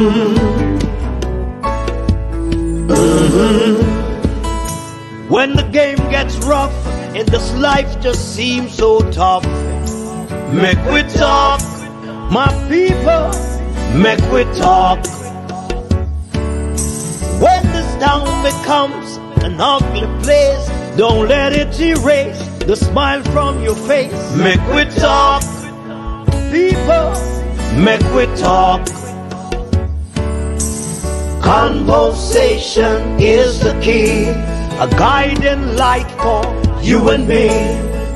When the game gets rough and this life just seems so tough, make we talk, my people, make we talk. When this town becomes an ugly place, don't let it erase the smile from your face. Make we talk, people, make we talk. Conversation is the key, a guiding light for you and me.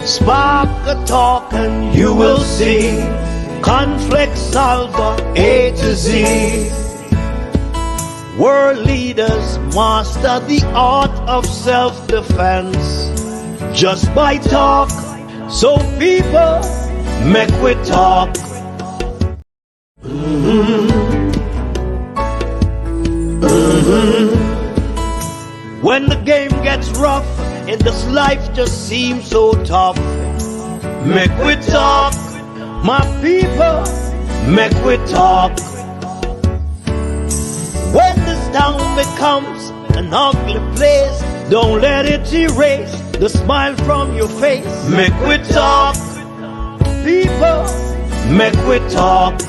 Spark a talk and you will see. Conflict solver A to Z. World leaders master the art of self-defense just by talk. So people, make we talk. When the game gets rough and this life just seems so tough, make we talk, my people, make we talk. When this town becomes an ugly place, don't let it erase the smile from your face. Make we talk, people, make we talk.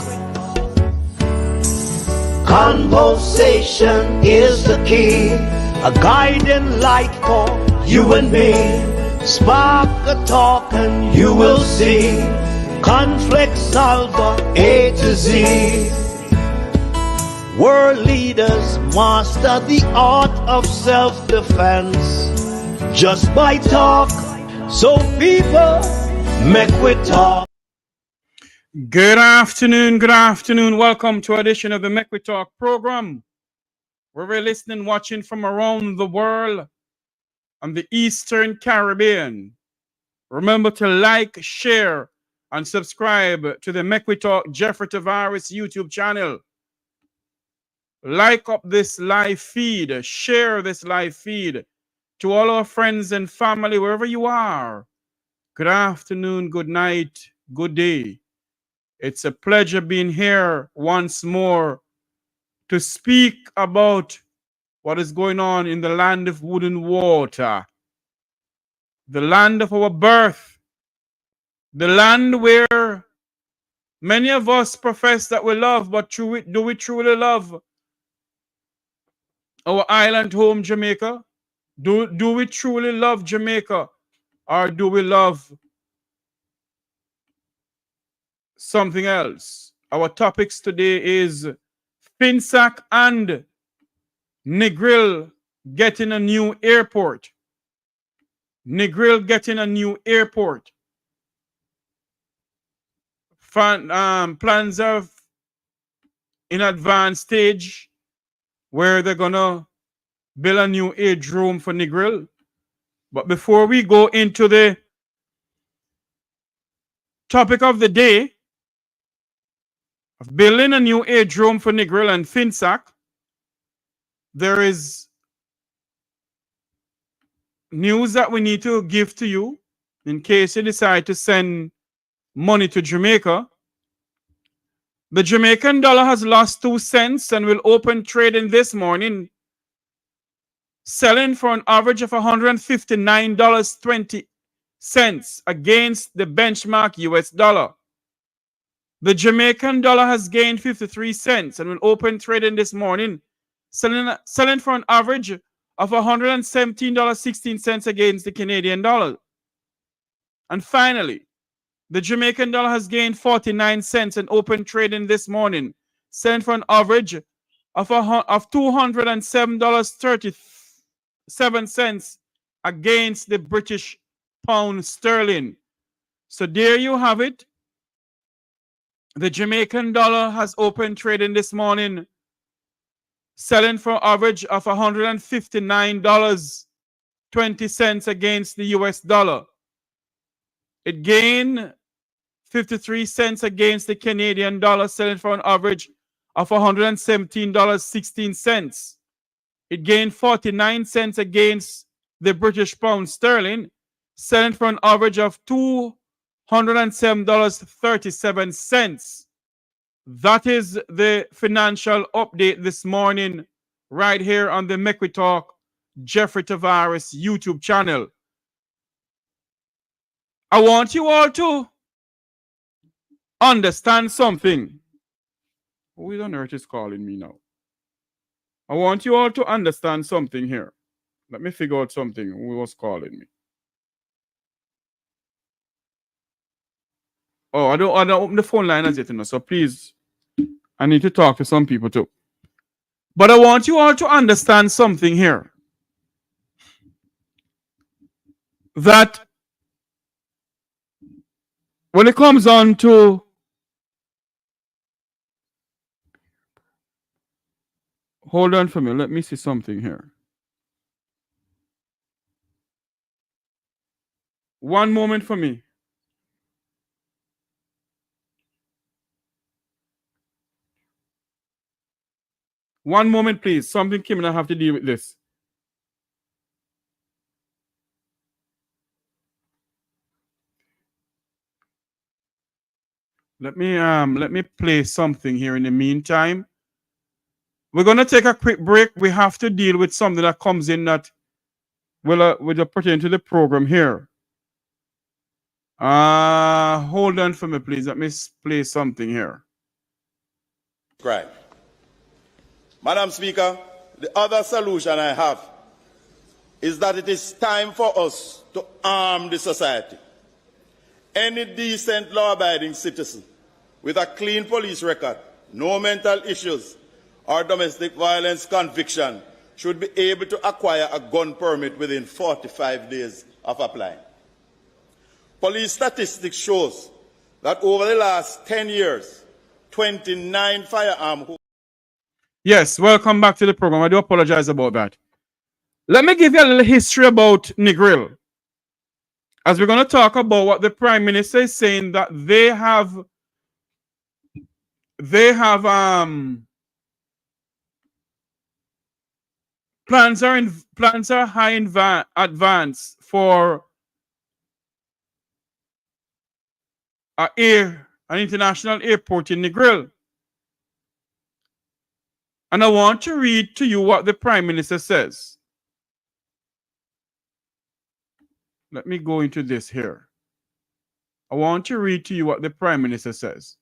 Conversation is the key, a guiding light for you and me. Spark a talk and you will see. Conflict solver A to Z. World leaders master the art of self-defense just by talk. So people, make we talk. Good afternoon, good afternoon. Welcome to an edition of the Make We Talk program, where we're listening, watching from around the world and the Eastern Caribbean. Remember to like, share, and subscribe to the Make We Talk Jeffrey Tavares YouTube channel. Like up this live feed, share this live feed to all our friends and family, wherever you are. Good afternoon, good night, good day. It's a pleasure being here once more to speak about what is going on in the land of wood and water, the land of our birth, the land where many of us profess that we love, but do we truly love our island home, Jamaica? Do we truly love Jamaica, or do we love something else? Our topics today is FINSAC and Negril getting a new airport. Negril getting a new airport. Plans are in advanced stage where they're gonna build a new aerodrome for Negril. But before we go into the topic of the day of building a new aerodrome for Negril and FINSAC, there is news that we need to give to you in case you decide to send money to Jamaica. The Jamaican dollar has lost 2 cents and will open trading this morning, selling for an average of $159.20 against the benchmark US dollar. The Jamaican dollar has gained 53 cents and will open trading this morning, selling for an average of $117.16 against the Canadian dollar. And finally, the Jamaican dollar has gained 49 cents and open trading this morning, selling for an average of $207.37 against the British pound sterling. So there you have it. The Jamaican dollar has opened trading this morning, selling for an average of $159.20 against the US dollar. It gained 53 cents against the Canadian dollar, selling for an average of $117.16. It gained 49 cents against the British pound sterling, selling for an average of $207.37. That is the financial update this morning, right here on the Make We Talk Jeffrey Tavares YouTube channel. I want you all to understand something. Who on earth is calling me now? I want you all to understand something here. Let me figure out something. Who was calling me? Oh, I don't open the phone line as yet, so please, I need to talk to some people too. But I want you all to understand something here. That when it comes on to hold on for me, let me see something here. One moment for me. One moment, please. Something came and I have to deal with this. Let me play something here in the meantime. We're gonna take a quick break. We have to deal with something that comes in that will pertain to the program here. Hold on for me, please. Let me play something here. Crime. Madam Speaker, the other solution I have is that it is time for us to arm the society. Any decent law-abiding citizen with a clean police record, no mental issues, or domestic violence conviction should be able to acquire a gun permit within 45 days of applying. Police statistics shows that over the last 10 years, 29 firearms. Yes, welcome back to the program. I do apologize about that. Let me give you a little history about Negril. As we're going to talk about what the Prime Minister is saying, that they have plans are high in advance for an international airport in Negril. And I want to read to you what the Prime Minister says. Let me go into this here. I want to read to you what the Prime Minister says.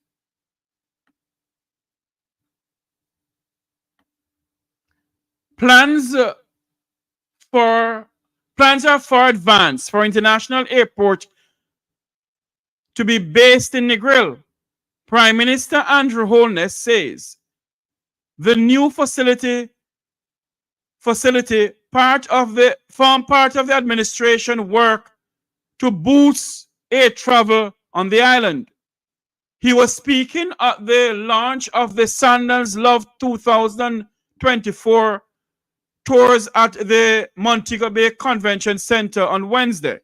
Plans are far advanced for international airport to be based in Negril. Prime Minister Andrew Holness says the new facility part of the administration work to boost air travel on the island. He was speaking at the launch of the Sandals Love 2024 tours at the Montego Bay Convention Centre on Wednesday.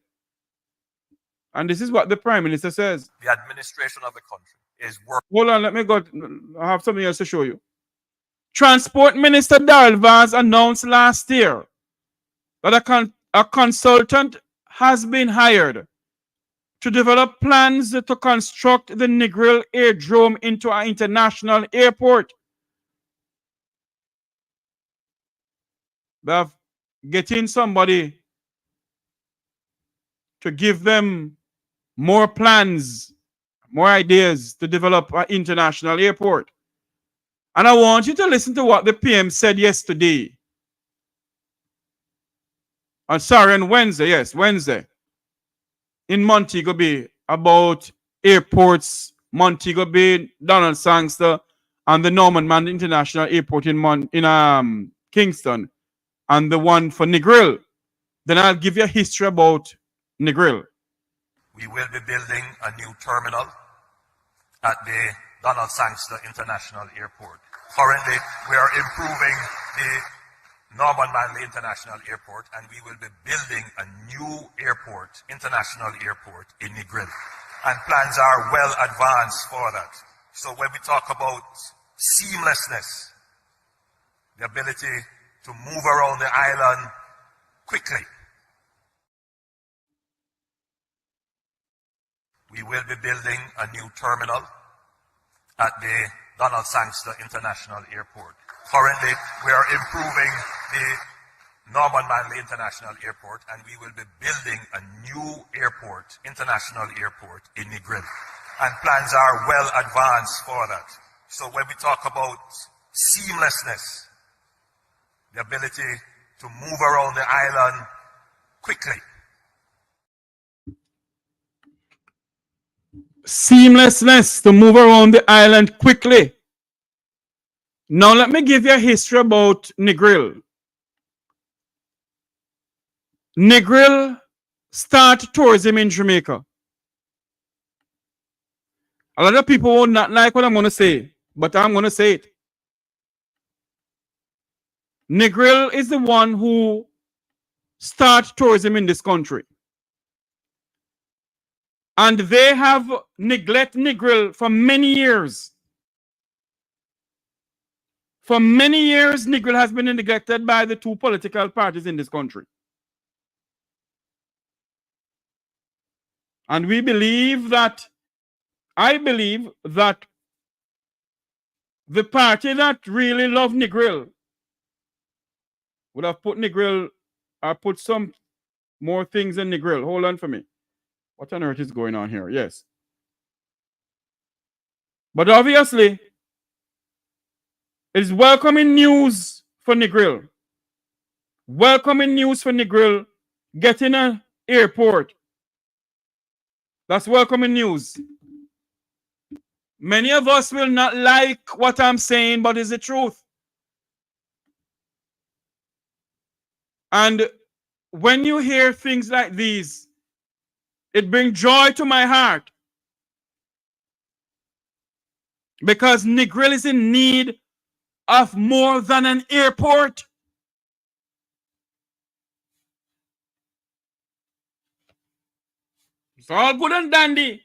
And this is what the Prime Minister says. The administration of the country is working. Hold on, let me go. I have something else to show you. Transport Minister Daryl Vaz announced last year that a consultant has been hired to develop plans to construct the Negril Aerodrome into an international airport. They're getting somebody to give them more plans, more ideas to develop an international airport. And I want you to listen to what the PM said yesterday. On Wednesday, yes, Wednesday. In Montego Bay about airports, Montego Bay, Donald Sangster, and the Norman Mann International Airport in Kingston, and the one for Negril. Then I'll give you a history about Negril. We will be building a new terminal at the Donald Sangster International Airport. Currently, we are improving the Norman Manley International Airport, and we will be building a new airport, international airport in Negril. And plans are well advanced for that. So when we talk about seamlessness, the ability to move around the island quickly, we will be building a new terminal at the Donald Sangster International Airport. Currently, we are improving the Norman Manley International Airport, and we will be building a new airport, international airport in Negril. And plans are well advanced for that. So when we talk about seamlessness, the ability to move around the island quickly. Seamlessness to move around the island quickly. Now let me give you a history about Negril. Negril started tourism in Jamaica. A lot of people will not like what I'm going to say, but I'm going to say it. Negril is the one who started tourism in this country. And they have neglected Negril for many years. For many years, Negril has been neglected by the two political parties in this country. And I believe that the party that really loved Negril would have put Negril or put some more things in Negril. Hold on for me. What on earth is going on here? Yes. But obviously, it's welcoming news for Negril. Welcoming news for Negril getting an airport. That's welcoming news. Many of us will not like what I'm saying, but it's the truth. And when you hear things like these, it brings joy to my heart. Because Negril is in need of more than an airport. It's all good and dandy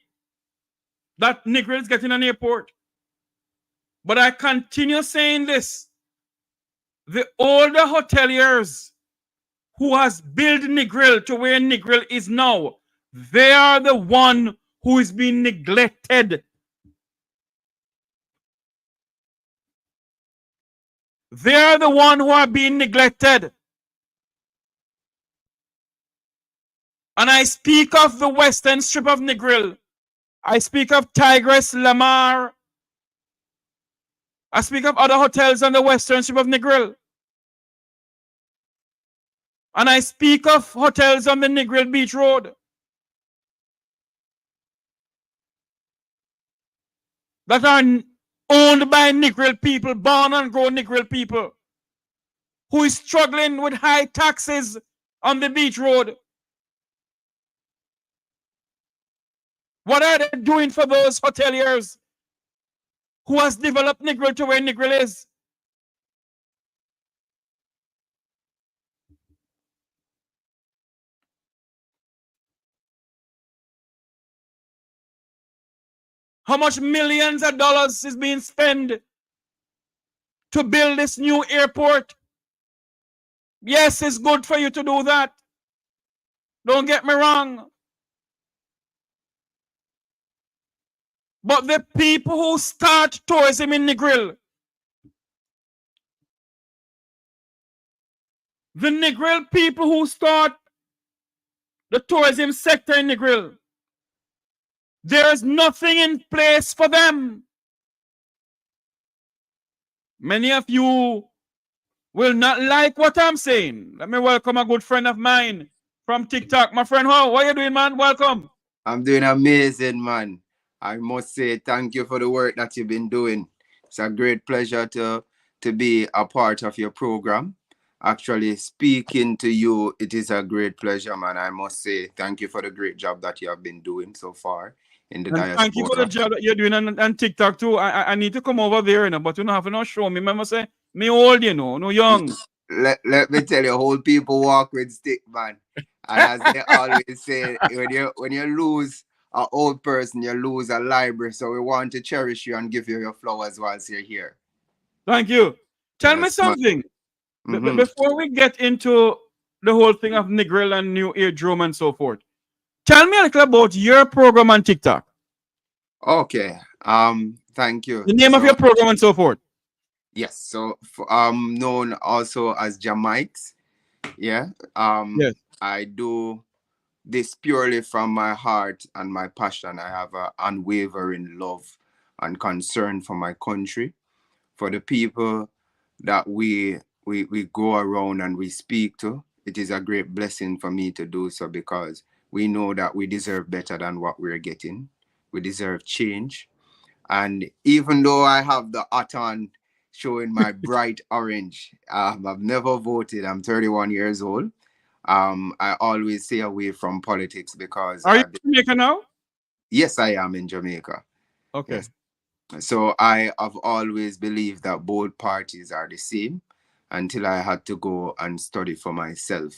that Negril is getting an airport. But I continue saying this. The older hoteliers who has built Negril to where Negril is now, they are the one who is being neglected. They are the one who are being neglected. And I speak of the western strip of Negril. I speak of Tigress, Lamar. I speak of other hotels on the western strip of Negril. And I speak of hotels on the Negril Beach Road. That are owned by Negril people, born and grown Negril people, who is struggling with high taxes on the beach road. What are they doing for those hoteliers who has developed Negril to where Negril is? How much millions of dollars is being spent to build this new airport? Yes, it's good for you to do that. Don't get me wrong. But the people who start tourism in Negril, the Negril people who start the tourism sector in Negril, there is nothing in place for them. Many of you will not like what I'm saying. Let me welcome a good friend of mine from TikTok. My friend, how are you doing, man? Welcome. I'm doing amazing, man. I must say thank you for the work that you've been doing. It's a great pleasure to be a part of your program. Actually, speaking to you, it is a great pleasure, man. I must say thank you for the great job that you have been doing so far in the diaspora. Thank you for the job that you're doing on TikTok too. I need to come over there, you know, but you don't have to show me. Remember, say me old, you know, no young. Let me tell you, old people walk with stick, man. And as they always say, when you lose an old person, you lose a library. So we want to cherish you and give you your flowers whilst you're here. Thank you. Tell me something. Before we get into the whole thing of Negril and new Aerodrome and so forth, tell me a little about your program on TikTok. Okay. Thank you. The name of your program and so forth. Yes. So known also as Jamaics. Yeah. Yes. I do this purely from my heart and my passion. I have an unwavering love and concern for my country, for the people that we go around and we speak to. It is a great blessing for me to do so, because we know that we deserve better than what we're getting. We deserve change. And even though I have the hot on showing my bright orange, I've never voted. I'm 31 years old. I always stay away from politics because... Are you in Jamaica now? Yes, I am in Jamaica. Okay. Yes. So I have always believed that both parties are the same until I had to go and study for myself.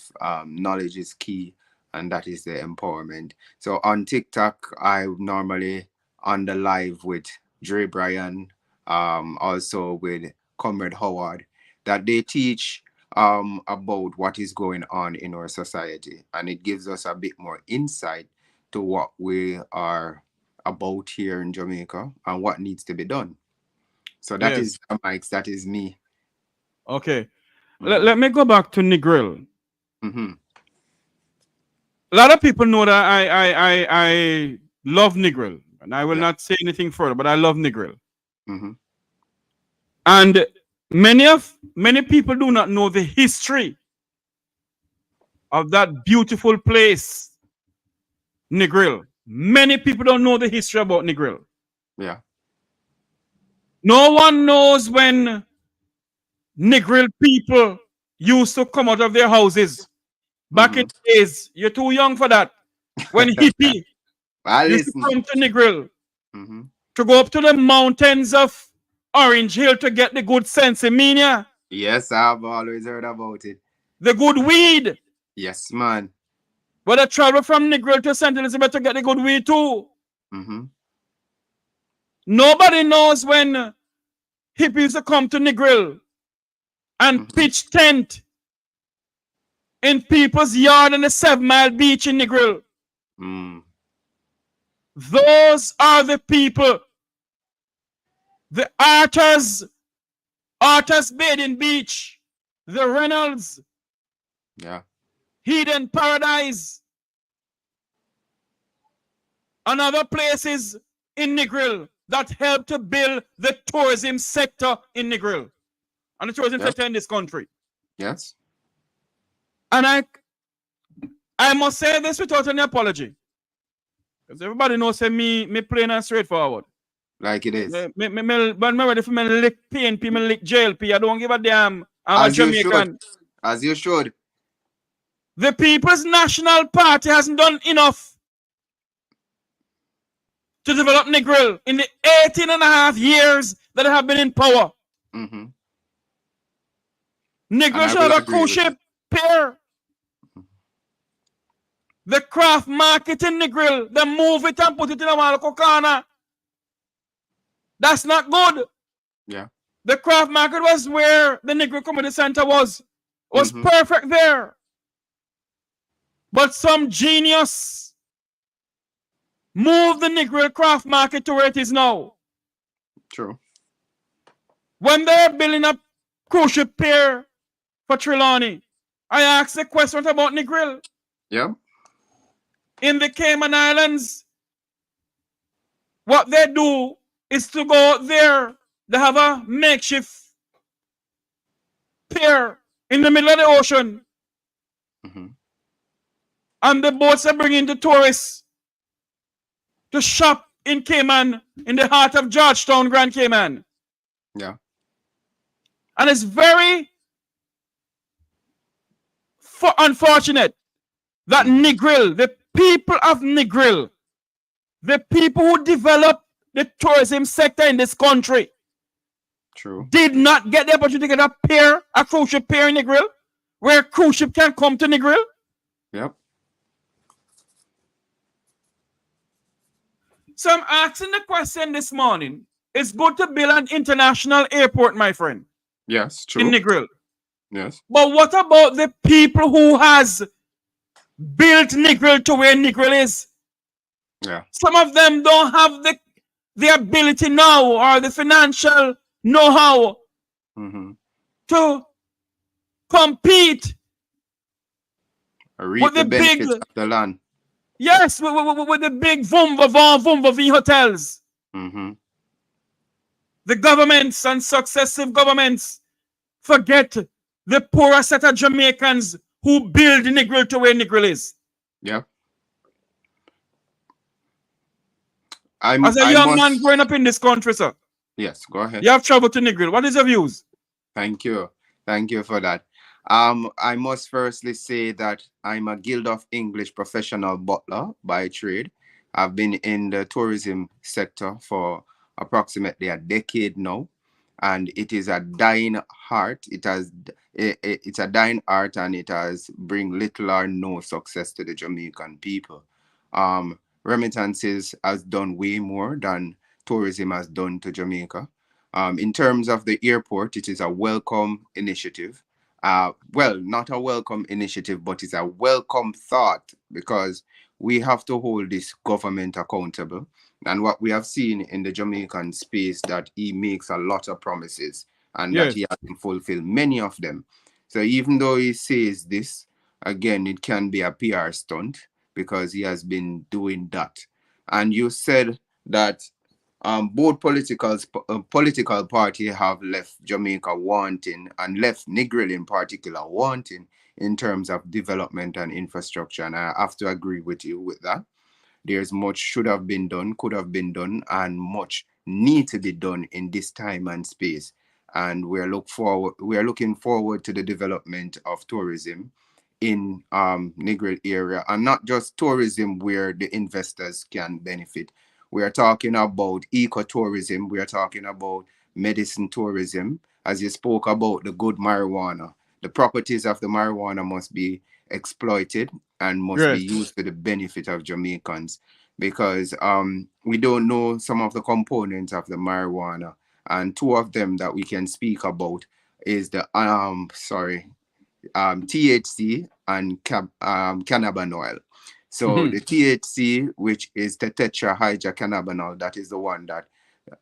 Knowledge is key, and that is the empowerment. So on TikTok, I normally on the live with Dre Bryan, also with Comrade Howard, that they teach about what is going on in our society, and it gives us a bit more insight to what we are about here in Jamaica and what needs to be done. So that is Mike's, that is me. Okay. Let me go back to Negril. Mm-hmm. A lot of people know that I love Negril, and I will not say anything further, but I love Negril. Mm-hmm. And many people do not know the history of that beautiful place, Negril. Many people don't know the history about Negril. Yeah. No one knows when Negril people used to come out of their houses. Back in the days, you're too young for that. When hippie used to come to Negril to go up to the mountains of Orange Hill to get the good sensimania. Yes, I've always heard about it. The good weed. Yes, man. But I travel from Negril to St. Elizabeth to get the good weed too. Nobody knows when hippies used to come to Negril and pitch tent in people's yard on the 7 Mile Beach in Negril. Those are the people. The Arthur's Bathing Beach, the Reynolds, Hidden Paradise, and other places in Negril that help to build the tourism sector in Negril and the tourism sector in this country. Yes. And I must say this without any apology, because everybody knows me plain and straightforward. Like it is. But I'm ready for me lick PNP, me lick JLP. I don't give a damn. I'm a Jamaican. As you should. The People's National Party hasn't done enough to develop Negril in the 18.5 years that I have been in power. Negril should have a cruise ship pier. The craft market in Negril, they move it and put it in a Malco corner. That's not good. Yeah. The craft market was where the Negril Community Center was perfect there. But some genius moved the Negril craft market to where it is now. True. When they're building a cruise ship pier for Trelawney, I asked the question about Negril. Yeah. In the Cayman Islands, what they do is to go out there. They have a makeshift pier in the middle of the ocean. And the boats are bringing the tourists to shop in Cayman, in the heart of Georgetown, Grand Cayman. Yeah. And it's very unfortunate that Negril, the people of Negril, the people who develop the tourism sector in this country, did not get the opportunity to get a cruise ship pier in Negril, where a cruise ship can come to Negril. Yep. So I'm asking the question this morning. It's good to build an international airport, my friend. Yes, true. In Negril. Yes. But what about the people who has built Negril to where Negril is? Yeah. Some of them don't have the ability now or the financial know-how to compete Reap with the the big, benefits of the land. yes, with the big Vumba V hotels. The governments and successive governments forget the poorer set of Jamaicans who build Negril to where Negril is. Yeah. As a young man growing up in this country, sir. Yes, go ahead. You have traveled to Negril. What is your views? Thank you. Thank you for that. I must firstly say that I'm a Guild of English professional butler by trade. I've been in the tourism sector for approximately a decade now, and it is a dying art. It's a dying art, and it has bring little or no success to the Jamaican people. Remittances has done way more than tourism has done to Jamaica. In terms of the airport, it is a welcome initiative. Well, not a welcome initiative, but it's a welcome thought, because we have to hold this government accountable. And what we have seen in the Jamaican space, that he makes a lot of promises and that he hasn't fulfilled many of them. So even though he says this, again, it can be a PR stunt, because he has been doing that. And you said that both political parties have left Jamaica wanting, and left Negril in particular wanting, in terms of development and infrastructure. And I have to agree with you with that. There's much should have been done, could have been done, and much need to be done in this time and space. And we're looking forward to the development of tourism in Negril area, and not just tourism where the investors can benefit. We are talking about ecotourism. We are talking about medicine tourism. As you spoke about the good marijuana, the properties of the marijuana must be exploited and must be used to the benefit of Jamaicans, because we don't know some of the components of the marijuana, and two of them that we can speak about is the THC and cannabinol. So the THC, which is the tetrahydrocannabinol, that is the one that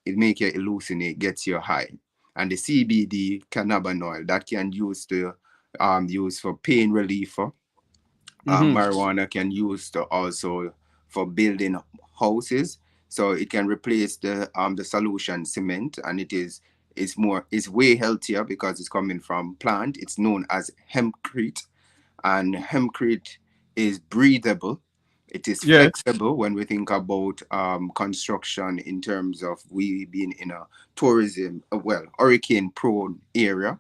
it make you hallucinate, gets you high. And the CBD cannabinol, that can use for pain relief. Marijuana can use to also for building houses. So it can replace the solution cement, and it's way healthier because it's coming from plant. It's known as hempcrete, and hempcrete is breathable. It is flexible when we think about construction, in terms of we being in a tourism, hurricane prone area.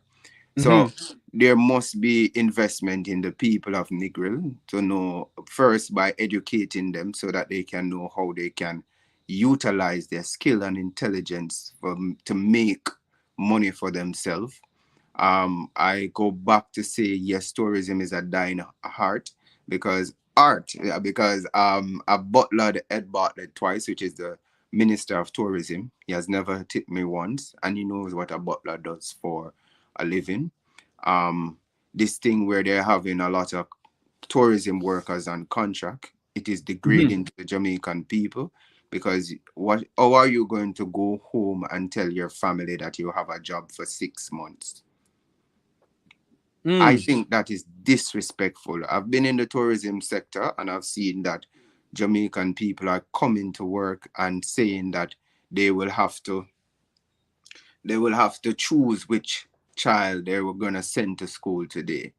So there must be investment in the people of Negril to know first, by educating them so that they can know how they can utilize their skill and intelligence to make money for themselves. I go back to say, yes, tourism is a dying art, because I butlered Ed Bartlett twice, which is the Minister of Tourism. He has never tipped me once, and he knows what a butler does for a living. This thing where they're having a lot of tourism workers on contract, it is degrading to the Jamaican people, because how are you going to go home and tell your family that you have a job for 6 months? I think that is disrespectful. I've been in the tourism sector, and I've seen that Jamaican people are coming to work and saying that they will have to choose which child they were going to send to school today.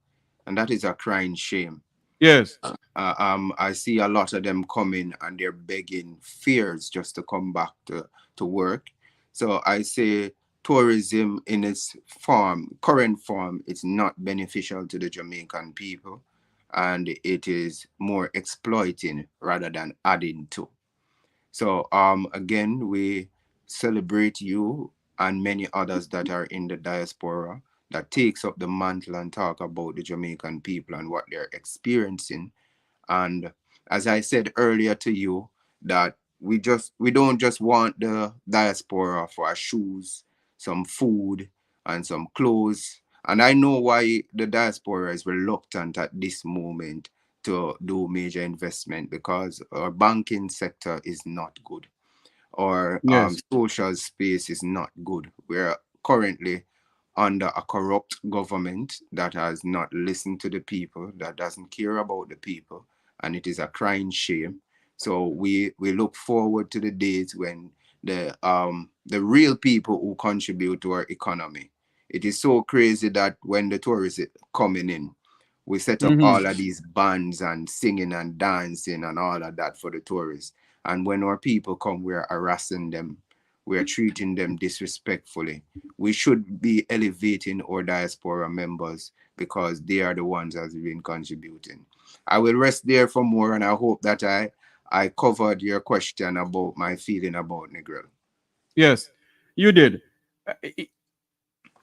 And that is a crying shame. Yes. I see a lot of them coming, and they're begging fears just to come back to work. So I say tourism in its current form, it's not beneficial to the Jamaican people, and it is more exploiting rather than adding to. So again, we celebrate you and many others that are in the diaspora that takes up the mantle and talk about the Jamaican people and what they're experiencing. And as I said earlier to you, that we don't just want the diaspora for our shoes, some food, and some clothes. And I know why the diaspora is reluctant at this moment to do major investment, because our banking sector is not good. or Yes. social space is not good. We're currently under a corrupt government that has not listened to the people, that doesn't care about the people, and it is a crying shame. So we look forward to the days when the real people who contribute to our economy. It is so crazy that when the tourists coming in, we set up all of these bands and singing and dancing and all of that for the tourists. And when our people come, we're harassing them. We're treating them disrespectfully. We should be elevating our diaspora members because they are the ones that have been contributing. I will rest there for more, and I hope that I covered your question about my feeling about Negril. Yes, you did.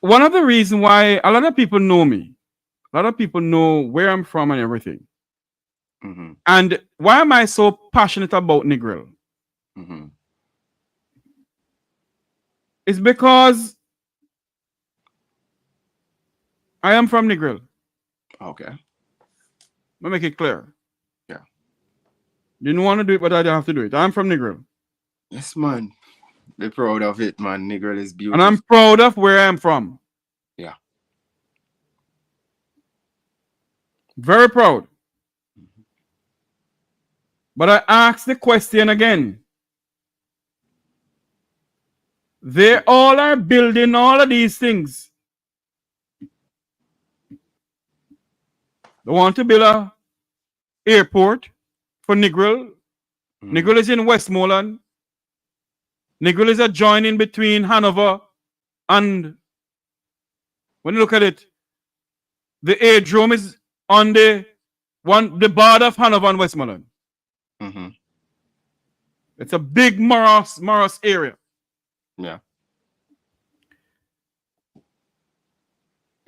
One of the reasons why a lot of people know me, a lot of people know where I'm from and everything. And why am I so passionate about Negril? It's because I am from Negril. Okay. Let me make it clear. Yeah. Didn't want to do it, but I have to do it. I'm from Negril. Yes, man. Be proud of it, man. Negril is beautiful. And I'm proud of where I'm from. Yeah. Very proud. But I ask the question again. They all are building all of these things. They want to build an airport for Negril. Negril is in Westmoreland. Negril is adjoining between Hanover and, when you look at it, the aerodrome is on the border of Hanover and Westmoreland. It's a big morass area. Yeah.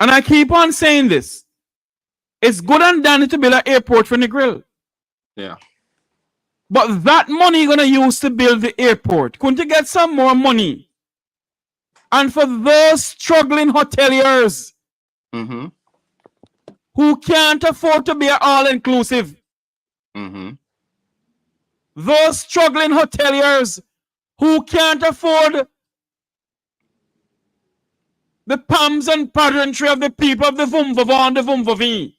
And I keep on saying this. It's good and dandy to build an airport for Negril. Yeah. But that money you're going to use to build the airport, couldn't you get some more money? And for those struggling hoteliers who can't afford to be all-inclusive, those struggling hoteliers who can't afford the palms and pageantry of the people of the Vumvava and the Vumvavi.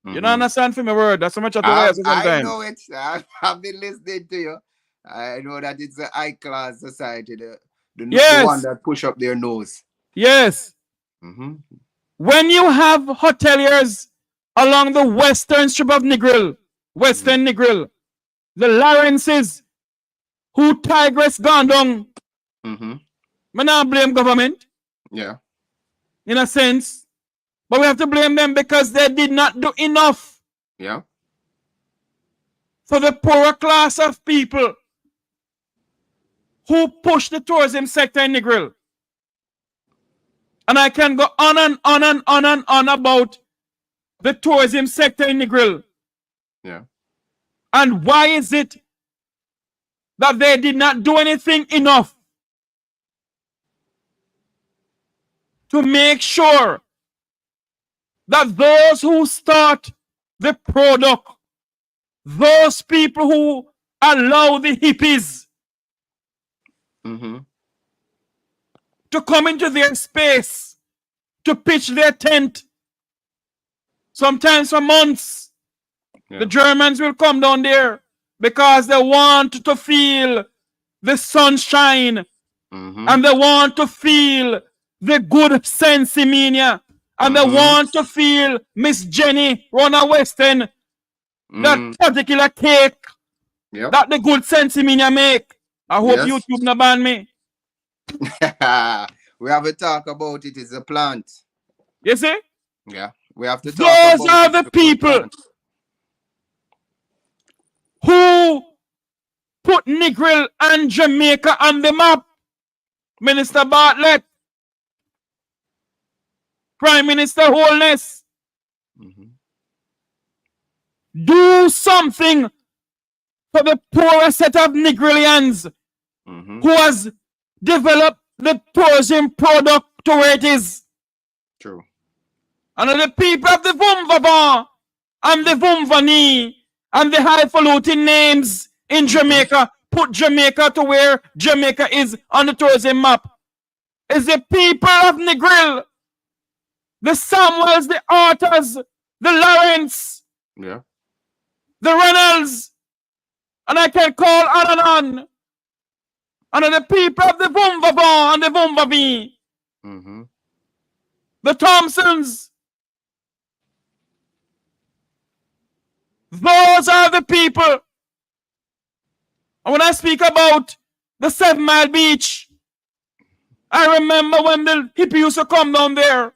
You don't understand from my word. That's so much I know it. I've been listening to you. I know that it's a high-class society. The one that push up their nose. Yes. When you have hoteliers along the western strip of Negril, western Negril, the Lawrences, who Tigress gone down, I not blame government. Yeah. In a sense. But we have to blame them because they did not do enough. Yeah. For the poorer class of people who push the tourism sector in Negril. And I can go on and on and on and on about the tourism sector in Negril. Yeah. And why is it that they did not do anything enough to make sure that those who start the product, those people who allow the hippies to come into their space, to pitch their tent, sometimes for months, the Germans will come down there because they want to feel the sunshine and they want to feel the good sensimania. And they want to feel Miss Jenny Rona Weston, that particular cake that the good sensimania make. I hope YouTube not ban me. We have to talk about it. It's a plant. You see? Yeah. We have to talk Those about are the people who put Negril and Jamaica on the map. Minister Bartlett, Prime Minister Holness, do something for the poorer set of Negrilians who has developed the tourism product to where it is. True. And the people of the Vumvava and the Vumvani and the highfalutin names in Jamaica put Jamaica to where Jamaica is on the tourism map is the people of Negril, the Samuels, the Arthurs, the Lawrence, Yeah. the Reynolds, and I can call on and on. And the people of the Vumbavon and the Vumbavi, Mm-hmm. the Thompsons. Those are the people. And when I speak about the 7 Mile Beach, I remember when the hippie used to come down there.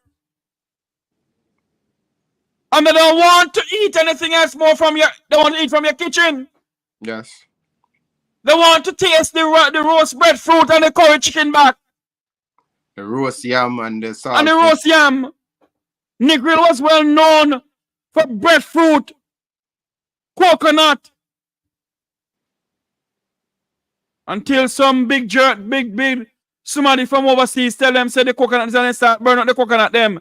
And they don't want to eat anything else more from your, they want to eat from your kitchen. Yes. They want to taste the roast breadfruit and the curry chicken back. The roast yam and the salt. And the roast yam. Negril was well known for breadfruit, coconut. Until some big somebody from overseas tell them say the coconut is and start burn up the coconut them.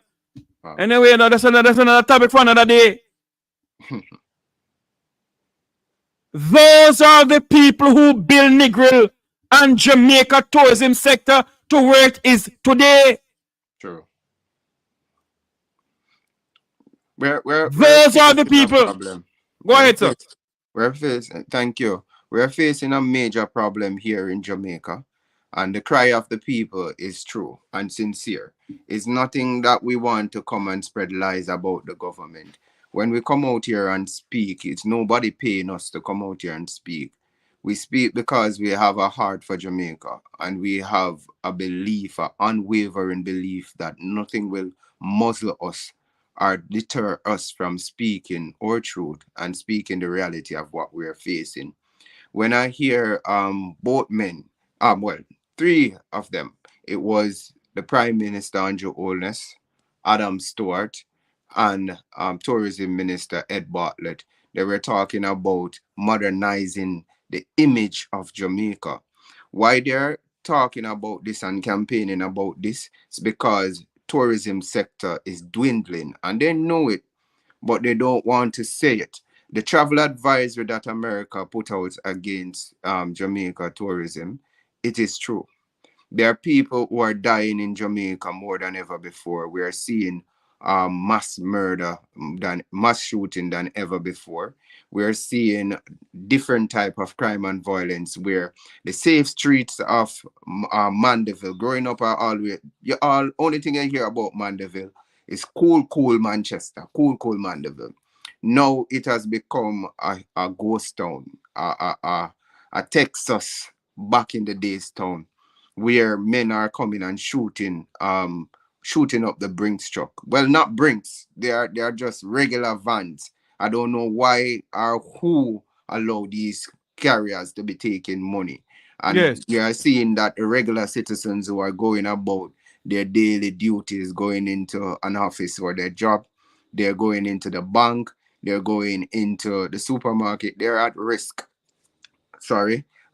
Wow. Anyway, no, that's another topic for another day. Those are the people who build Negril and Jamaica tourism sector to where it is today. True. Those are the people. Go ahead, sir. Thank you. We're facing a major problem here in Jamaica, and the cry of the people is true and sincere. It's nothing that we want to come and spread lies about the government. When we come out here and speak, it's nobody paying us to come out here and speak. We speak because we have a heart for Jamaica, and we have a belief, an unwavering belief that nothing will muzzle us or deter us from speaking our truth and speaking the reality of what we're facing. When I hear both men, three of them, it was the Prime Minister Andrew Holness, Adam Stewart, and Tourism Minister Ed Bartlett. They were talking about modernizing the image of Jamaica. Why they're talking about this and campaigning about this is because tourism sector is dwindling, and they know it, but they don't want to say it. The travel advisory that America put out against Jamaica tourism, it is true. There are people who are dying in Jamaica more than ever before. We are seeing mass murder, mass shooting than ever before. We are seeing different type of crime and violence where the safe streets of Mandeville, growing up, only thing I hear about Mandeville is cool Manchester, cool Mandeville. Now it has become a ghost town, a Texas back in the days town, where men are coming and shooting up the Brinks truck. Well, not Brinks. They are just regular vans. I don't know why or who allow these carriers to be taking money. And Yes. we are seeing that irregular citizens who are going about their daily duties, going into an office for their job, they're going into the bank, they're going into the supermarket, they're at risk,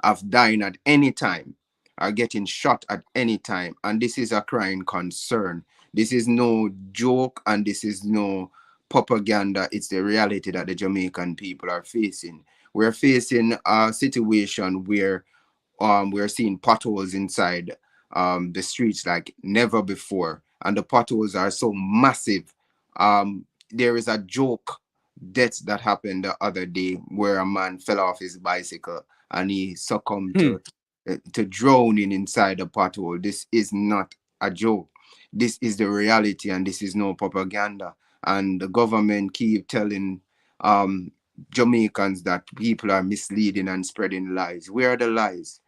of dying at any time, are getting shot at any time. And this is a crying concern. This is no joke and this is no propaganda. It's the reality that the Jamaican people are facing. We're facing a situation where we're seeing potholes inside the streets like never before. And the potholes are so massive. There is a joke death that happened the other day where a man fell off his bicycle and he succumbed to drowning inside a pothole. This is not a joke. This is the reality, and this is no propaganda. And the government keep telling Jamaicans that people are misleading and spreading lies. Where are the lies?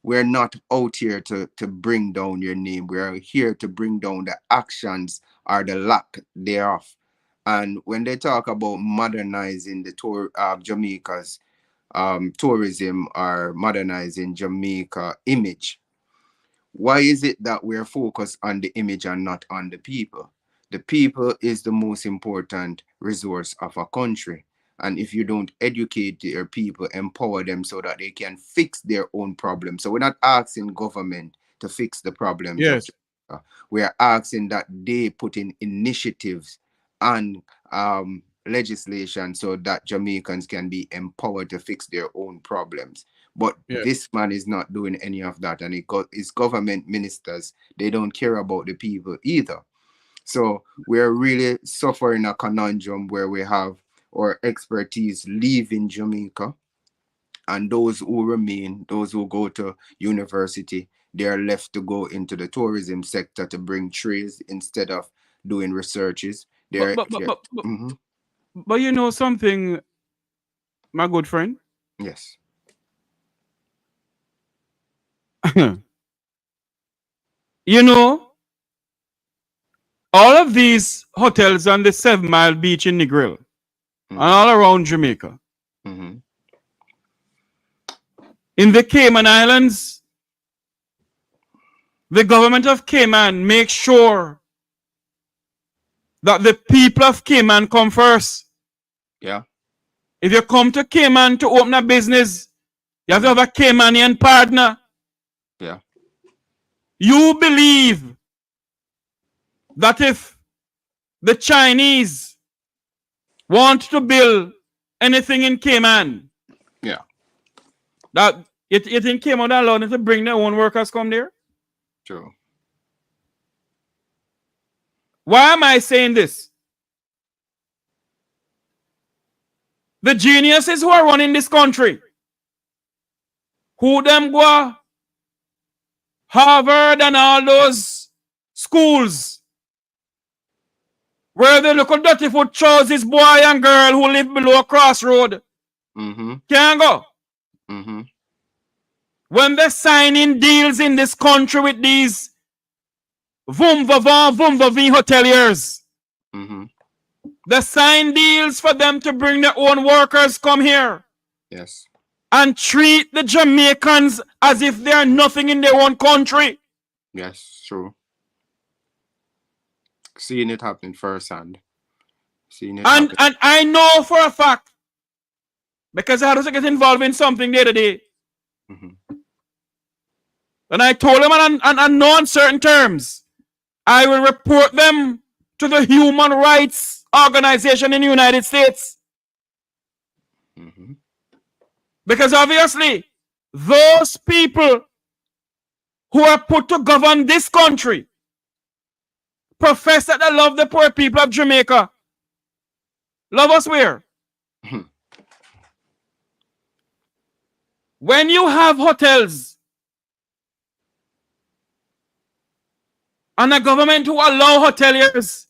We're not out here to bring down your name. We're here to bring down the actions or the lack thereof. And when they talk about modernizing the Jamaica's tourism or modernizing Jamaica image, why is it that we're focused on the image and not on the people? The people is the most important resource of a country. And if you don't educate your people, empower them so that they can fix their own problems. So we're not asking government to fix the problems. Yes. We are asking that they put in initiatives and legislation so that Jamaicans can be empowered to fix their own problems. But Yeah. this man is not doing any of that. And his government ministers, they don't care about the people either. So we're really suffering a conundrum where we have our expertise leaving Jamaica, and those who remain, those who go to university, they are left to go into the tourism sector to bring trees instead of doing researches. But you know something, my good friend? Yes. You know, all of these hotels on the 7 Mile Beach in Negril and all around Jamaica, in the Cayman Islands, the government of Cayman makes sure that the people of Cayman come first. Yeah. If you come to Cayman to open a business, you have to have a Caymanian partner. Yeah. You believe that if the Chinese want to build anything in Cayman, Yeah. that you think Cayman would allow them to bring their own workers come there? True. Why am I saying this? The geniuses who are running this country, who them go Harvard and all those schools, where the little dirty foot trousers boy and girl who live below a crossroad can't go. When they're signing deals in this country with these vum-va-va-vum-va-vee hoteliers, they sign deals for them to bring their own workers come here. Yes. And treat the Jamaicans as if they are nothing in their own country. Yes, true. Seeing it happen firsthand. And I know for a fact, because I had to get involved in something the other day. And I told them on no uncertain terms, I will report them to the Human Rights Organization in the United States. Because obviously, those people who are put to govern this country profess that they love the poor people of Jamaica. Love us where? When you have hotels and a government who allow hoteliers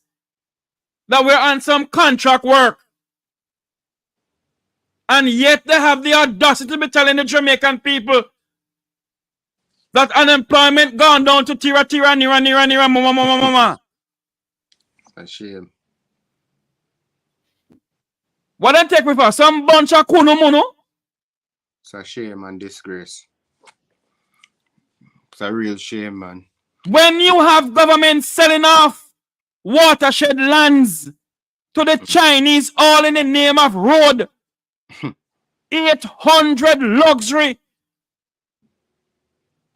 that we're on some contract work, and yet they have the audacity to be telling the Jamaican people that unemployment gone down to tira, nira, mama. It's a shame. What they take with us? Some bunch of kuno. It's a shame and disgrace. It's a real shame, man. When you have government selling off watershed lands to the Chinese, all in the name of road, 800 luxury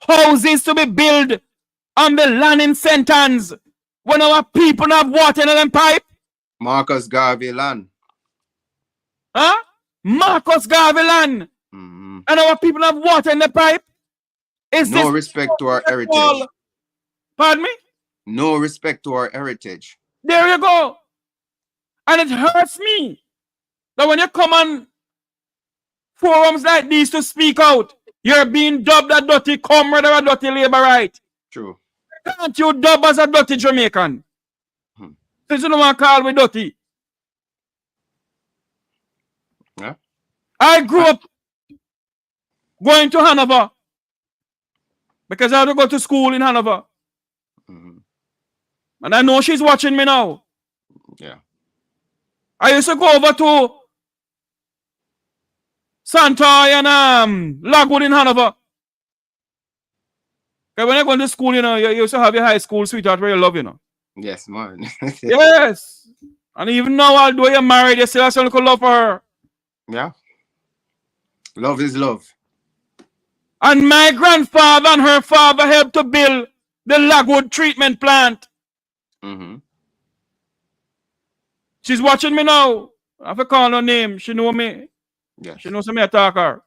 houses to be built on the land in St. Anne's, when our people have water in them pipe. Marcus Garvey land. Huh? Marcus Garvey land. And our people have water in the pipe. Is no this respect to our heritage. Pardon me? No respect to our heritage. There you go. And it hurts me that when you come on forums like these to speak out, you're being dubbed a dirty comrade or a dirty laborite. True. Can't you dub as a dirty Jamaican? Since you don't want to call me dirty. Yeah. I grew up going to Hanover because I had to go to school in Hanover. And I know she's watching me now. Yeah. I used to go over to Santa and Lagwood in Hanover. Because when I go to school, you know, you used to have your high school sweetheart where you love, you know. Yes, man. Yes. And even now, although you're married, you still have some little love for her. Yeah. Love is love. And my grandfather and her father helped to build the Lagwood treatment plant. She's watching me now. I have to call her name. She know me. Yes. She knows me attack her.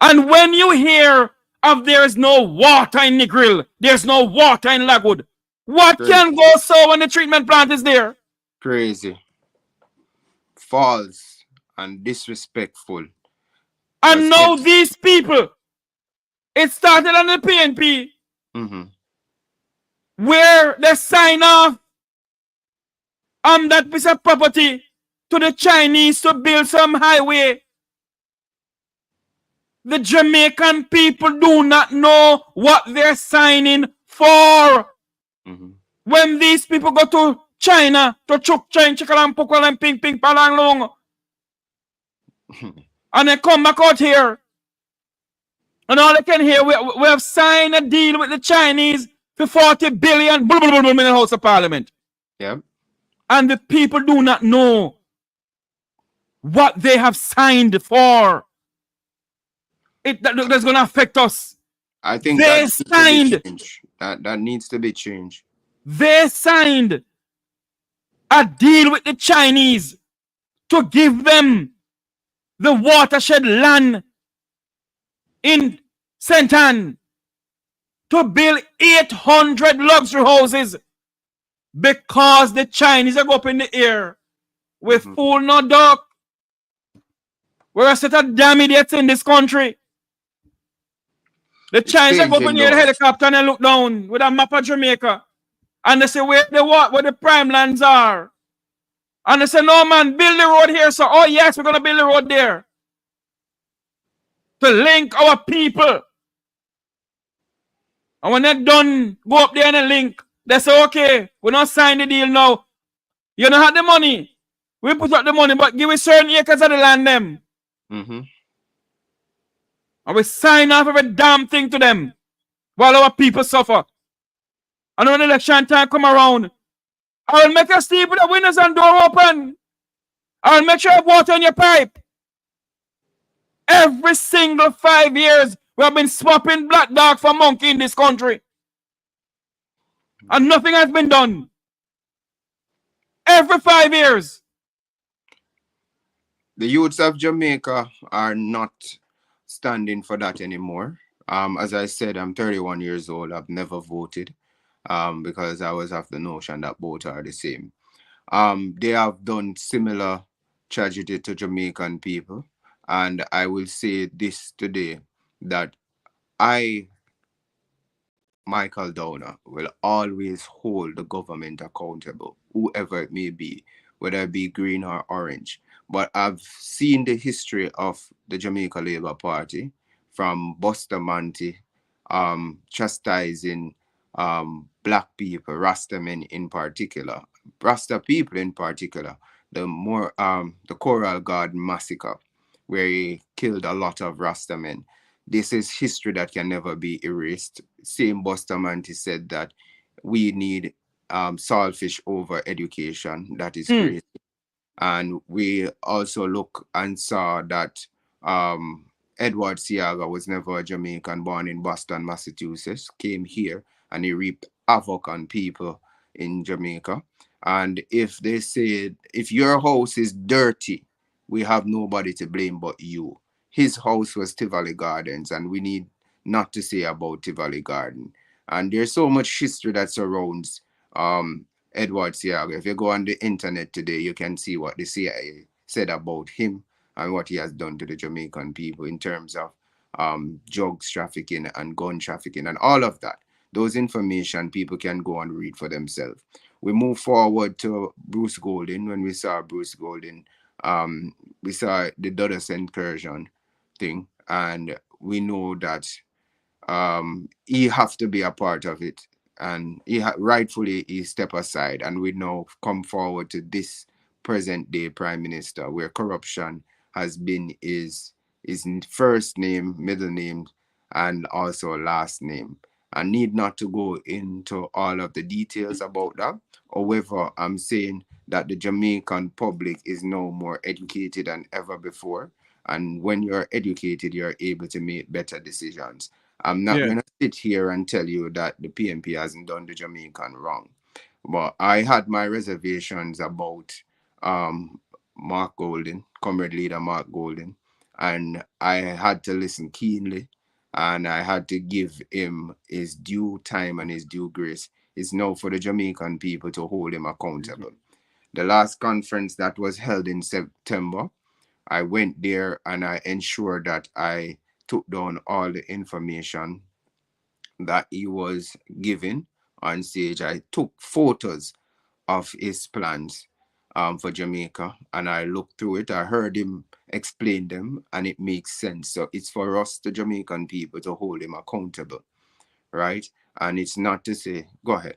And when you hear of there is no water in Negril, there's no water in Lagwood, what Crazy. can go so when the treatment plant is there? Crazy. False and disrespectful. And Because now these people, it started on the PNP, where they sign off on that piece of property to the Chinese to build some highway. The Jamaican people do not know what they're signing for. When these people go to China, to chuk chain chikalam pukalam ping ping palang long, and they come back out here, and all they can hear, we have signed a deal with the Chinese for 40 billion in the House of Parliament. Yep. And the people do not know what they have signed for. That's going to affect us. I think they signed. That needs to be changed. They signed a deal with the Chinese to give them the watershed land in St. Anne to build 800 luxury houses because the Chinese are up in the air with fool no duck. We're a set of damn idiots in this country. The Chinese are up in the air helicopter and they look down with a map of Jamaica and they say where the prime lands are. And they say, no man, build the road here. So, oh yes, we're going to build the road there to link our people. And when they're done, go up there and they link. They say, okay, we don't sign the deal now. You don't have the money. We put up the money, but give us certain acres of the land them. And we sign off every damn thing to them while our people suffer. And when election time come around, I will make you sleep with the windows and door open. I will make sure you have water in your pipe. Every single 5 years, we have been swapping black dog for monkey in this country. And nothing has been done. Every 5 years. The youths of Jamaica are not standing for that anymore. As I said, I'm 31 years old. I've never voted because I was of the notion that both are the same. They have done similar tragedy to Jamaican people. And I will say this today, that I, Michael Downer, will always hold the government accountable, whoever it may be, whether it be green or orange. But I've seen the history of the Jamaica Labour Party from Bustamante chastising black people, Rasta men in particular, Rasta people in particular, the Coral Garden massacre, where he killed a lot of Rasta men. This is history that can never be erased. Same Bustamante said that we need saltfish over education. That is crazy. And we also look and saw that Edward Seaga was never a Jamaican, born in Boston, Massachusetts, came here and he reaped havoc on people in Jamaica. And if they said, if your house is dirty, we have nobody to blame but you. His house was Tivoli Gardens, and we need not to say about Tivoli Garden. And there's so much history that surrounds Edward Seaga. If you go on the internet today, you can see what the CIA said about him and what he has done to the Jamaican people in terms of drugs trafficking and gun trafficking and all of that. Those information people can go and read for themselves. We move forward to Bruce Golding. When we saw Bruce Golding, we saw the Dudus incursion thing, and we know that he have to be a part of it, and rightfully he step aside, and we now come forward to this present day prime minister where corruption has been his first name, middle name, and also last name. I need not to go into all of the details about that. However, I'm saying that the Jamaican public is now more educated than ever before. And when you're educated, you're able to make better decisions. I'm not going to sit here and tell you that the PNP hasn't done the Jamaican wrong. But I had my reservations about Mark Golding, Comrade Leader Mark Golding. and I had to listen keenly, and I had to give him his due time and his due grace. It's now for the Jamaican people to hold him accountable. The last conference that was held in September, I went there and I ensured that I took down all the information that he was giving on stage. I took photos of his plans for Jamaica, and I looked through it. I heard him explain them, and it makes sense. So it's for us, the Jamaican people, to hold him accountable, right? And it's not to say, go ahead.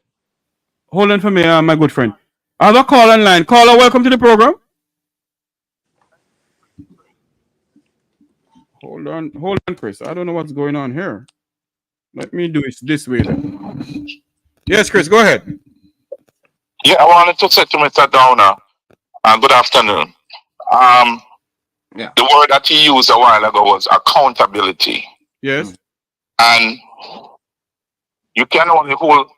Hold on for me, my good friend. I have a call online. Caller, welcome to the program. Hold on, Chris. I don't know what's going on here. Let me do it this way then. Yes, Chris, go ahead. Yeah, I wanted to say to Mr. Downer, good afternoon. Yeah. The word that he used a while ago was accountability. Yes. And you can only hold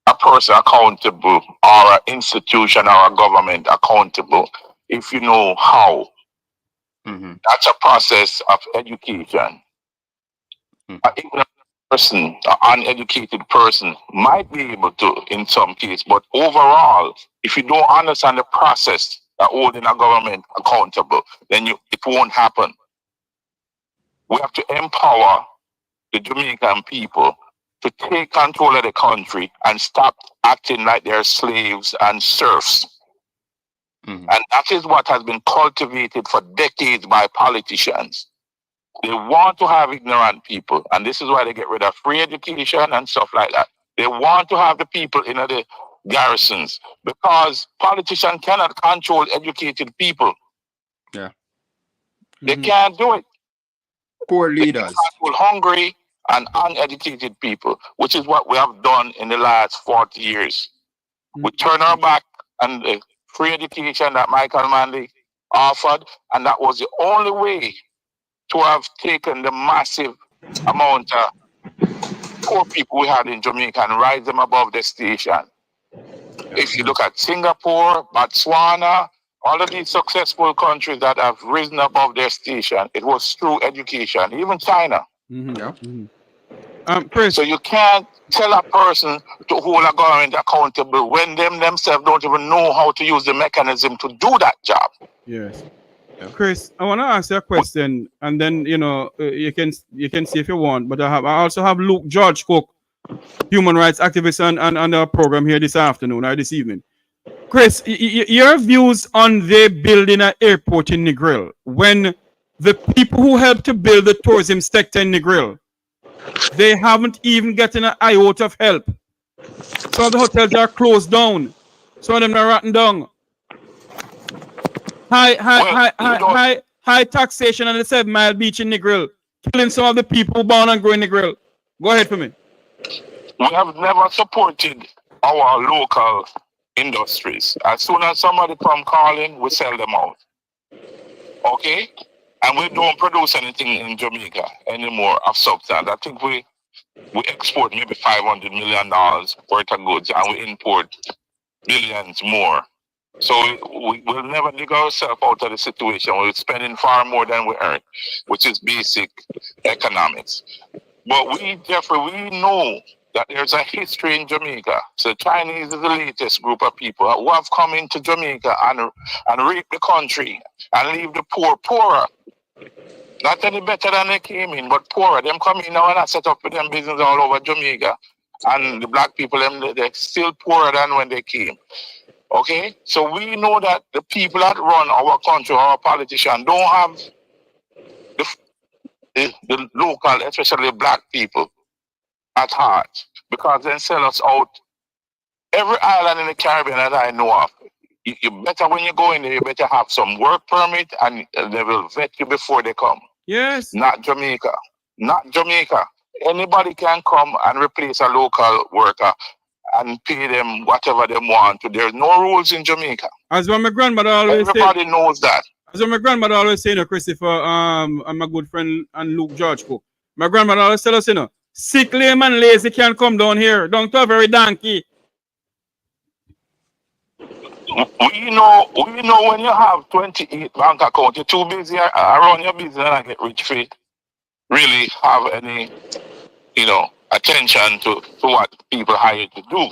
a person accountable, or an institution or a government accountable, if you know how. That's a process of education. An ignorant person, an uneducated person might be able to in some case, but overall, if you don't understand the process that holding a government accountable, then it won't happen. We have to empower the Jamaican people to take control of the country and stop acting like they're slaves and serfs. And that is what has been cultivated for decades by politicians. They want to have ignorant people, and this is why they get rid of free education and stuff like that. They want to have the people in the garrisons, because politicians cannot control educated people. Yeah. They can't do it. Poor leaders. They control hungry and uneducated people, which is what we have done in the last 40 years. We turn our back on the free education that Michael Manley offered, and that was the only way to have taken the massive amount of poor people we had in Jamaica and rise them above the station. If you look at Singapore, Botswana, all of these successful countries that have risen above their station, it was through education, even China. Chris. So you can't tell a person to hold a government accountable when themselves don't even know how to use the mechanism to do that job. Yes. Chris, I want to ask you a question, and then you can see if you want. But I also have Luke George Cook, human rights activist, on our program here this afternoon or this evening. Chris, your views on they building an airport in Negril when the people who helped to build the tourism sector in Negril, they haven't even gotten an iota of help. Some of the hotels are closed down. Some of them are rotten down. High taxation on the 7 Mile Beach in Negril, killing some of the people who born and grow in Negril. Go ahead for me. We have never supported our local industries. As soon as somebody come calling, we sell them out. Okay? And we don't produce anything in Jamaica anymore of substance. I think we export maybe $500 million worth of goods, and we import billions more. So we will never dig ourselves out of the situation. We're spending far more than we earn, which is basic economics. But Jeffrey, we know that there's a history in Jamaica. So Chinese is the latest group of people who have come into Jamaica and raped the country and leave the poor poorer. Not any better than they came in, but poorer. Them come in now and I set up with them business all over Jamaica. And the black people, they're still poorer than when they came. Okay? So we know that the people that run our country, our politicians, don't have the local, especially black people, at heart, because they sell us out. Every island in the Caribbean that I know of, you better, when you go in there, you better have some work permit, and they will vet you before they come. Yes. Not Jamaica. Not Jamaica. Anybody can come and replace a local worker and pay them whatever they want to. There's no rules in Jamaica. As my grandmother always Everybody knows that. As my grandmother always say, Christopher, and my good friend and Luke George Cook. My grandmother always tell us, sick, lame, and lazy can't come down here. Don't have very donkey. we know when you have 28 bank accounts, you're too busy around your business and I get rich for it. Really have any, attention to what people hire to do.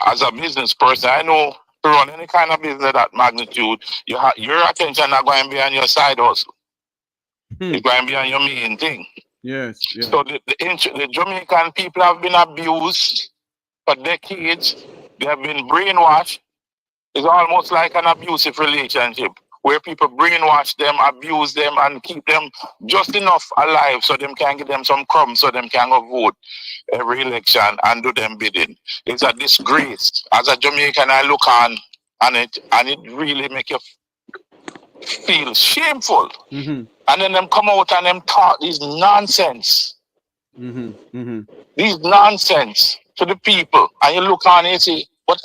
As a business person, I know to run any kind of business of that magnitude, your attention not going to be on your side hustle. It's going to be on your main thing. Yes. So the Jamaican people have been abused for decades. They have been brainwashed. It's almost like an abusive relationship where people brainwash them, abuse them, and keep them just enough alive so them can get them some crumbs so them can go vote every election and do them bidding. It's a disgrace. As a Jamaican, I look on it really make you feel shameful. Mm-hmm. And then them come out and them talk these nonsense. Mm-hmm. Mm-hmm. These nonsense to the people. And you look on and you see, what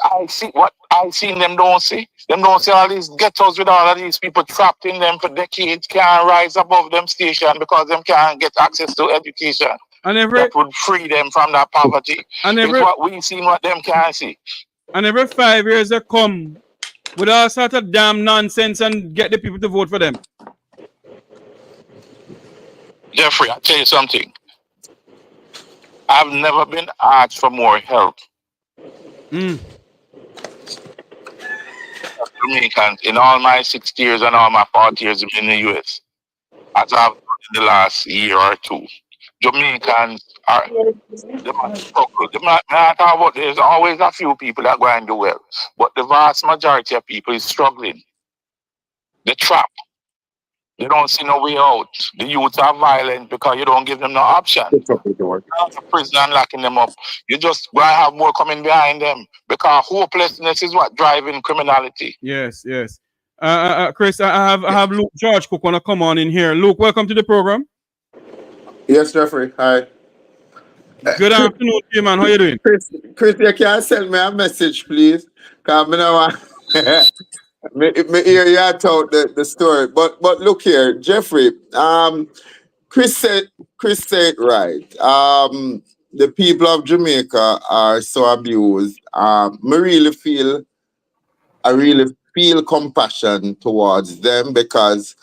I see them don't see. Them don't see all these ghettos with all of these people trapped in them for decades can't rise above them station because them can't get access to education. And that would free them from that poverty. And it's what we seen, what them can't see. And every 5 years they come with all sort of damn nonsense and get the people to vote for them. Jeffrey, I'll tell you something. I've never been asked for more help. Jamaicans in all my 60 years and all my 40 years in the US, as I've done in the last year or two, Jamaicans are struggle. There's always a few people that go and do well, but the vast majority of people is struggling. They're trapped. They don't see no way out. The youth are violent because you don't give them no option. Out of prison and locking them up. You just going to have more coming behind them because hopelessness is what driving criminality. Yes. Chris, I have Luke George Cook want to come on in here. Luke, welcome to the program. Yes, Jeffrey. Hi. Good afternoon to you, man. How you doing? Chris, you can send me a message, please. Because I know me hear you out the story. But look here, Jeffrey. Chris said right. The people of Jamaica are so abused. I really feel compassion towards them because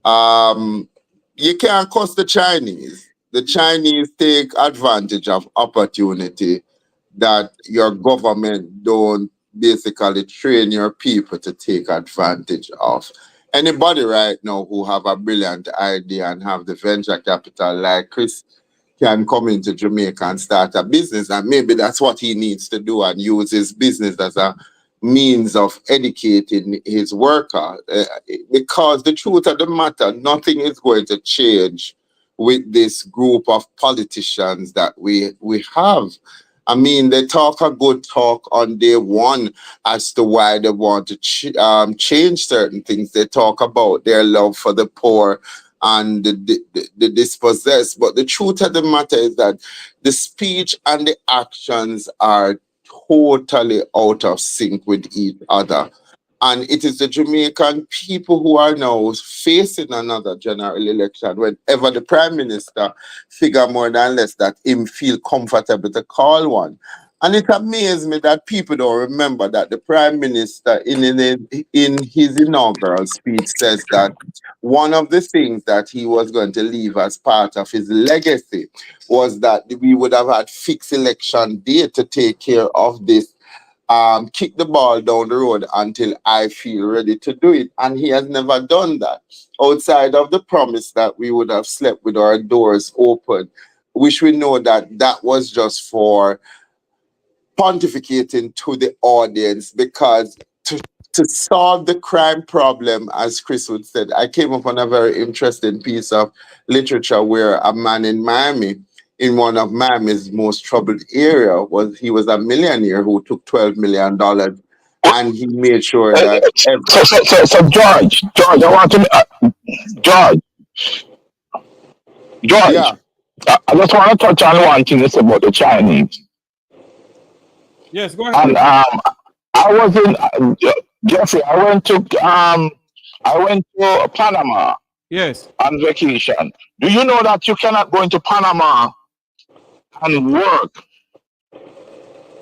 you can't curse the Chinese. The Chinese take advantage of opportunity that your government don't basically train your people to take advantage of. Anybody right now who have a brilliant idea and have the venture capital like Chris can come into Jamaica and start a business, and maybe that's what he needs to do and use his business as a means of educating his worker. Because the truth of the matter, nothing is going to change with this group of politicians that we have. I mean, they talk a good talk on day one as to why they want to change certain things. They talk about their love for the poor and the dispossessed. But the truth of the matter is that the speech and the actions are totally out of sync with each other. And it is the Jamaican people who are now facing another general election whenever the Prime Minister figure more than less that him feel comfortable to call one. And it amazes me that people don't remember that the Prime Minister in his inaugural speech says that one of the things that he was going to leave as part of his legacy was that we would have had fixed election day to take care of this. Kick the ball down the road until I feel ready to do it. And he has never done that. Outside of the promise that we would have slept with our doors open, which we know that was just for pontificating to the audience, because to solve the crime problem, as Chris would said, I came upon a very interesting piece of literature where a man in Miami, in one of Miami's most troubled area, was a millionaire who took $12 million and he made sure that. So George, I want to George. Yeah. I just want to touch on one thing that's about the Chinese. Yes, go ahead. And I was in Jeffrey. I went to Panama. Yes. On vacation. Do you know that you cannot go into Panama and work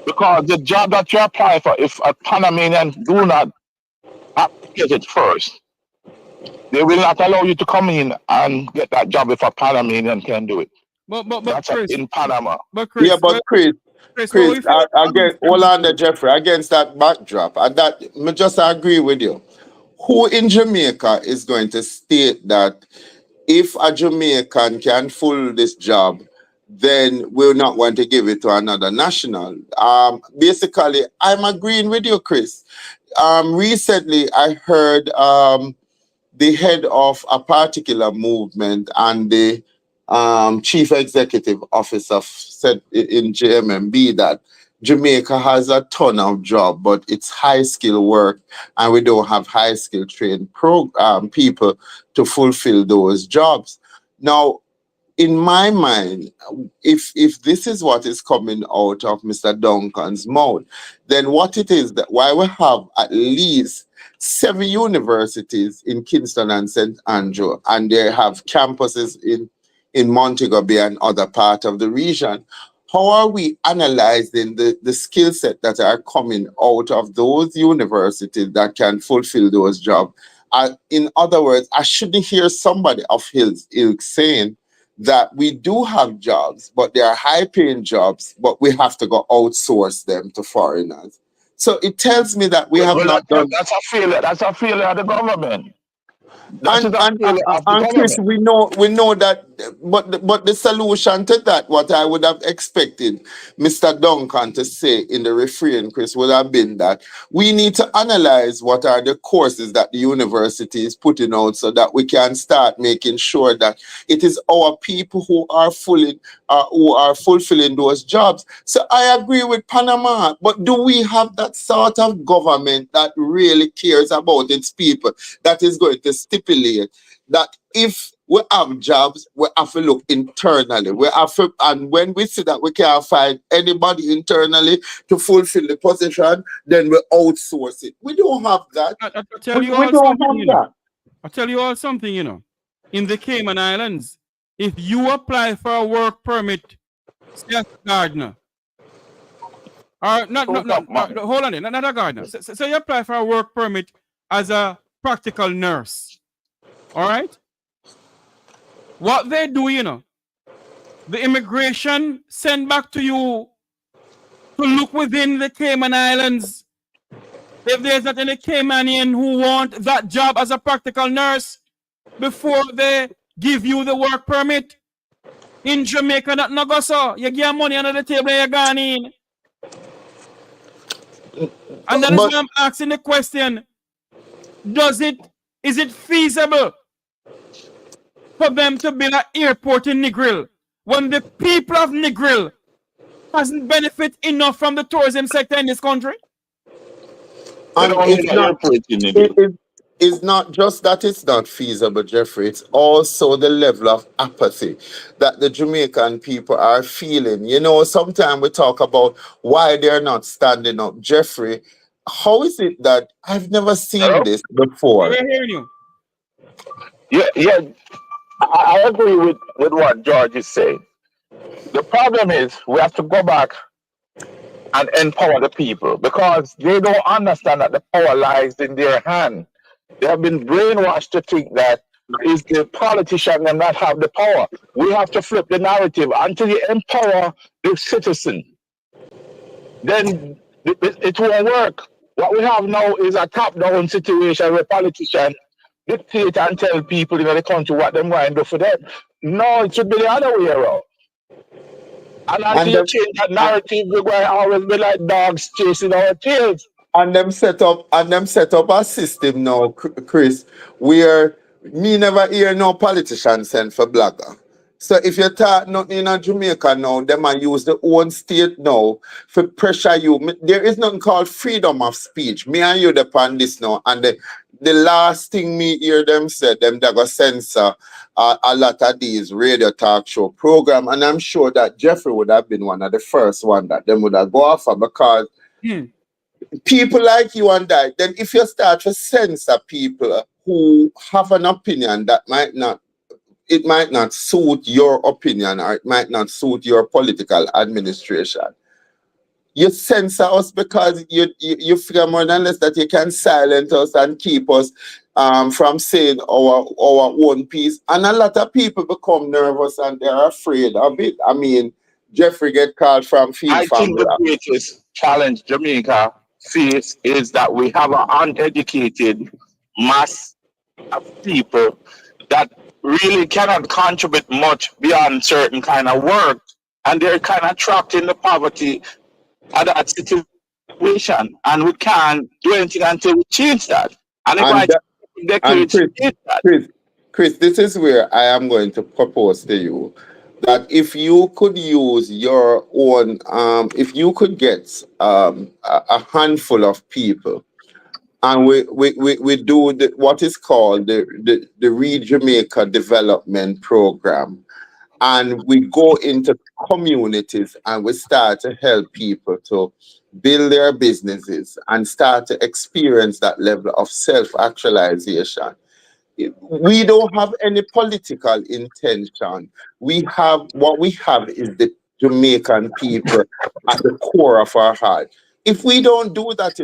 Because the job that you apply for, if a Panamanian do not get it first, they will not allow you to come in and get that job if a Panamanian can do it. But That's Chris, in Panama. but Chris, Yeah, but Chris, Chris, what Chris, we feel again, hold on there, Jeffrey, against that backdrop, and that, me just agree with you. Who in Jamaica is going to state that if a Jamaican can fill this job, then we're not going to give it to another national? Basically, I'm agreeing with you, Chris. Recently, I heard the head of a particular movement and the chief executive officer said in JMMB that Jamaica has a ton of job, but it's high skill work, and we don't have high skill trained people to fulfill those jobs. Now, in my mind, if this is what is coming out of Mr. Duncan's mouth, then what it is that why we have at least 7 universities in Kingston and St. Andrew, and they have campuses in Montego Bay and other part of the region. How are we analyzing the skill set that are coming out of those universities that can fulfill those jobs? In other words, I shouldn't hear somebody of his ilk saying that we do have jobs, but they are high-paying jobs, but we have to go outsource them to foreigners. So it tells me that we have not done. That's a failure. That's a failure of the government. And Chris, we know that, but the solution to that, what I would have expected Mr. Duncan to say in the refrain, Chris, would have been that we need to analyze what are the courses that the university is putting out so that we can start making sure that it is our people who are fulfilling those jobs. So I agree with Panama, but do we have that sort of government that really cares about its people, that is going to stipulate that if we have jobs, we have to look internally. We have to, and when we see that we can't find anybody internally to fulfill the position, then we outsource it. We don't have that. I'll tell you all something, you know. In the Cayman Islands, if you apply for a work permit, say a gardener, or not, hold on there, not a gardener. So you apply for a work permit as a practical nurse. All right? What they do, you know, the immigration send back to you to look within the Cayman Islands. If there's not any Caymanian who want that job as a practical nurse before they give you the work permit. In Jamaica, that no go so. You get money under the table and you're gone in. And that is why I'm asking the question, is it feasible for them to build an airport in Negril when the people of Negril hasn't benefited enough from the tourism sector in this country? And it's not just that it's not feasible, Jeffrey. It's also the level of apathy that the Jamaican people are feeling. You know, sometimes we talk about why they're not standing up. Jeffrey, how is it that I've never seen this before? We're hearing you. Yeah, I agree with what George is saying. The problem is we have to go back and empower the people because they don't understand that the power lies in their hand. They have been brainwashed to think that it's the politician that not have the power. We have to flip the narrative until you empower the citizen. Then it won't work. What we have now is a top-down situation where politicians dictate and tell people in the country what they're going to do for them. No, it should be the other way around. And until you change that narrative, we're going to always be like dogs chasing our tails. And them set up a system now, Chris, where me never hear no politician send for blogger. So if you talk nothing in Jamaica now, them might use the own state now for pressure you. There is nothing called freedom of speech. Me and you depend this now. And the last thing me hear them say, them they go censor a lot of these radio talk show program. And I'm sure that Jeffrey would have been one of the first one that them would have go off for because people like you and I, then if you start to censor people who have an opinion that might not suit your opinion or it might not suit your political administration, You censor us because you figure more than less that you can silence us and keep us from saying our own piece. And a lot of people become nervous and they're afraid of it. I mean, Jeffrey get called from Field I think Family. the greatest challenge Jamaica face is that we have an uneducated mass of people that really cannot contribute much beyond certain kind of work, and they're kind of trapped in the poverty of that situation, and we can't do anything until we change that. And if I And change that, Chris, this is where I am going to propose to you that if you could use your own, if you could get a handful of people, and we do what is called the Read Jamaica Development Program, and we go into communities and we start to help people to build their businesses and start to experience that level of self-actualization. We don't have any political intention. What we have is the Jamaican people at the core of our heart. If we don't do that,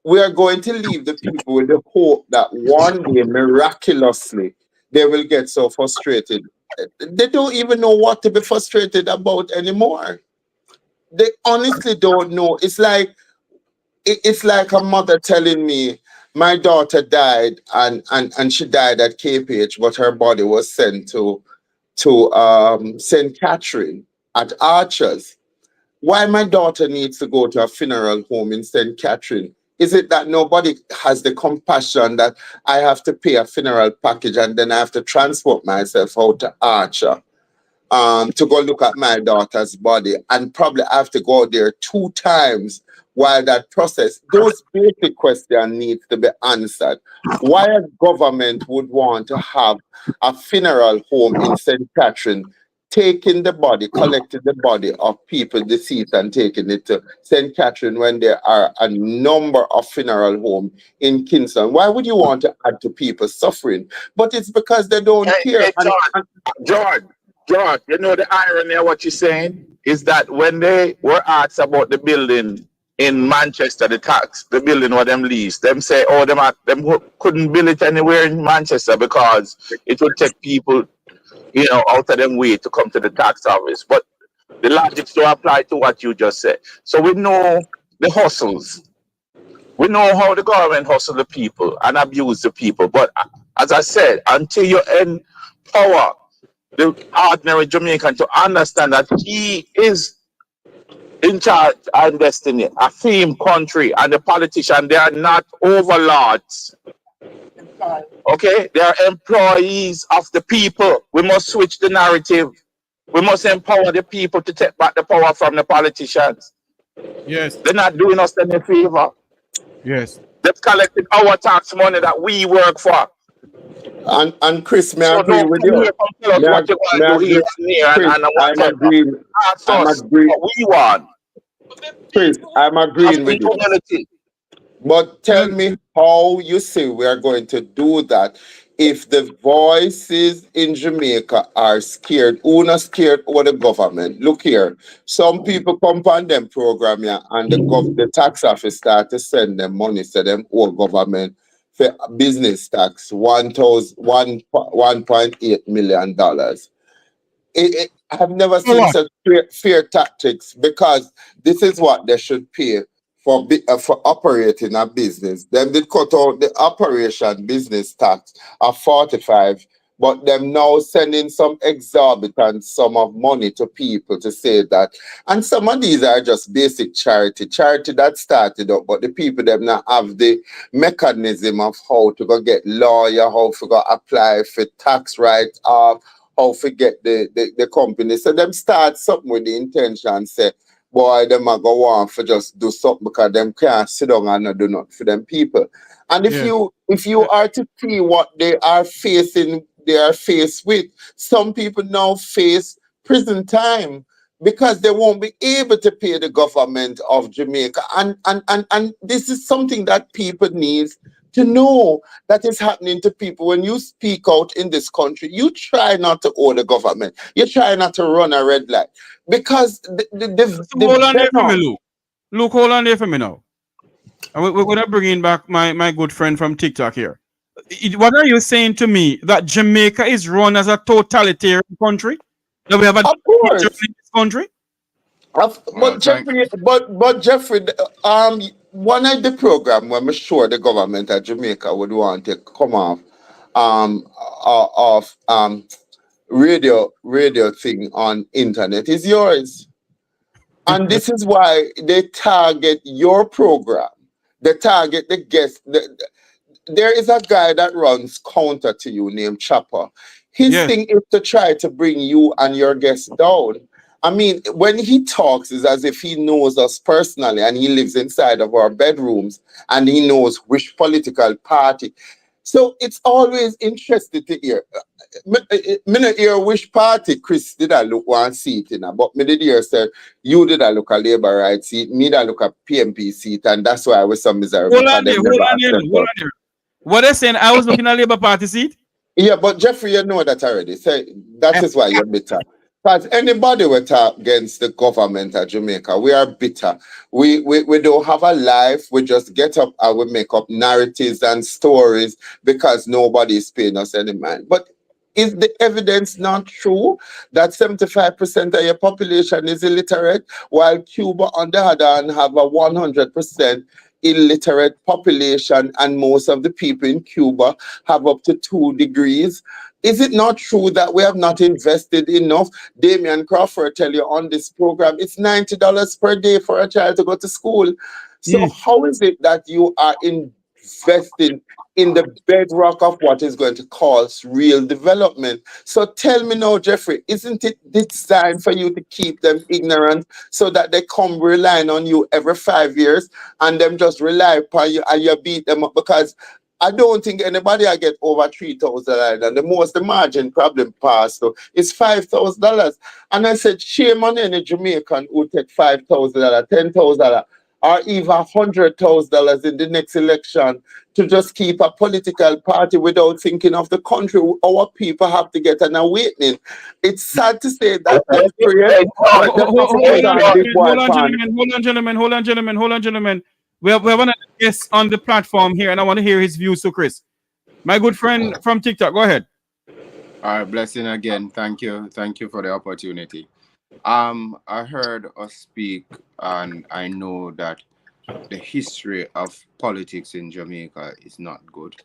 we are going to leave the people with the hope that one day, miraculously, they will get so frustrated. They don't even know what to be frustrated about anymore. They honestly don't know. It's like a mother telling me, my daughter died and she died at KPH, but her body was sent to St. Catherine at Archers. Why my daughter needs to go to a funeral home in St. Catherine? Is it that nobody has the compassion that I have to pay a funeral package and then I have to transport myself out to Archer to go look at my daughter's body, and probably I have to go there 2 times while that process? Those basic questions need to be answered. Why a government would want to have a funeral home in St. Catherine, taking the body, collecting the body of people deceased and taking it to St. Catherine when there are a number of funeral homes in Kingston? Why would you want to add to people's suffering? But it's because they don't care. Hey, George, you know the irony of what you're saying is that when they were asked about the building in Manchester, the building where them leased, them say, oh, them couldn't build it anywhere in Manchester because it would take people, out of them way to come to the tax office. But the logic still apply to what you just said. So we know the hustles. We know how the government hustle the people and abuse the people. But as I said, until you empower the ordinary Jamaican to understand that he is in charge and destiny, a theme country, and the politicians, they are not overlords. Okay, they are employees of the people. We must switch the narrative. We must empower the people to take back the power from the politicians. Yes. They're not doing us any favor. Yes. They've collected our tax money that we work for. And Chris, may I agree with you? Chris, I'm agreeing with you. But tell me how you say we are going to do that if the voices in Jamaica are scared. Who not scared over the government? Look here, some people come on them program here and the tax office start to send them money to them old government for business tax, $1.8 million. I have never seen such fair tactics, because this is what they should pay for operating a business. Them did cut out the operation business tax of 45, but them now sending some exorbitant sum of money to people to say that. And some of these are just basic charity that started up, but the people them not have the mechanism of how to go get lawyer, how to go apply for tax write-off, how to get the company. So them start something with the intention, say, boy, them are go on for just do something because them can't sit down and not do nothing for them people. And if you are to see what they are faced with, some people now face prison time because they won't be able to pay the government of Jamaica. And this is something that people need to know that is happening to people. When you speak out in this country, you try not to owe the government. You try not to run a red light, because the Look, hold on there for me now. And we're going to bring in back my good friend from TikTok here. What are you saying to me? That Jamaica is run as a totalitarian country? That we have a Of dictator course. in this country? But Jeffrey, but Jeffrey, one of the program where I'm sure the government of Jamaica would want to come off radio thing on internet is yours. And this is why they target your program. They target the guest. There is a guy that runs counter to you named Chopper. His thing is to try to bring you and your guests down. I mean, when he talks, it's as if he knows us personally and he lives inside of our bedrooms and he knows which political party. So it's always interesting to hear. Me not hear which party Chris did I look one seat in, but me did hear say you did I look a Labour right seat, me did I look a PMP seat, and that's why I was so miserable. Hold on there. What they saying? I was looking at Labour Party seat. Yeah, but Jeffrey, you know that already. So that is why you're bitter. Because anybody will talk against the government of Jamaica, we are bitter. We don't have a life. We just get up and we make up narratives and stories because nobody is paying us any mind. But is the evidence not true that 75% of your population is illiterate, while Cuba, on the other hand, have a 100% illiterate population, and most of the people in Cuba have up to 2 degrees? Is it not true that we have not invested enough? Damian Crawford tell you on this program, it's $90 per day for a child to go to school. So how is it that you are investing in the bedrock of what is going to cause real development? So tell me now, Jeffrey, isn't it designed for you to keep them ignorant so that they come relying on you every 5 years and them just rely upon you and you beat them up? Because I don't think anybody will get over $3,000, and the margin problem passed so is $5,000. And I said, shame on any Jamaican who take $5,000, $10,000, or even $100,000 in the next election to just keep a political party without thinking of the country. Our people have to get an awakening. It's sad to say that. Hold on, gentlemen. We have one guest on the platform here, and I want to hear his views. So, Chris, my good friend from TikTok, go ahead. All right, blessing again. Thank you for the opportunity. I heard us speak, and I know that the history of politics in Jamaica is not good.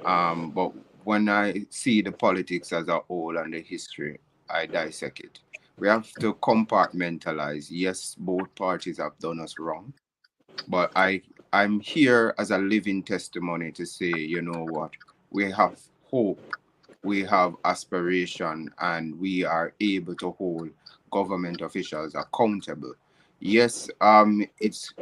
But when I see the politics as a whole and the history, I dissect it. We have to compartmentalize. Yes, both parties have done us wrong. But I'm here as a living testimony to say, you know what, we have hope, we have aspiration, and we are able to hold government officials accountable. Yes, it's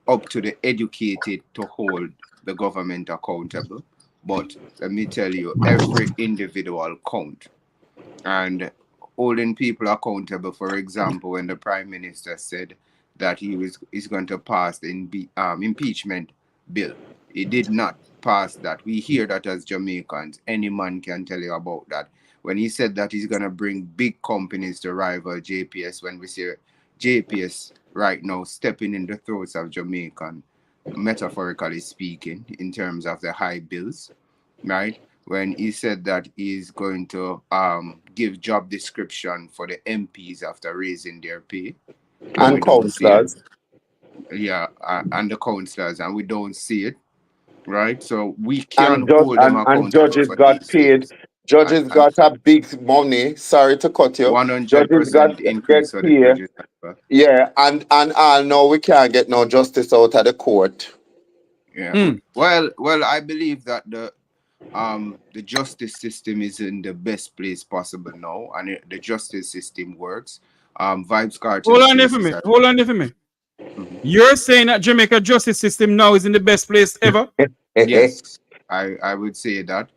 up to the educated to hold the government accountable, but let me tell you, every individual count. And holding people accountable, for example, when the Prime Minister said that is going to pass the impeachment bill. He did not pass that. We hear that as Jamaicans. Any man can tell you about that. When he said that he's going to bring big companies to rival JPS, when we see JPS right now stepping in the throats of Jamaican, metaphorically speaking, in terms of the high bills, right? When he said that he's going to give job description for the MPs after raising their pay. And councillors. Yeah, and the councillors, and we don't see it, right? So we can't hold them accountable. And judges got paid. Judges got a big money. Sorry to cut you. 100% increase for the judges. Yeah, and no, we can't get no justice out of the court. Yeah. Well, I believe that the justice system is in the best place possible now, and the justice system works. Vibes Cartel. Hold on there for me. You're saying that Jamaica justice system now is in the best place ever? Yes, I would say that.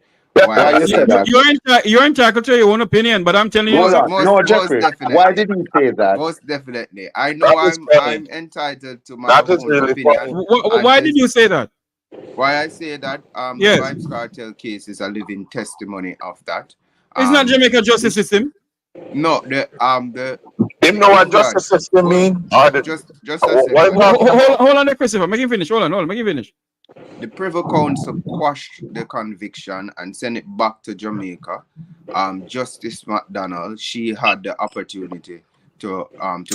You're entitled to your own opinion, but I'm telling you. No, Jeffrey, why did you say that? Most definitely. I know I'm entitled to my own opinion. Why did you say that? Why I say that? The Vibes Cartel case is a living testimony of that. It's not Jamaica justice system. No, the Him know what regard. justice system mean? Or the, Just a what second. you talking about? Hold on there, Christopher. Make him finish. Hold on. Make him finish. The Privy Council quashed the conviction and sent it back to Jamaica. Justice McDonald, she had the opportunity to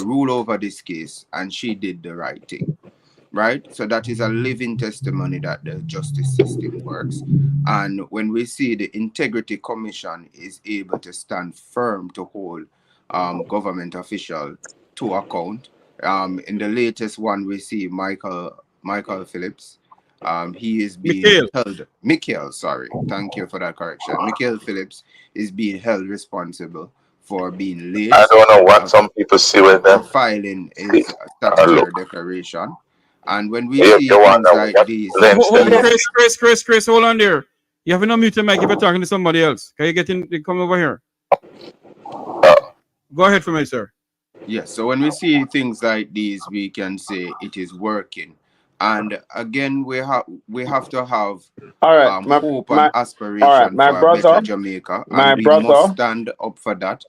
rule over this case, and she did the right thing. Right? So that is a living testimony that the justice system works. And when we see the Integrity Commission is able to stand firm to hold government officials to account. In the latest one, we see Michael Phillips. He is being held. Michael, sorry. Thank you for that correction. Michael Phillips is being held responsible for being late. I don't know what some people see with them. For filing his statutory declaration. And when we see things like these, Chris, hold on there. You have no mute mic if you're talking to somebody else. Can you come over here? Go ahead for me, sir. Yes, so when we see things like these, we can say it is working. And again, we have to have hope and aspiration for a better Jamaica. And we must stand up for that.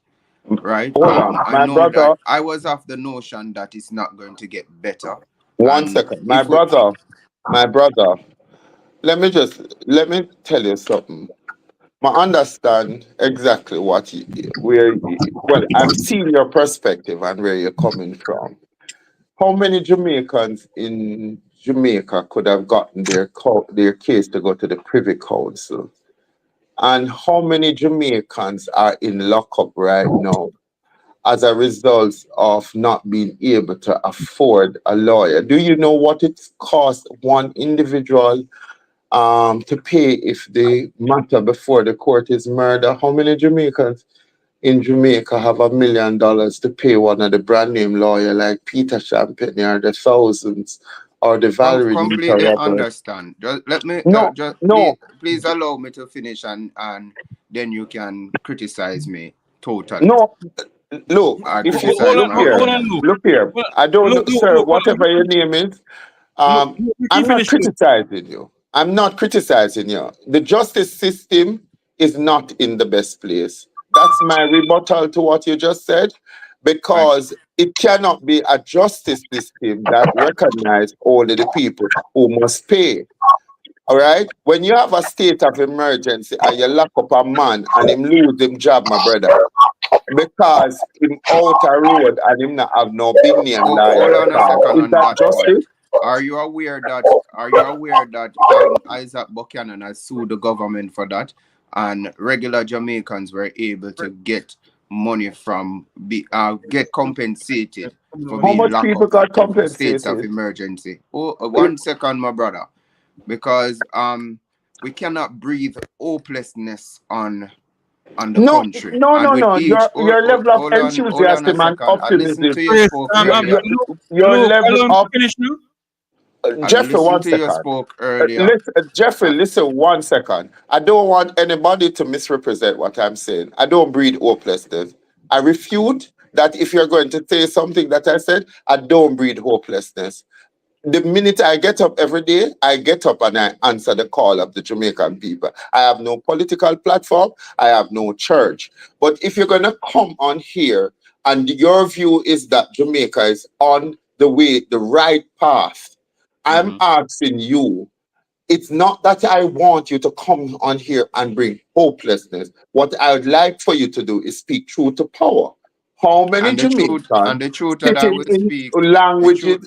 Right? I know that I was of the notion that it's not going to get better. One second, my brother, let me tell you something. I understand exactly I'm seeing your perspective and where you're coming from. How many Jamaicans in Jamaica could have gotten their case to go to the Privy Council? And how many Jamaicans are in lockup right now as a result of not being able to afford a lawyer? Do you know what it costs one individual to pay if the matter before the court is murder? How many Jamaicans in Jamaica have $1 million to pay one of the brand name lawyer like Peter Champagne, or the thousands, or the Valerie? Completely understand. Let me please allow me to finish, and then you can criticize me totally. No, look, look here. I don't, sir, whatever your name is, I'm not criticizing you. The justice system is not in the best place. That's my rebuttal to what you just said, because it cannot be a justice system that recognizes only the people who must pay. All right? When you have a state of emergency and you lock up a man and him lose him job, my brother, because him out a road and him not have no big name. Hold on a second on that justice? Are you aware that Isaac Buchanan has sued the government for that, and regular Jamaicans were able to get money from get compensated for being locked up in states of emergency? 1 second, my brother, because we cannot breathe hopelessness on the country. No. Your level of enthusiasm and optimism. Your level of Jeffrey, 1 second. Jeffrey, listen 1 second. I don't want anybody to misrepresent what I'm saying. I don't breed hopelessness. I refute that if you're going to say something that I said, I don't breed hopelessness. The minute I get up every day, I get up and I answer the call of the Jamaican people. I have no political platform. I have no church. But if you're going to come on here and your view is that Jamaica is on the right path, I'm asking you, it's not that I want you to come on here and bring hopelessness. What I would like for you to do is speak truth to power. How many Jamaicans and the truth that I will speak, languages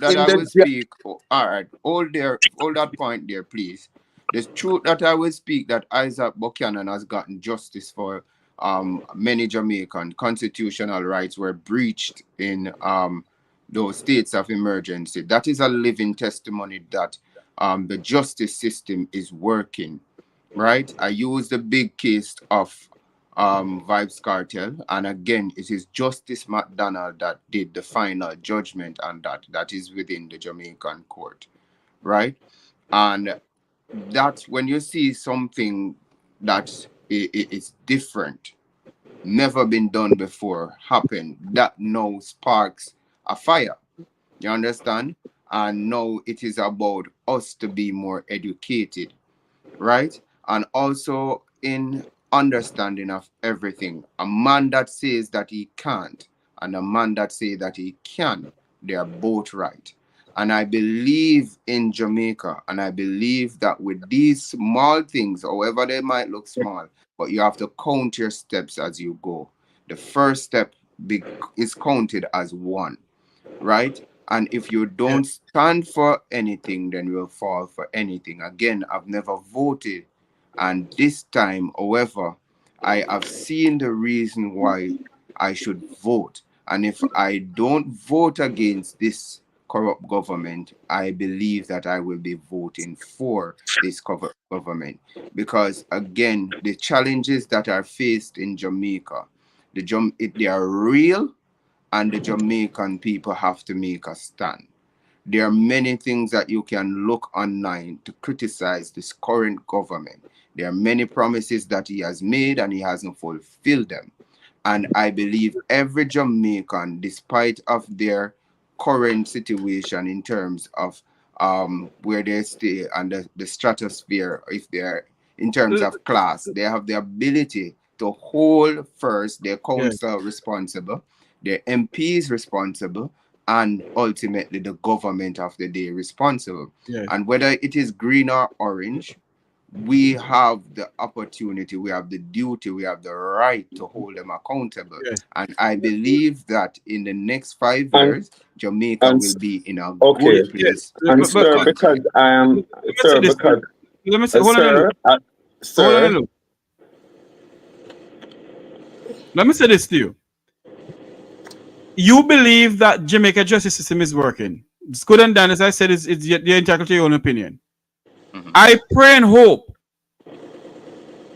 all right, hold that point there, please. The truth that I will speak, that Isaac Buchanan has gotten justice for many Jamaican constitutional rights were breached in those states of emergency. That is a living testimony that the justice system is working, right? I use the big case of Vibes Cartel, and again, it is Justice McDonald that did the final judgment on that is within the Jamaican court, right? And that's when you see something that is different, never been done before happen, that now sparks a fire. You understand? And now it is about us to be more educated, right? And also in understanding of everything. A man that says that he can't and a man that says that he can, they are both right. And I believe in Jamaica, and I believe that with these small things, however they might look small, but you have to count your steps as you go. The first step is counted as one, right? And if you don't stand for anything, then you will fall for anything. Again, I've never voted. And this time, however, I have seen the reason why I should vote. And if I don't vote against this corrupt government, I believe that I will be voting for this corrupt government. Because again, the challenges that are faced in Jamaica, they are real, and the Jamaican people have to make a stand. There are many things that you can look online to criticize this current government. There are many promises that he has made and he hasn't fulfilled them. And I believe every Jamaican, despite of their current situation in terms of where they stay and the stratosphere, if they're in terms of class, they have the ability to hold first their council responsible, their MPs responsible, and ultimately the government of the day responsible. And whether it is green or orange, we have the opportunity, we have the duty, we have the right to hold them accountable. And I believe that in the next 5 years, Jamaica will be in a good place. And sir, because I am, sir, because, let me say, hold on, sir, let me say this to you. You believe that Jamaica justice system is working. It's good and done, as I said, you're entitled to your own opinion. I pray and hope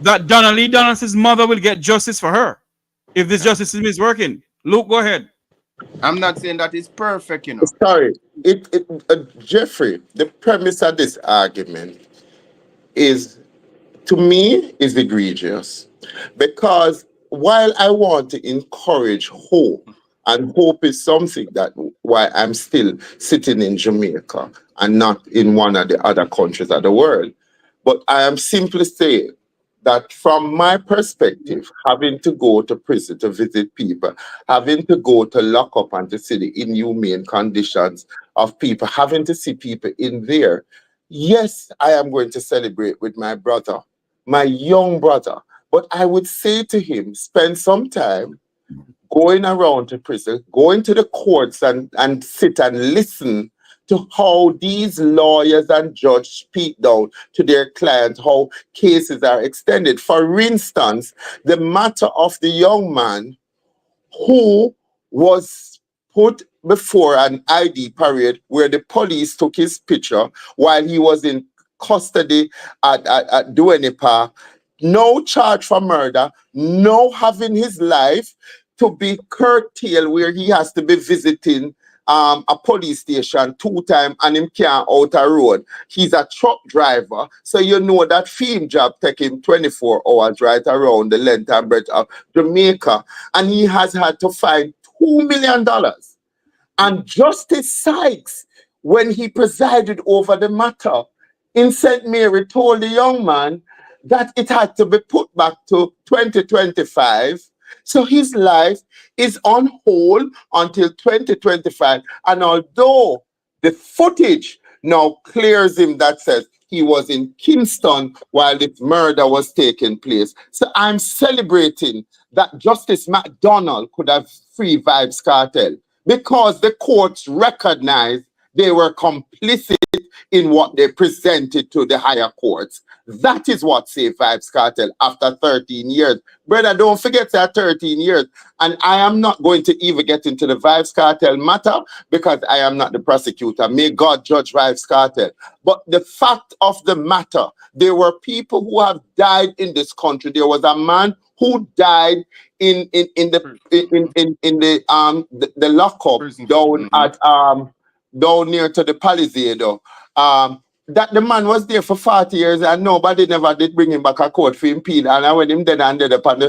that Donna Lee Donaldson's mother will get justice for her if this justice system is working. Luke, go ahead. I'm not saying that it's perfect, you know. Sorry, Jeffrey, the premise of this argument is, to me, is egregious. Because while I want to encourage hope, and hope is something that why I'm still sitting in Jamaica and not in one of the other countries of the world. But I am simply saying that from my perspective, having to go to prison to visit people, having to go to lock up and to see the inhumane conditions of people, having to see people in there, yes, I am going to celebrate with my brother, my young brother. But I would say to him, spend some time going around to prison, going to the courts and sit and listen to how these lawyers and judges speak down to their clients, how cases are extended. For instance, the matter of the young man who was put before an ID parade where the police took his picture while he was in custody at Duenipa, no charge for murder, no having his life to be curtailed where he has to be visiting a police station 2 times and him can't out a road. He's a truck driver, so you know that film job take him 24 hours right around the length and breadth of Jamaica, and he has had to find $2 million. And Justice Sykes, when he presided over the matter in St. Mary, told the young man that it had to be put back to 2025. So his life is on hold until 2025. And although the footage now clears him that says he was in Kingston while this murder was taking place. So I'm celebrating that Justice McDonald could have free Vybz Kartel because the courts recognized they were complicit in what they presented to the higher courts. That is what saved Vybz Kartel after 13 years. Brother, don't forget that 13 years. And I am not going to even get into the Vybz Kartel matter because I am not the prosecutor. May God judge Vybz Kartel. But the fact of the matter, there were people who have died in this country. There was a man who died in the lockup down at down near to the Palisade. That the man was there for 40 years and nobody never did bring him back a court for impede. And when him dead and dead upon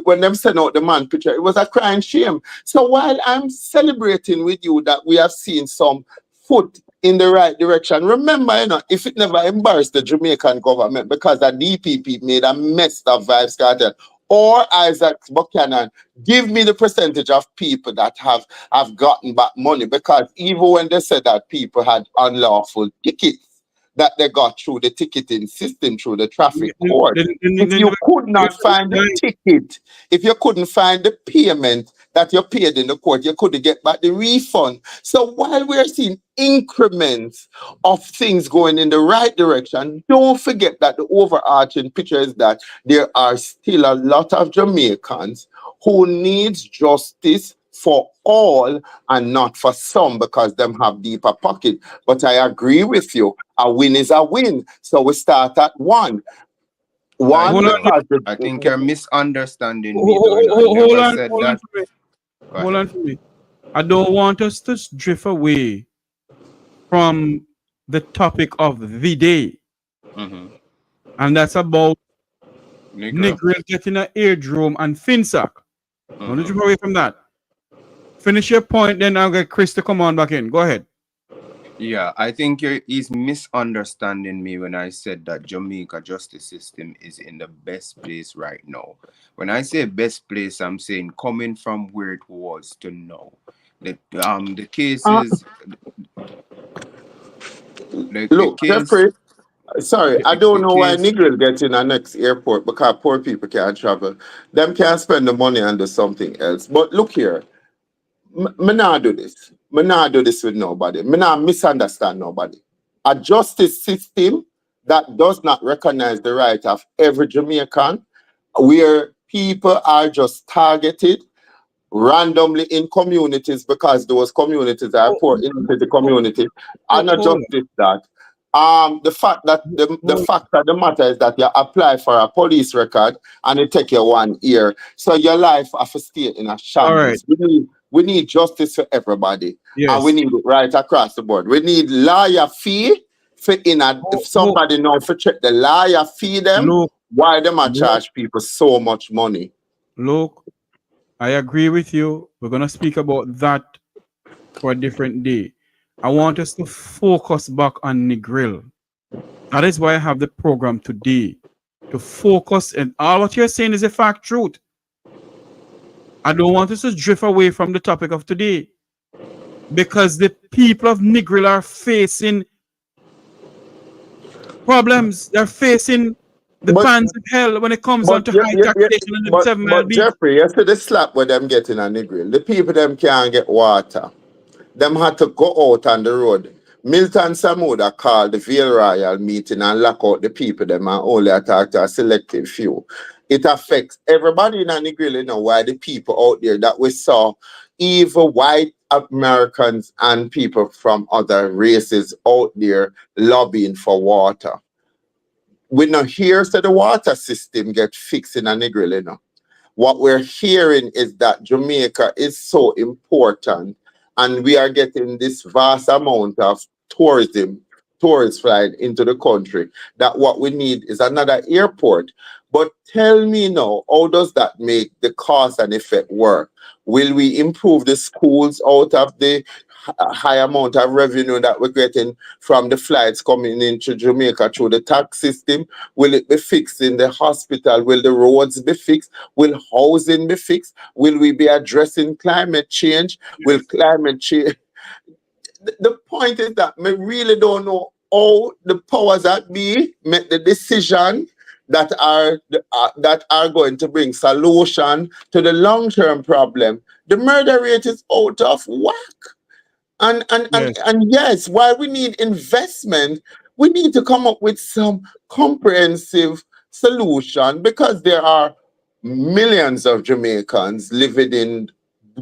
when them sent out the man picture, it was a crying shame. So while I'm celebrating with you that we have seen some foot in the right direction. Remember, if it never embarrassed the Jamaican government because the DPP made a mess of Vibes Cartel or Isaac Buchanan, give me the percentage of people that have gotten back money, because even when they said that people had unlawful tickets, that they got through the ticketing system, through the traffic court. If you could not find the ticket, if you couldn't find the payment that you paid in the court, you couldn't get back the refund. So while we're seeing increments of things going in the right direction, don't forget that the overarching picture is that there are still a lot of Jamaicans who needs justice for all and not for some, because them have deeper pocket. But I agree with you. A win is a win. So we start at one. I think you're misunderstanding me. Hold on for me. I don't want us to drift away from the topic of the day. And that's about Negril getting an aerodrome and FINSAC. Don't drift away from that. Finish your point, then I'll get Chris to come on back in. Go ahead. Yeah, I think he's misunderstanding me when I said that Jamaica justice system is in the best place right now. When I say best place, I'm saying coming from where it was to now. The cases. Look, Jeffrey. Sorry, I don't know why Negril gets in our next airport, because poor people can't travel. Them can't spend the money and do something else. But look here. Me not do this. Me not do this with nobody. Me not misunderstand nobody. A justice system that does not recognize the right of every Jamaican, where people are just targeted randomly in communities because those communities are poor into the community. And not just this, that. The fact that the fact of the matter is that you apply for a police record and it take you 1 year. So your life have to stay in a shambles. Right. We need justice for everybody. Yes. And we need it right across the board. We need lawyer fee for if somebody know for check the lawyer fee them, why them are charge people so much money. Look, I agree with you. We're gonna speak about that for a different day. I want us to focus back on Negril. That is why I have the program today. To focus, and all what you're saying is a fact truth. I don't want us to drift away from the topic of today, because the people of Negril are facing problems. They're facing the bands of hell when it comes on to high taxation and the 7 mile beach. Jeffrey, you see the slap where them getting a Negril. The people them can't get water. Them had to go out on the road. Milton Samuda called the Vale Royal meeting and lock out the people them and only attack to a selective few. It affects everybody in Negril, why the people out there that we saw, even white Americans and people from other races out there lobbying for water. We not hear so the water system get fixed in Negril. What we're hearing is that Jamaica is so important, and we are getting this vast amount of tourists flying into the country, that what we need is another airport. But tell me now, how does that make the cause and effect work? Will we improve the schools out of the high amount of revenue that we're getting from the flights coming into Jamaica through the tax system? Will it be fixed in the hospital? Will the roads be fixed? Will housing be fixed? Will we be addressing climate change? Yes. Will climate change... The point is that we really don't know how the powers that be make the decision that are going to bring solution to the long-term problem. The murder rate is out of whack. And yes, while we need investment, we need to come up with some comprehensive solution, because there are millions of Jamaicans living in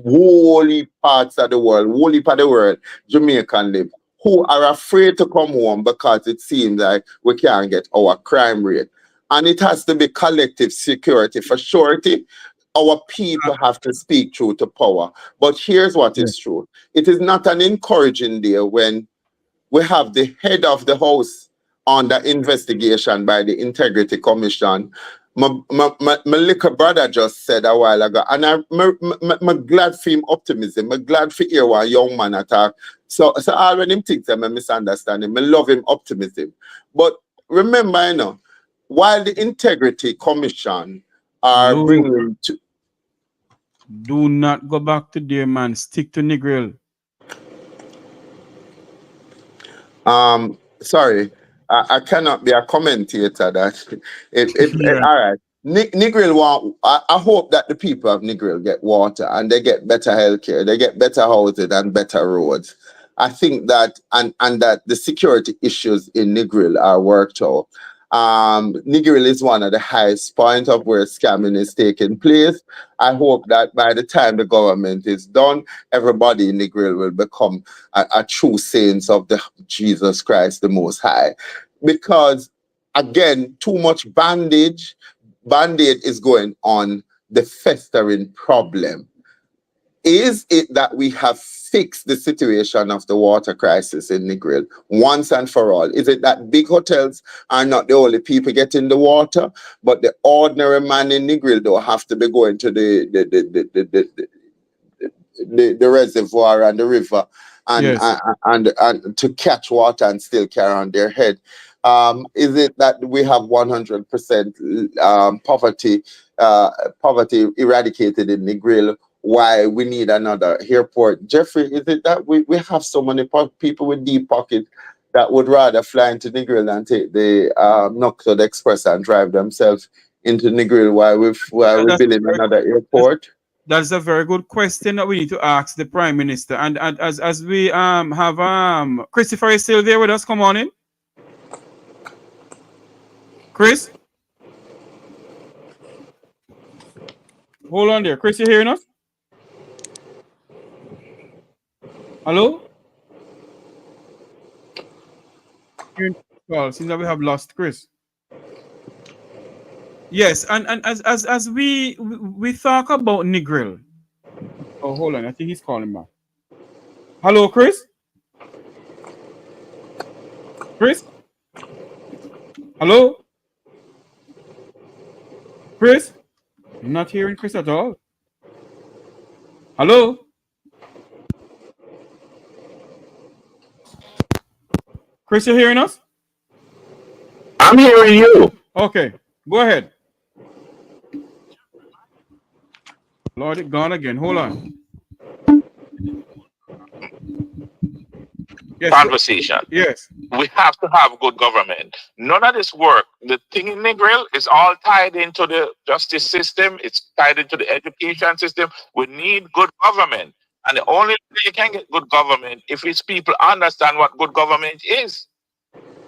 wholly parts of the world, Jamaican live, who are afraid to come home because it seems like we can't get our crime rate. And it has to be collective security. For surety, our people have to speak truth to power. But here's what is true. It is not an encouraging day when we have the head of the house under investigation by the Integrity Commission. my little brother just said a while ago, and I'm glad for him optimism. I'm glad for hear one young man attack. So all when him thinks I'm misunderstanding. I love him optimism. But remember, you know, while the Integrity Commission are Luke, bringing to do not go back to there, man. Stick to Negril. sorry, I cannot be a commentator. That Yeah. all right. Negril want. I hope that the people of Negril get water and they get better healthcare, they get better housing and better roads. I think that and that the security issues in Negril are worked out. Negril is one of the highest points of where scamming is taking place. I hope that by the time the government is done, everybody in Negril will become a true saints of the Jesus Christ, the Most High. Because again, too much Band-Aid is going on the festering problem. Is it that we have fixed the situation of the water crisis in Negril once and for all? Is it that big hotels are not the only people getting the water, but the ordinary man in Negril don't have to be going to the reservoir and the river and, Yes. and to catch water and still carry on their head? Is it that we have 100% poverty eradicated in Negril? Why we need another airport? Jeffrey, is it that we have so many people with deep pockets that would rather fly into Negril than take the Knoxwood Express and drive themselves into Negril while we're building another airport? That's a very good question that we need to ask the Prime Minister. And as we have Christopher is still there with us. Come on in. Chris? Hold on there. Chris, you hearing us? Hello? Well, seems that we have lost Chris. Yes, and as we talk about Negril. Oh, hold on. I think he's calling back. Hello, Chris? Chris? Hello? Chris? I'm not hearing Chris at all. Hello? Chris, you hearing us? I'm hearing you. Okay, go ahead. Lord, it gone again. Hold on. Yes. Conversation. Yes. We have to have good government. None of this work. The thing in Negril is all tied into the justice system. It's tied into the education system. We need good government. And the only way you can get good government if its people understand what good government is.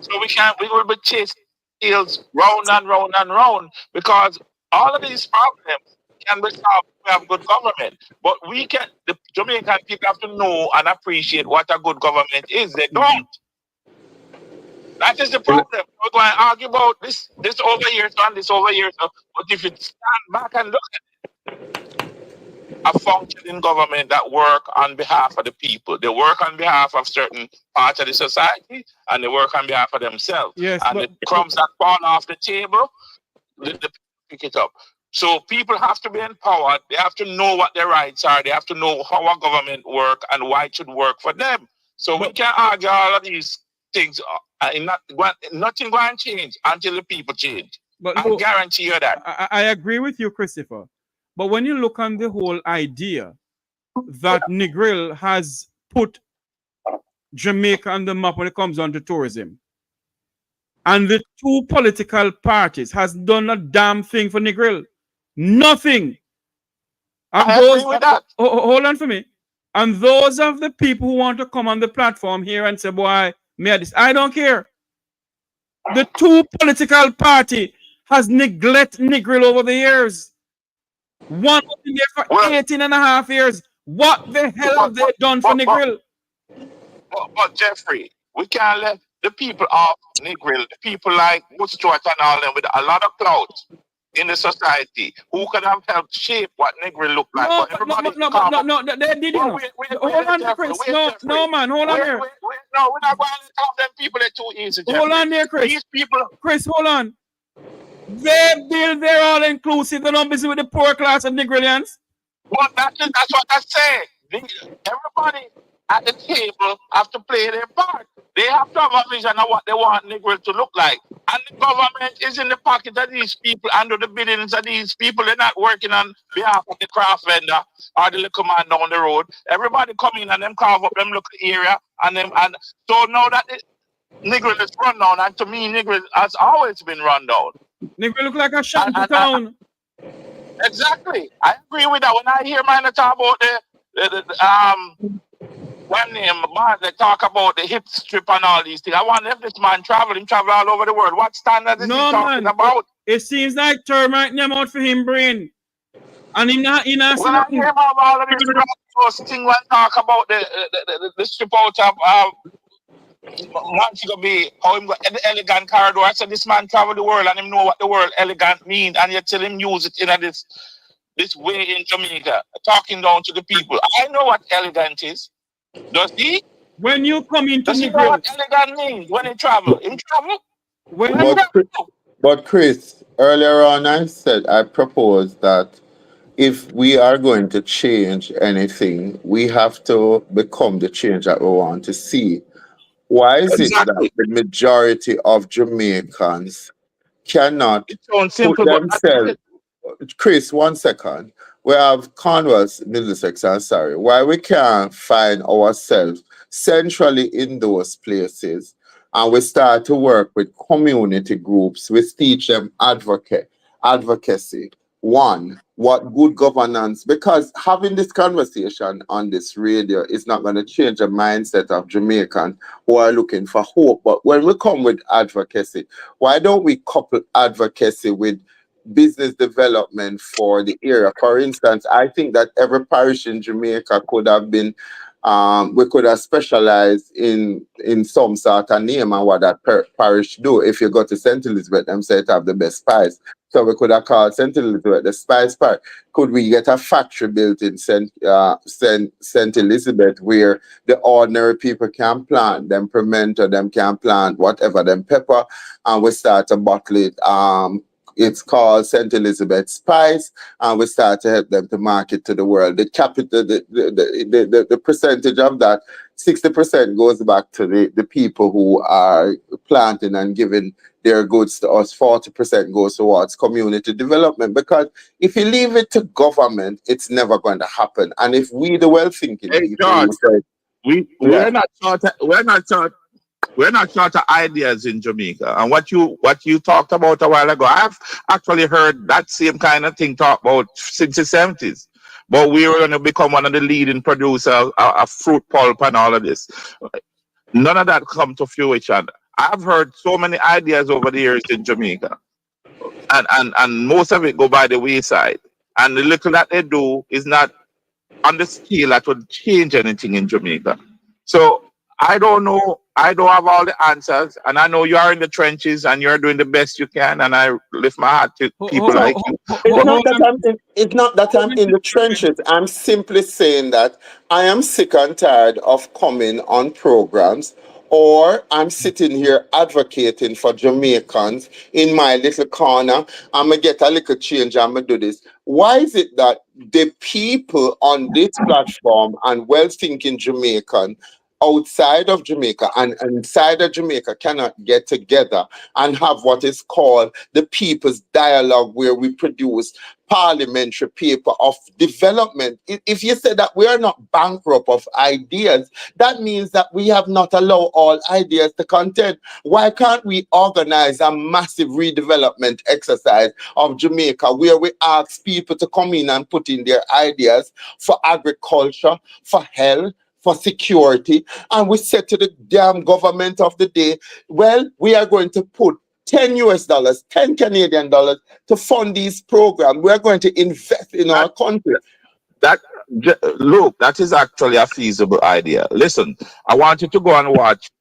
So we will be chasing heels round and round and round because all of these problems can be solved if we have good government. But the Jamaican people have to know and appreciate what a good government is. They don't. That is the problem. We're going to argue about this over here and this over here. But if you stand back and look at it, a functioning government that work on behalf of the people. They work on behalf of certain parts of the society and they work on behalf of themselves. Yes, and the crumbs that fall off the table, the people pick it up. So people have to be empowered. They have to know what their rights are. They have to know how our government work and why it should work for them. So we can't argue all of these things. Nothing going to change until the people change. But I guarantee you that. I agree with you, Christopher. But when you look on the whole idea that Negril has put Jamaica on the map when it comes on to tourism, and the two political parties has done a damn thing for Negril. Nothing. And I agree with that. Hold on for me. And those of the people who want to come on the platform here and say, boy, I don't care. The two political party has neglected Negril over the years. One was in there for 18 and a half years. What the hell have they done for Negril? But Jeffrey, we can't let the people of Negril, the people like Bush Stewart and all them with a lot of clout in the society who could have helped shape what Negril looked like. No, they didn't. Hold on, Chris. No, man, hold on there. No, we're not going to talk them people are too easy. Jeffrey. Hold on there, Chris. These people. Chris, hold on. They build their all inclusive. They're not busy with the poor class and Negrilians. Well, that's what I say. Everybody at the table have to play their part. They have to have a vision of what they want Negril to look like. And the government is in the pocket of these people, under the biddings of these people. They're not working on behalf of the craft vendor or the little man down the road. Everybody come in and them carve up them local area. And so now that Negril is run down, and to me, Negril has always been run down. Negril look like a shanty town. Exactly. I agree with that. When I hear man talk about one name, man, they talk about the hip strip and all these things. I wonder if this man travel all over the world. What standard is he talking about? It seems like termite name out for him brain. And him not when I hear about all of this thing when talk about the strip out of Montego Bay, how him got the elegant corridor. I said this man travel the world and him know what the word elegant means, and you tell him use it in this way in Jamaica, talking down to the people. I know what elegant is. Does he? When you come into does he know what elegant means when he travel? In travel? But Chris, earlier on I proposed that if we are going to change anything, we have to become the change that we want to see. Why is it that the majority of Jamaicans cannot put themselves... Chris, 1 second. We have Cornwall's Middlesex and Surrey. Why we can't find ourselves centrally in those places and we start to work with community groups, we teach them advocacy. One, what good governance, because having this conversation on this radio is not going to change the mindset of Jamaicans who are looking for hope. But when we come with advocacy, why don't we couple advocacy with business development for the area? For instance, I think that every parish in Jamaica could have been, we could have specialized in some sort of name and what that parish do. If you go to St. Elizabeth, them say it have the best spice. So we could have called St. Elizabeth the spice part. Could we get a factory built in St. Elizabeth where the ordinary people can plant them pimento, them can plant whatever, them pepper, and we start to bottle it. It's called St. Elizabeth Spice, and we start to help them to market to the world. The capital, the percentage of that, 60% goes back to the people who are planting and giving their goods to us. 40% goes towards community development. Because if you leave it to government, it's never going to happen. And if we, the well-thinking people, George, we're not short of ideas in Jamaica. And what you talked about a while ago, I've actually heard that same kind of thing talked about since the 70s. But we were going to become one of the leading producers of fruit pulp and all of this. None of that come to fruition. I've heard so many ideas over the years in Jamaica. And most of it go by the wayside. And the little that they do is not on the scale that would change anything in Jamaica. So I don't know. I don't have all the answers, and I know you are in the trenches and you're doing the best you can. And I lift my heart to people like you. It's not that I'm in the trenches. I'm simply saying that I am sick and tired of coming on programs, or I'm sitting here advocating for Jamaicans in my little corner. I'm gonna get a little change. I'm gonna do this. Why is it that the people on this platform and well-thinking Jamaican outside of Jamaica and inside of Jamaica cannot get together and have what is called the People's Dialogue, where we produce parliamentary paper of development? If you say that we are not bankrupt of ideas, that means that we have not allowed all ideas to contend. Why can't we organize a massive redevelopment exercise of Jamaica where we ask people to come in and put in their ideas for agriculture, for health, for security, and we said to the damn government of the day, well, we are going to put $10, 10 Canadian dollars to fund these programs. We are going to invest in our country. Look, that is actually a feasible idea. Listen, I want you to go and watch.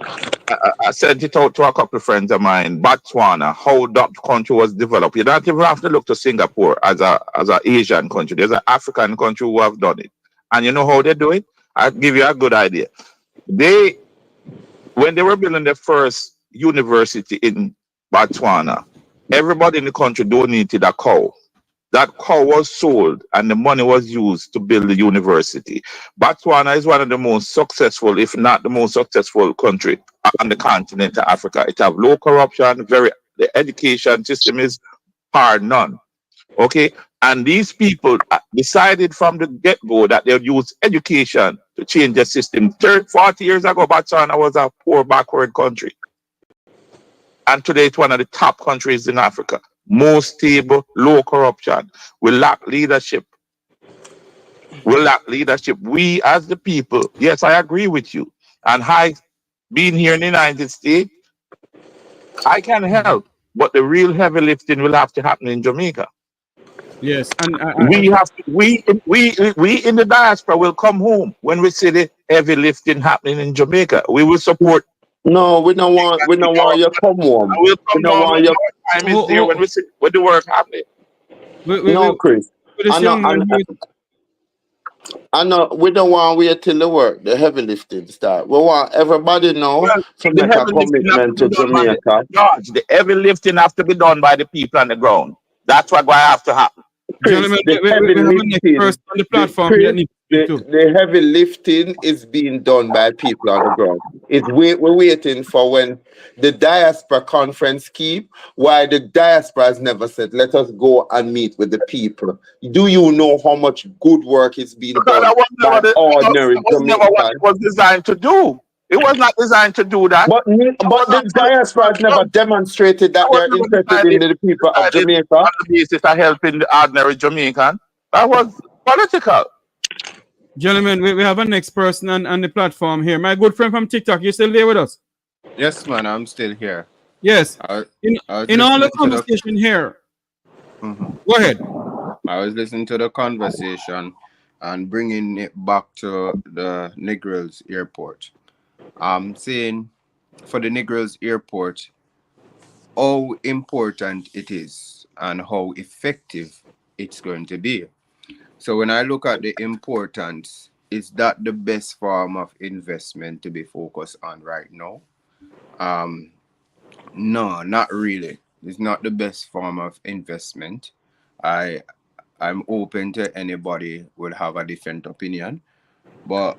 I sent it out to a couple of friends of mine, Botswana, how that country was developed. You don't even have to look to Singapore as an Asian country. There's an African country who have done it. And you know how they do it? I'll give you a good idea. When they were building the first university in Botswana, everybody in the country donated a cow. That cow was sold and the money was used to build the university. Botswana is one of the most successful, if not the most successful country on the continent of Africa. It have low corruption, the education system is hard none. Okay? And these people decided from the get-go that they'll use education to change the system. 40 years ago, Botswana was a poor, backward country. And today it's one of the top countries in Africa. Most stable, low corruption. We lack leadership. We as the people, yes, I agree with you. And being here in the United States, I can help. But the real heavy lifting will have to happen in Jamaica. Yes, and We in the diaspora will come home when we see the heavy lifting happening in Jamaica. We will support. No, we don't want you come home. We'll We come don't down want when you. our time is there when we see when the work happening. No, Chris. this I know, young man who is- I know we don't want to wait till the work, the heavy lifting start. We want everybody now Well, to the make a heavy lifting have commitment to to be done by Jamaica. George, the heavy lifting have to be done by the people on the ground. That's what going to have to happen. Chris, gentlemen, the we heavy have a next lifting, person on the platform Chris, that needs to speak too. the heavy lifting is being done by people on the ground. We're waiting for when the diaspora conference keep, why the diaspora has never said, let us go and meet with the people. Do you know how much good work is being Because done by ordinary that was never what Jamaicans? it was designed to do. It was not designed to do that. But the diaspora has never demonstrated that they're interested in the people of Jamaica. On the basis of helping the ordinary Jamaican. That was political. Gentlemen, we have a next person on the platform here. My good friend from TikTok, you still there with us? Yes, man, I'm still here. Yes. I was In all the listening to conversation here, Mhm. go ahead. I was listening to the conversation and bringing it back to the Negril's airport. I'm saying for the Negril's airport, how important it is and how effective it's going to be. So when I look at the importance, is that the best form of investment to be focused on right now? No, not really. It's not the best form of investment. I'm open to anybody would have a different opinion. But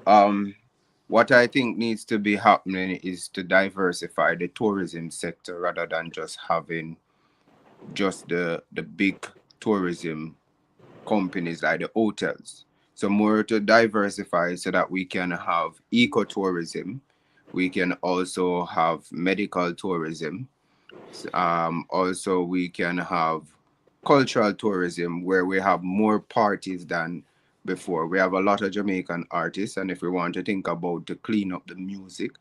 what I think needs to be happening is to diversify the tourism sector rather than just having just the big tourism companies like the hotels. So more to diversify so that we can have ecotourism. We can also have medical tourism. Also, we can have cultural tourism where we have more parties than before. We have a lot of Jamaican artists, and if we want to think about to clean up the music,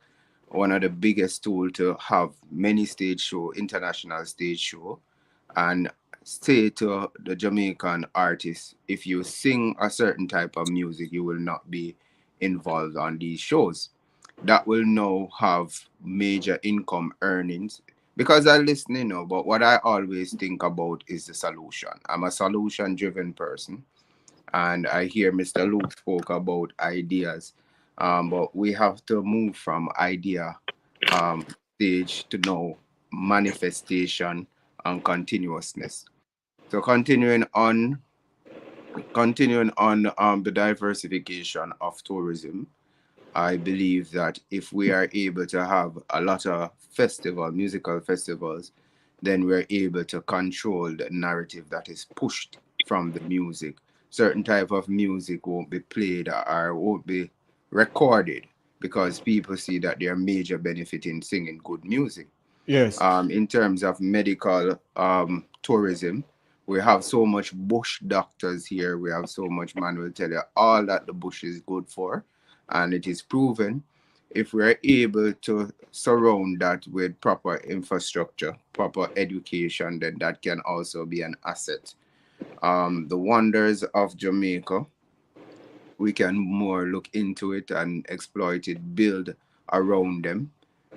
one of the biggest tool to have many stage show, international stage show, and say to the Jamaican artists, if you sing a certain type of music, you will not be involved on these shows. That will now have major income earnings because I listen, but what I always think about is the solution. I'm a solution driven person, and I hear Mr. Luke spoke about ideas, but we have to move from idea stage to now manifestation and continuousness. So continuing on the diversification of tourism, I believe that if we are able to have a lot of musical festivals, then we're able to control the narrative that is pushed from the music. Certain type of music won't be played or won't be recorded because people see that there are major benefit in singing good music. Yes. In terms of medical tourism, we have so much bush doctors here. We have so much man will tell you all that the bush is good for, and it is proven. If we're able to surround that with proper infrastructure, proper education, then that can also be an asset. The wonders of Jamaica, we can more look into it and exploit it, build around them.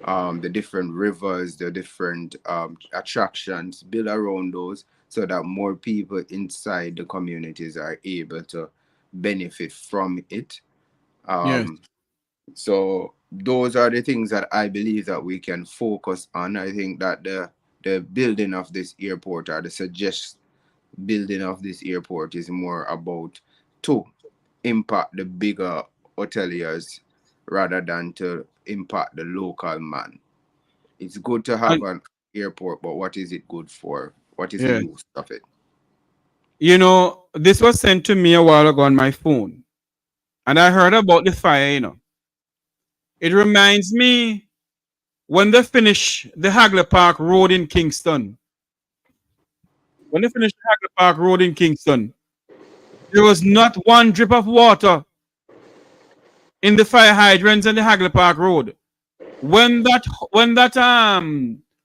The different rivers, the different attractions, build around those so that more people inside the communities are able to benefit from it. Yes. So those are the things that I believe that we can focus on. I think that the the building of this airport or the suggest building of this airport is more about to impact the bigger hoteliers rather than to impact the local man. It's good to have And an airport, but what is it good for? What is the yeah, use of it? you know, this was sent to me a while ago on my phone, and I heard about the fire. It reminds me when they finish the Hagley Park Road in Kingston. When they finished the Hagley Park Road in Kingston, there was not one drip of water in the fire hydrants on the Hagley Park Road. When that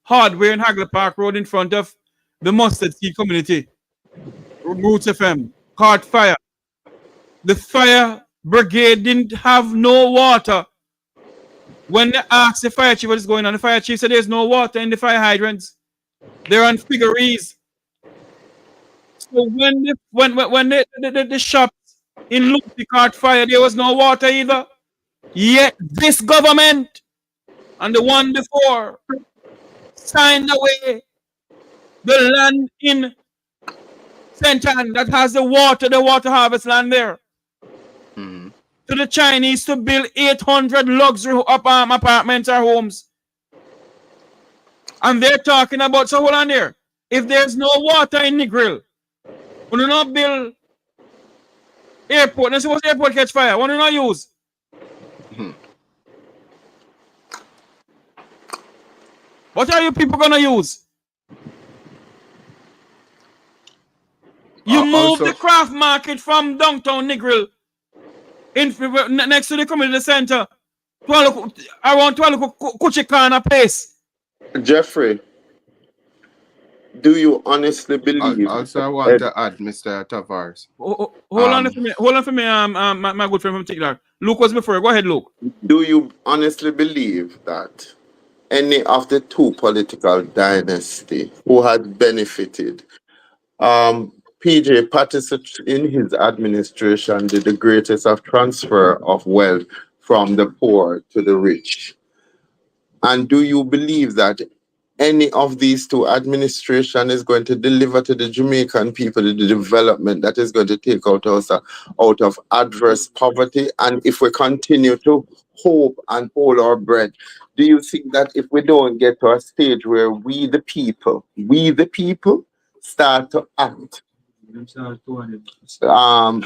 hardware in Hagley Park Road in front of the Mustard Seed community, Roots FM, caught fire, the fire brigade didn't have no water. When they asked the fire chief what is going on, the fire chief said there's no water in the fire hydrants. They're on figures. So when the shops in Lucy caught fire, there was no water either. Yet this government and the one before signed away the land in St. Anne that has the water harvest land there, Mm-hmm. to the Chinese to build 800 luxury apartments or homes. And they're talking about, so hold on there. If there's no water in Negril, we do not build airport. And suppose the airport catch fire, what do not use? Mm-hmm. What are you people gonna use? You move Also, the craft market from downtown Negril next to the community center around 12 Kuchikana place. Jeffrey, do you honestly believe? also I want to add, Mr. Tavares. Hold on for me, my good friend from TikTok. Luke was before. Go ahead, Luke. Do you honestly believe that any of the two political dynasty who had benefited, PJ Patterson in his administration did the greatest of transfer of wealth from the poor to the rich? And do you believe that any of these two administration is going to deliver to the Jamaican people the development that is going to take us out of adverse poverty? And if we continue to hope and hold our breath, do you think that if we don't get to a stage where we the people start to act,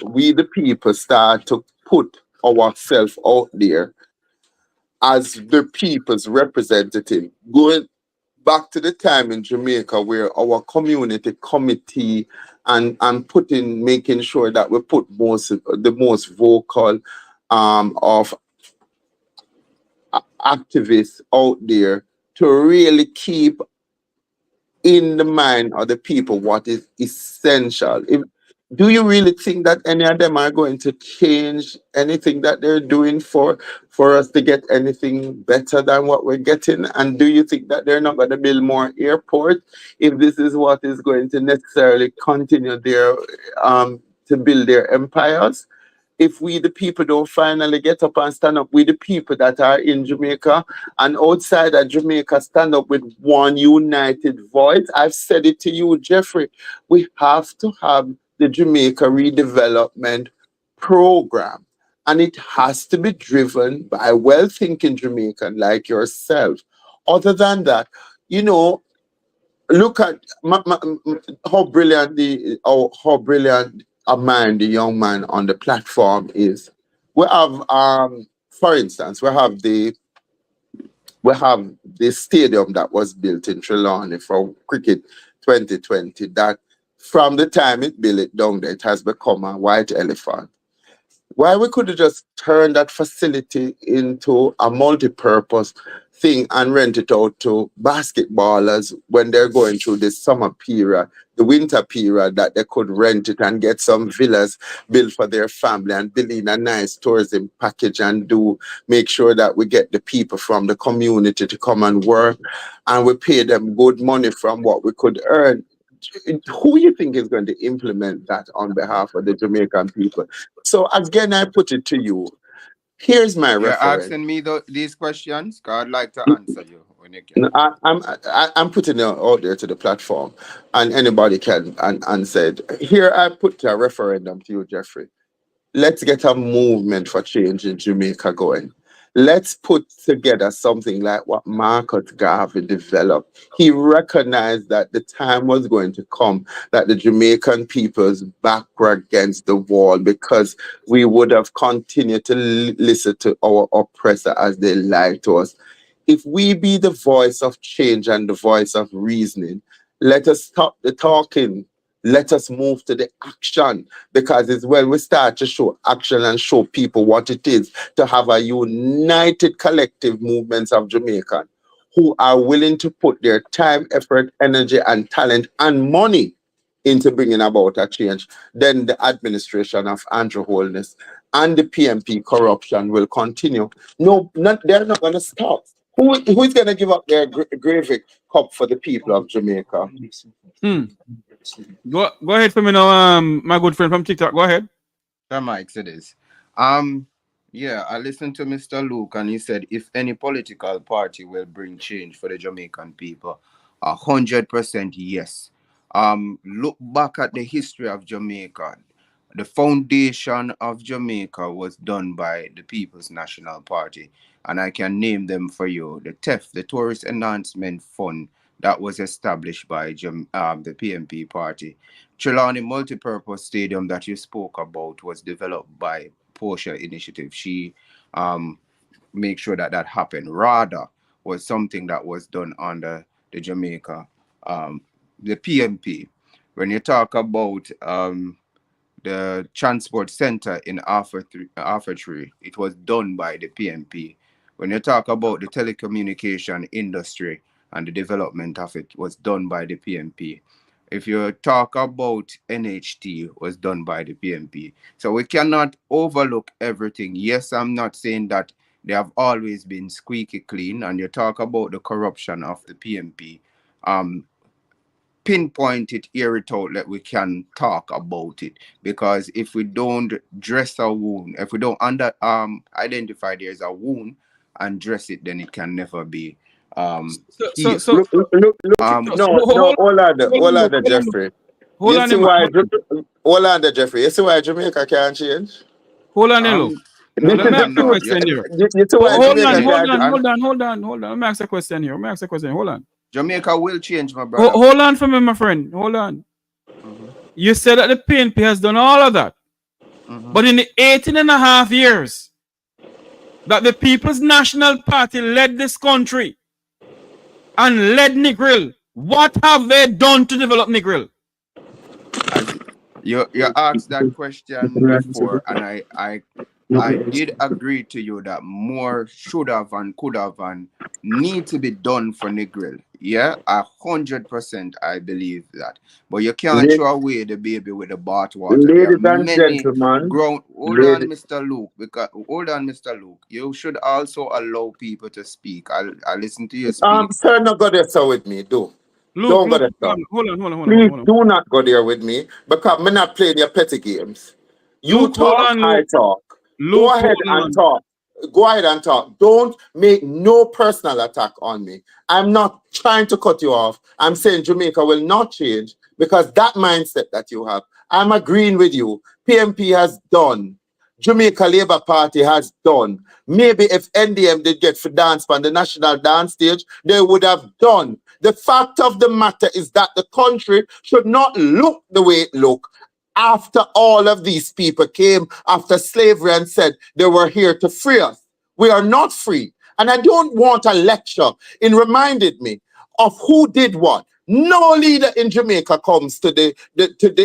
we the people start to put ourselves out there as the people's representative, going back to the time in Jamaica where our community committee and making sure that we put the most vocal of activists out there to really keep in the mind of the people what is essential. Do you really think that any of them are going to change anything that they're doing for us to get anything better than what we're getting? And do you think that they're not going to build more airports if this is what is going to necessarily continue their to build their empires? If we the people don't finally get up and stand up with the people that are in Jamaica and outside of Jamaica, stand up with one united voice. I've said it to you, Jeffrey, we have to have the Jamaica redevelopment program. And it has to be driven by well-thinking Jamaican like yourself. Other than that, look at how brilliant a mind the young man on the platform is. We have, for instance, we have the stadium that was built in Trelawney for cricket 2020. That from the time it built it down there, it has become a white elephant. Why we could have just turned that facility into a multi-purpose thing and rent it out to basketballers when they're going through the summer period, the winter period, that they could rent it and get some villas built for their family and build in a nice tourism package and make sure that we get the people from the community to come and work and we pay them good money from what we could earn. Who you think is going to implement that on behalf of the Jamaican people? So again, I put it to you. Here's my You're reference. asking me these questions, 'cause I'd like to answer you. when you can. No, I'm putting it out there to the platform, and anybody can and said here I put a referendum to you, Jeffrey. Let's get a movement for change in Jamaica going. Let's put together something like what Marcus Garvey developed. He recognized that the time was going to come that the Jamaican people's back were against the wall because we would have continued to listen to our oppressor as they lied to us. If we be the voice of change and the voice of reasoning, let us stop the talking. Let us move to the action, because it's when we start to show action and show people what it is to have a united collective movements of Jamaican who are willing to put their time, effort, energy, and talent and money into bringing about a change. Then the administration of Andrew Holness and the PMP corruption will continue. No, they're not going to stop. Who is going to give up their gravy cup for the people of Jamaica? Go ahead for me now, my good friend from TikTok. Go ahead. Mike, it is. Yeah, I listened to Mr. Luke, and he said if any political party will bring change for the Jamaican people, 100% yes. Look back at the history of Jamaica. The foundation of Jamaica was done by the People's National Party, and I can name them for you. The TEF, the Tourist Enhancement Fund, that was established by the PMP party. Trelawney Multipurpose Stadium that you spoke about was developed by Portia Initiative. She make sure that that happened. RADA was something that was done under the Jamaica, the PMP. When you talk about the transport center in Arthurtree, it was done by the PMP. When you talk about the telecommunication industry and the development of it, was done by the PMP. If you talk about NHT, was done by the PMP. So we cannot overlook everything. Yes, I'm not saying that they have always been squeaky clean. And you talk about the corruption of the PMP. Pinpoint it, air it out, that we can talk about it. Because if we don't dress a wound, if we don't identify there's a wound and dress it, then it can never be Look, hold on, Jeffrey. You see why Jamaica can't change? Hold on, look. No. Question here. Hold on. Let me ask a question here. Hold on. Jamaica will change, my brother. Hold on for me, my friend. Hold on. You said that the PNP has done all of that. But in the 18.5 years that the People's National Party led this country and led Negril, what have they done to develop Negril? You asked that question before, and I did agree to you that more should have and could have and need to be done for Negril. Yeah, 100% I believe that. But you can't throw away the baby with the bathwater. Ladies and gentlemen. Hold on, Mr. Luke. You should also allow people to speak. I'll listen to you speak. Sir, not go there so with me, do. Don't go there. Hold on. Please do not go there with me, because I'm not playing your petty games. You talk, I talk. Go ahead and talk. Don't make no personal attack on me. I'm not trying to cut you off. I'm saying Jamaica will not change because that mindset that you have. I'm agreeing with you. PMP has done. Jamaica Labour Party has done. Maybe if NDM did get for dance on the national dance stage, they would have done. The fact of the matter is that the country should not look the way it looked after all of these people came after slavery and said they were here to free us. We are not free. And I don't want a lecture in reminding me of who did what. No leader in Jamaica comes to the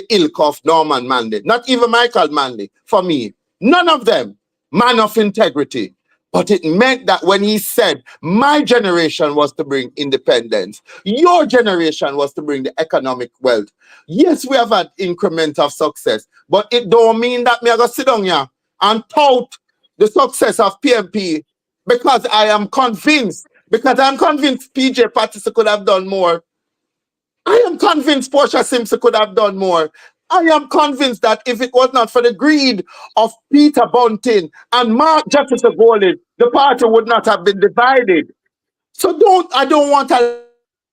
ilk of Norman Manley, not even Michael Manley, for me. None of them, man of integrity. But it meant that when he said, my generation was to bring independence, your generation was to bring the economic wealth. Yes, we have had increment of success, but it don't mean that me I go sit down here and tout the success of PMP because I'm convinced PJ Patterson could have done more. I am convinced Portia Simpson could have done more. I am convinced that if it was not for the greed of Peter Bunting and Mark Jefferson Golden, the party would not have been divided. So I don't want a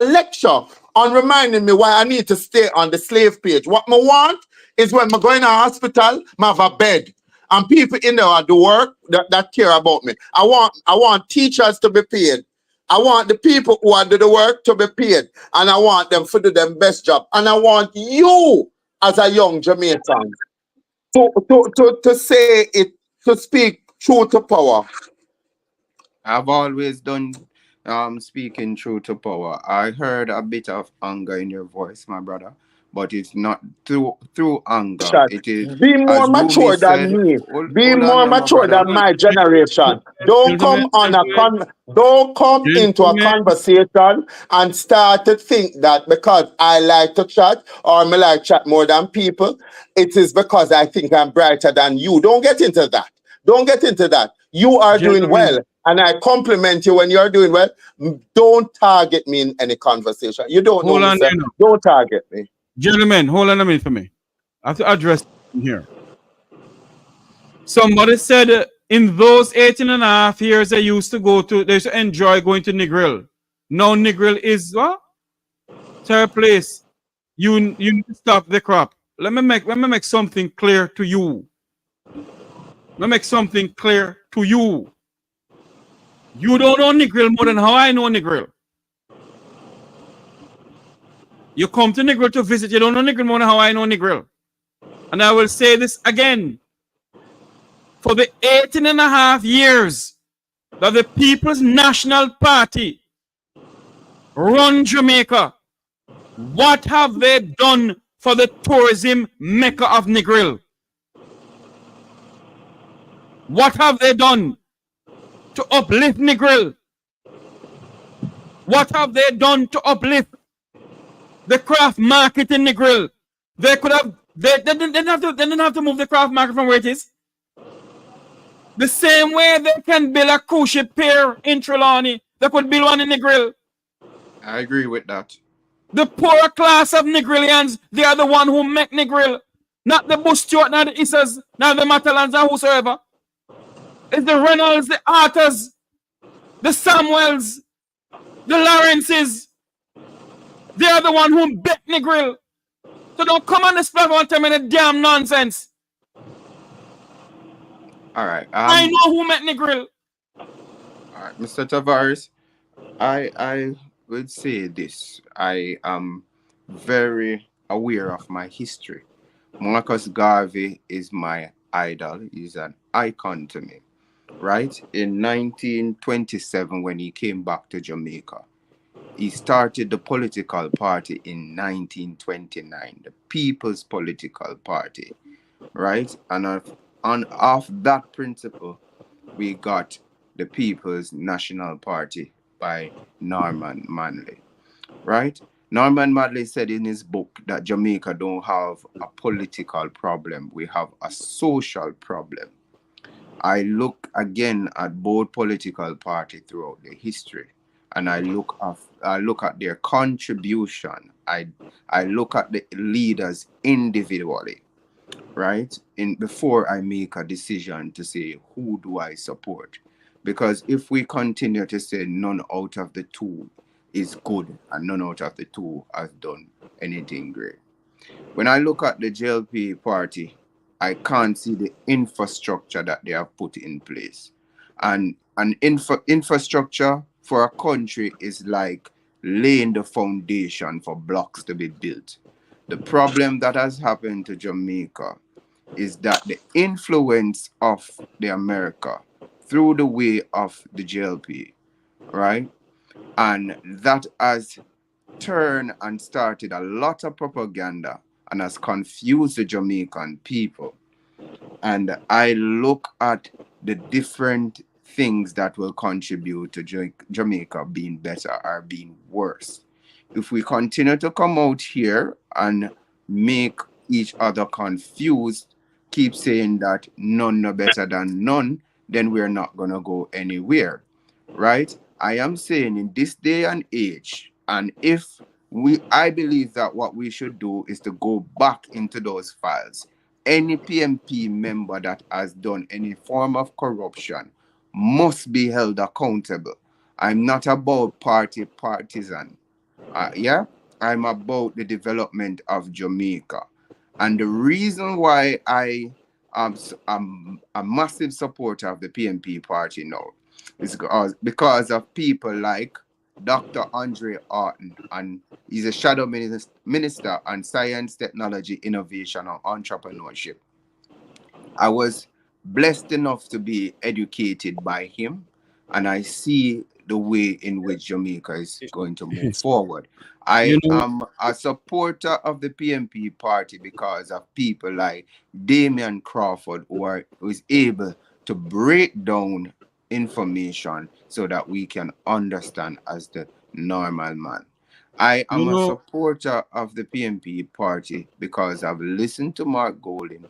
lecture on reminding me why I need to stay on the slave page. What I want is when I go in a hospital, I have a bed. And people in there do work that care about me. I want teachers to be paid. I want the people who are do the work to be paid. And I want them to do their best job. And I want you as a young Jamaican to say it, to speak truth to power. I've always done speaking truth to power. I heard a bit of anger in your voice, my brother, but it's not through anger. It is, Be more as Ruby mature said. than me. Be Hold on, more there, my mature brother. than my generation. Don't Gentlemen, don't come into a gentlemen, conversation and start to think that because I like to chat or me like chat more than people, it is because I think I'm brighter than you. Don't get into that. Don't get into that. You are doing gentlemen, well, and I compliment you when you're doing well. Don't target me in any conversation. You don't know hold me, on sir. there now. Don't target me. Gentlemen, hold on a minute for me. I have to address here. Somebody said in those 18.5 years they used to enjoy going to Negril. Now Negril is what? Third place. You need to stop the crap. Let me make something clear to you. Let me make something clear to you. You don't know Negril more than how I know Negril. You come to Negril to visit, you don't know Negril more than how I know Negril. And I will say this again. For the 18.5 years that the People's National Party run Jamaica, what have they done for the tourism mecca of Negril? What have they done to uplift Negril? What have they done to uplift the craft market in Negril? They could have, they didn't have to move the craft market from where it is. The same way they can build a cruise ship pier in Trelawney, they could build one in Negril. I agree with that. The poorer class of Negrilians, they are the one who make Negril. Not the Bush Stewart, not the Issas, not the Matalans, or whosoever. It's the Reynolds, the Arthurs, the Samuels, the Lawrences. They are the one who bet Negril. So don't come on this platform and tell me the damn nonsense. All right. I know who met Negril. All right, Mr. Tavares. I would say this. I am very aware of my history. Marcus Garvey is my idol. He's an icon to me. Right? In 1927, when he came back to Jamaica, he started the political party in 1929, the People's Political Party. Right? And off that principle, we got the People's National Party by Norman Manley. Right? Norman Manley said in his book that Jamaica don't have a political problem, we have a social problem. I look again at both political parties throughout the history, and I look at their contribution. I look at the leaders individually, right? Before I make a decision to say who do I support, because if we continue to say none out of the two is good and none out of the two has done anything great. When I look at the JLP party, I can't see the infrastructure that they have put in place. And an infrastructure for a country is like laying the foundation for blocks to be built. The problem that has happened to Jamaica is that the influence of the America through the way of the JLP, right? And that has turned and started a lot of propaganda and has confused the Jamaican people. And I look at the different things that will contribute to Jamaica being better or being worse. If we continue to come out here and make each other confused, keep saying that none are better than none, then we're not going to go anywhere, right? I am saying in this day and age, and I believe that what we should do is to go back into those files. Any PMP member that has done any form of corruption must be held accountable. I'm not about partisan. Yeah, I'm about the development of Jamaica. And the reason why I'm a massive supporter of the PNP party now is because of people like Dr. Andre Orton, and he's a shadow minister on science, technology, innovation, and entrepreneurship. I was blessed enough to be educated by him, and I see the way in which Jamaica is going to move forward. You I know, am a supporter of the PNP party because of people like Damian Crawford, who is able to break down information so that we can understand as the normal man. I you am a know, supporter of the PNP party because I've listened to Mark Golding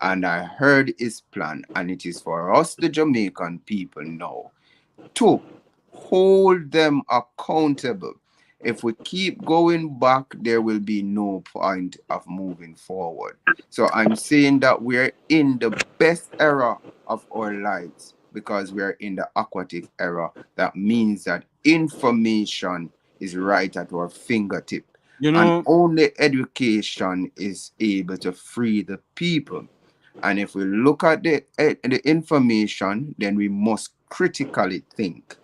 and I heard his plan, and it is for us, the Jamaican people, now to hold them accountable. If we keep going back, there will be no point of moving forward. So I'm saying that we're in the best era of our lives because we're in the aquatic era. That means that information is right at our fingertip. you And know, only education is able to free the people. And if we look at the information, then we must critically think.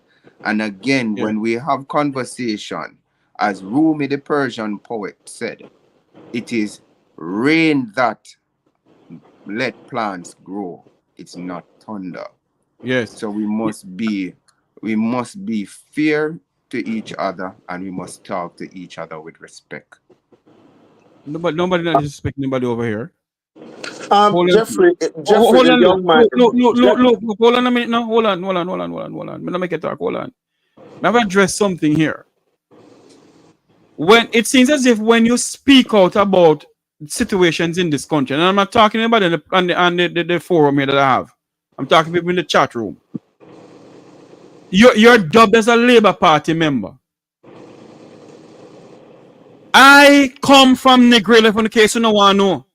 And again, yeah, when we have conversation, as Rumi the Persian poet said, it is rain that let plants grow. It's not thunder. yes. So we must be fair to each other, and we must talk to each other with respect. Nobody not disrespect anybody over here. Hold on, Jeffrey, hold the on, young man. look, hold on a minute now. Hold on. I'm gonna make it talk. Hold on. Now I've addressed something here. When it seems as if when you speak out about situations in this country, and I'm not talking about on the forum here that I have. I'm talking people in the chat room. You're dubbed as a Labour Party member. I come from Negril, if in the case you don't want to know.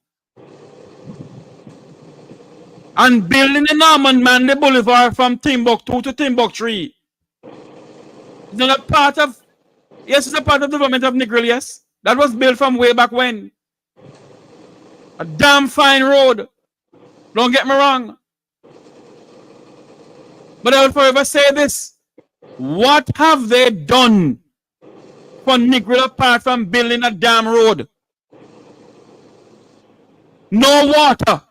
And building the Norman Manley Boulevard from Timbuktu to Timbuktu. It's not a part of, yes, it's a part of the development of Negril, yes. That was built from way back when. A damn fine road. Don't get me wrong. But I will forever say this. What have they done for Negril apart from building a damn road? No water.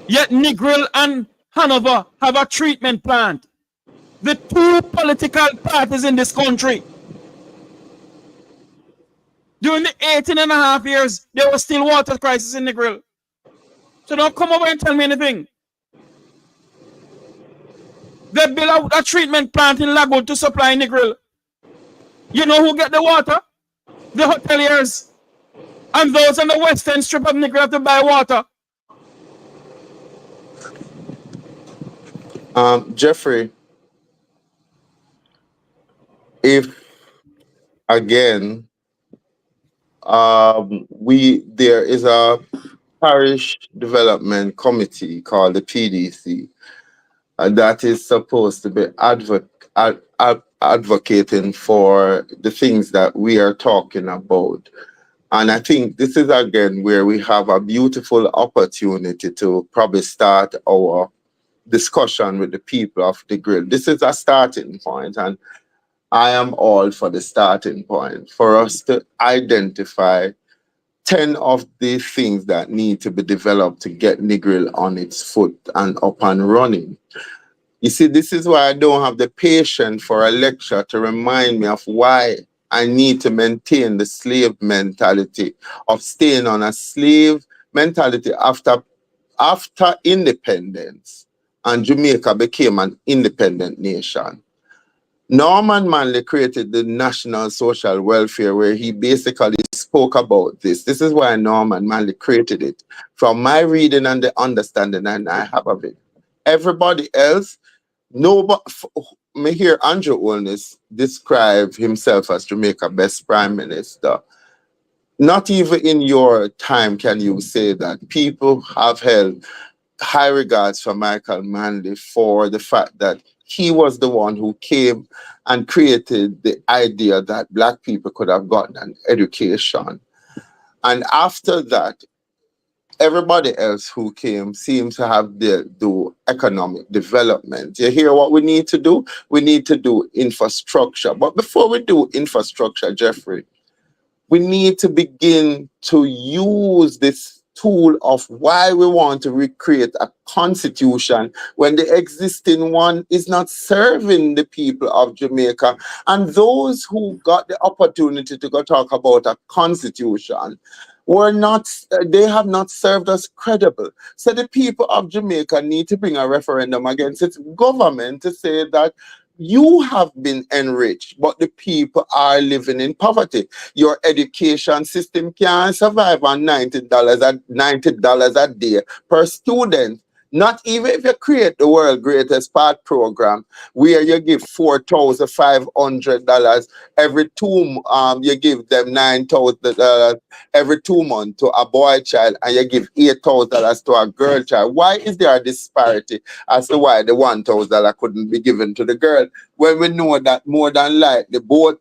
Yet Negril and Hanover have a treatment plant. The two political parties in this country. During the 18.5 years, there was still water crisis in Negril. So don't come over and tell me anything. They built a treatment plant in Lagoon to supply Negril. You know who get the water? The hoteliers. And those on the western strip of Negril have to buy water. Jeffrey, if again, there is a parish development committee called the PDC that is supposed to be advocating for the things that we are talking about. And I think this is again where we have a beautiful opportunity to probably start our discussion with the people of the grill. This is a starting point, and I am all for the starting point for us to identify 10 of the things that need to be developed to get Negril on its foot and up and running. You see, this is why I don't have the patience for a lecture to remind me of why I need to maintain the slave mentality of staying on a slave mentality after independence and Jamaica became an independent nation. Norman Manley created the National Social Welfare, where he basically spoke about this. This is why Norman Manley created it. From my reading and the understanding and I have of it. Everybody else, nobody, me hear Andrew Holness describe himself as Jamaica's best prime minister. Not even in your time can you say that. People have held high regards for Michael Manley for the fact that he was the one who came and created the idea that Black people could have gotten an education. And after that, everybody else who came seems to have do economic development. You hear what we need to do? We need to do infrastructure. But before we do infrastructure, Jeffrey, we need to begin to use this tool of why we want to recreate a constitution when the existing one is not serving the people of Jamaica. And those who got the opportunity to go talk about a constitution they have not served us credible. So the people of Jamaica need to bring a referendum against its government to say that you have been enriched, but the people are living in poverty. Your education system can't survive on $90 a day per student. Not even if you create the world's greatest part program, where you give $4,500 every you give them $9,000 every 2 months to a boy child, and you give $8,000 to a girl child. Why is there a disparity as to why the $1,000 couldn't be given to the girl, when we know that more than likely both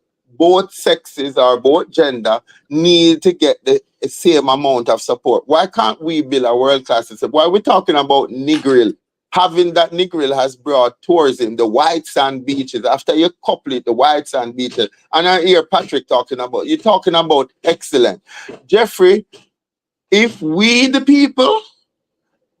sexes or both gender need to get the same amount of support? Why can't we build a world-class system? Why are we talking about Negril? Having that Negril has brought tourism, the white sand beaches. After you couple it, the white sand beaches, and I hear Patrick talking about, you're talking about excellent. Jeffrey, if we the people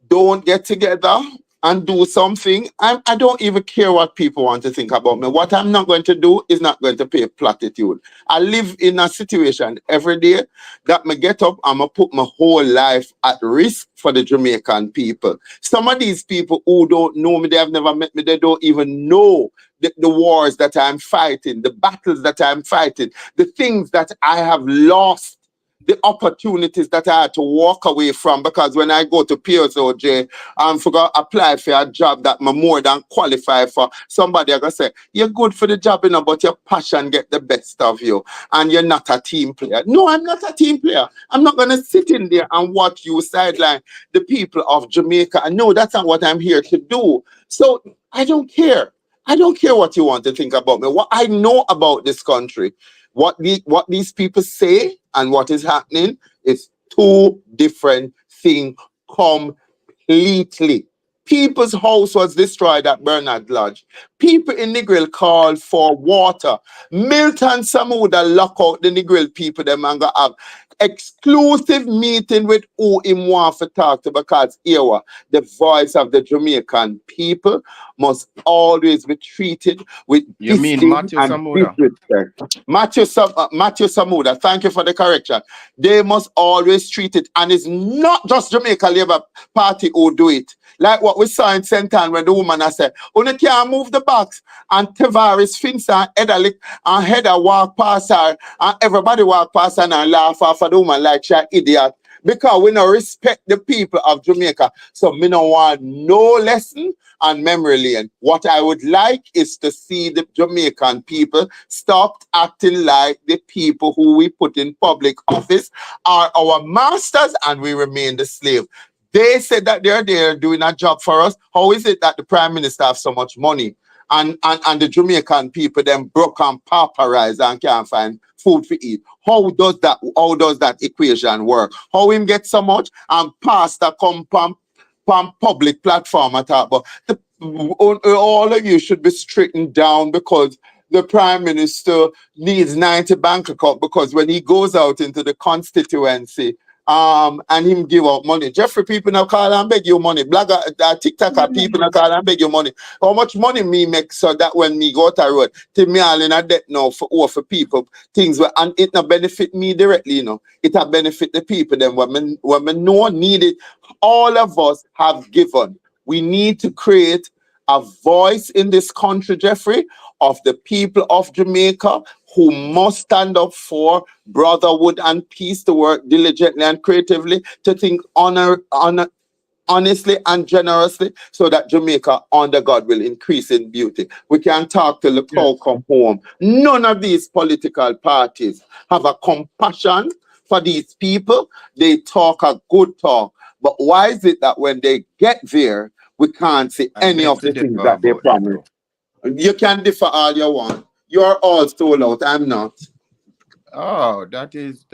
don't get together and do something, I don't even care what people want to think about me. What I'm not going to do is not going to pay platitude. I live in a situation every day that I get up, I'm going to put my whole life at risk for the Jamaican people. Some of these people who don't know me, they have never met me, they don't even know the wars that I'm fighting, the battles that I'm fighting, the things that I have lost, the opportunities that I had to walk away from, because when I go to PSOJ, I'm forgot to apply for a job that I'm more than qualified for. Somebody are gonna say, you're good for the job, but your passion get the best of you, and you're not a team player. No, I'm not a team player. I'm not gonna sit in there and watch you sideline the people of Jamaica. And no, that's not what I'm here to do. So I don't care. I don't care what you want to think about me. What I know about this country, what these people say and what is happening is two different things completely. People's house was destroyed at Bernard Lodge. People in Negril called for water. Milton Samuda lock out the Negril people, them and go have exclusive meeting with who him want to talk to, because here the voice of the Jamaican people must always be treated with disdain and disrespect. Matthew Samuda, thank you for the correction. They must always treat it, and it's not just Jamaica Labour Party who do it. Like what we saw in St. Ann when the woman has said, "You can't move the box," and Tavares, FINSAC, and Heather walk past her, and everybody walk past her and laugh off the woman like she's an idiot, because we don't respect the people of Jamaica. So me don't want no lesson and memory lane. What I would like is to see the Jamaican people stop acting like the people who we put in public office are our masters and we remain the slave. They said that they're there doing a job for us. How is it that the Prime Minister have so much money and the Jamaican people then broke and pauperized and can't find food to eat? How does that equation work? How him get so much and pastor come from public platform and talk about all of you should be straightened down, because the Prime Minister needs 90 bank account, because when he goes out into the constituency and him give out money. Jeffrey, people now call and beg you money. Blogger, TikToker, people now call and beg you money. How much money me make so that when me go to the road, to me all in a debt now for people, things where, and it not benefit me directly, it will benefit the people. Then when we know need it, all of us have given. We need to create a voice in this country, Jeffrey, of the people of Jamaica who must stand up for brotherhood and peace, to work diligently and creatively, to think honestly and generously, so that Jamaica under God will increase in beauty. We can talk till the cow come home. None of these political parties have a compassion for these people. They talk a good talk. But why is it that when they get there, we can't see any of the things that they promise? You can differ all you want. You're all sold out. I'm not. Oh, that is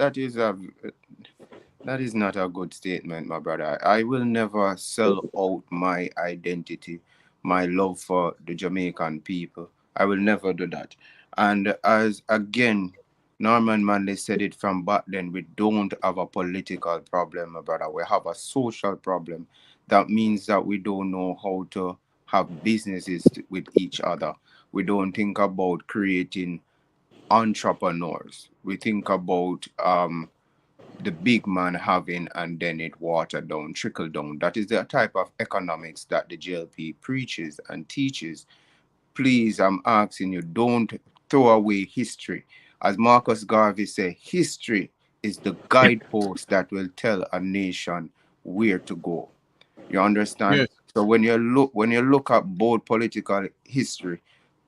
not a good statement, my brother. I will never sell out my identity, my love for the Jamaican people. I will never do that. And as again, Norman Manley said it from back then, we don't have a political problem, my brother. We have a social problem. That means that we don't know how to have businesses with each other. We don't think about creating entrepreneurs. We think about the big man having and then it water down, trickle down. That is the type of economics that the GLP preaches and teaches. Please, I'm asking you, don't throw away history. As Marcus Garvey said, history is the guidepost that will tell a nation where to go. You understand? Yes. So when you look at both political history,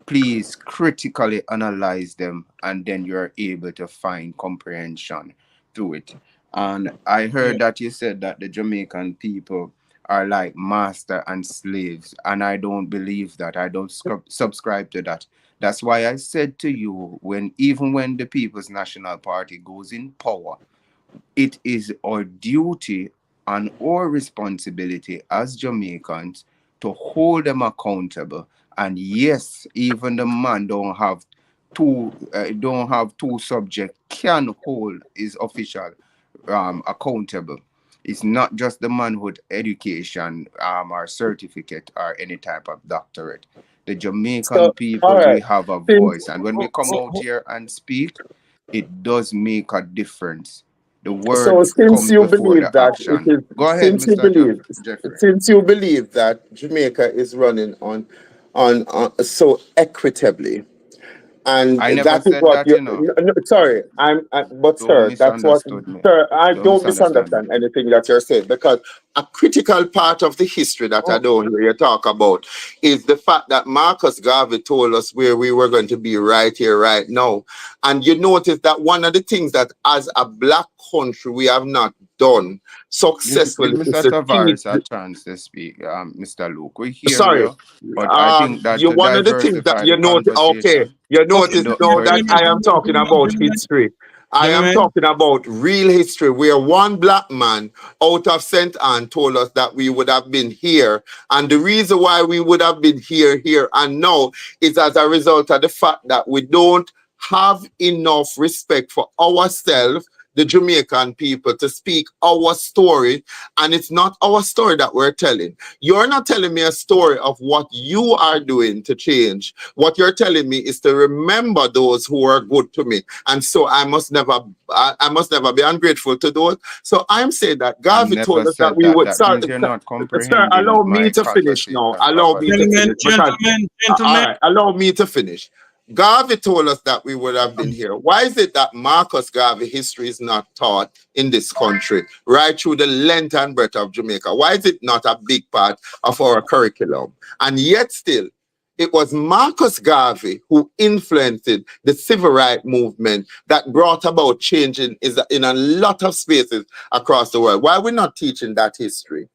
please critically analyze them, and then you're able to find comprehension through it. And I heard that you said that the Jamaican people are like master and slaves, and I don't believe that. I don't subscribe to that. That's why I said to you, even when the People's National Party goes in power, it is our duty and our responsibility as Jamaicans to hold them accountable. And yes, even the man don't have two subjects can hold his official accountable. It's not just the manhood education or certificate or any type of doctorate. The Jamaican So, people, all we right. have a voice, and when we come out here and speak, it does make a difference. The So word since comes you before believe the that it action. is, Go ahead, since you Mr. believe, Jeffrey. since you believe that Jamaica is running on so equitably, and I never that is said what that, you. you know. Sorry, but Don't sir, that's what, misunderstood me. sir. I Don't don't misunderstand me. misunderstand anything that you're saying, because a critical part of the history that I don't hear you talk about is the fact that Marcus Garvey told us where we were going to be right here, right now. And you notice that one of the things that as a black country we have not done Give successfully is Mr. to teach. Tavares a chance to speak, Mr. Luke. We hear Sorry, you, but I think that you to one of the things that diversify the you notice. Okay, conversation, you Okay, notice now that I am talking about history. I am gentlemen, talking about real history, where one black man out of St. Anne told us that we would have been here, and the reason why we would have been here, and now is as a result of the fact that we don't have enough respect for ourselves, the Jamaican people, to speak our story, and it's not our story that we're telling. You're not telling me a story of what you are doing to change. What you're telling me is to remember those who are good to me, and so I must never be ungrateful to those. So I'm saying that I Garvey never told us that said we that. would. That Sorry, means you're not sir, comprehending allow me my to finish now. conversation Allow me to properly. finish, because all gentlemen. right, allow me to finish. Garvey told us that we would have been here. Why is it that Marcus Garvey history is not taught in this country, right through the length and breadth of Jamaica? Why is it not a big part of our curriculum? And yet still, it was Marcus Garvey who influenced the civil rights movement that brought about change in a lot of spaces across the world. Why are we not teaching that history?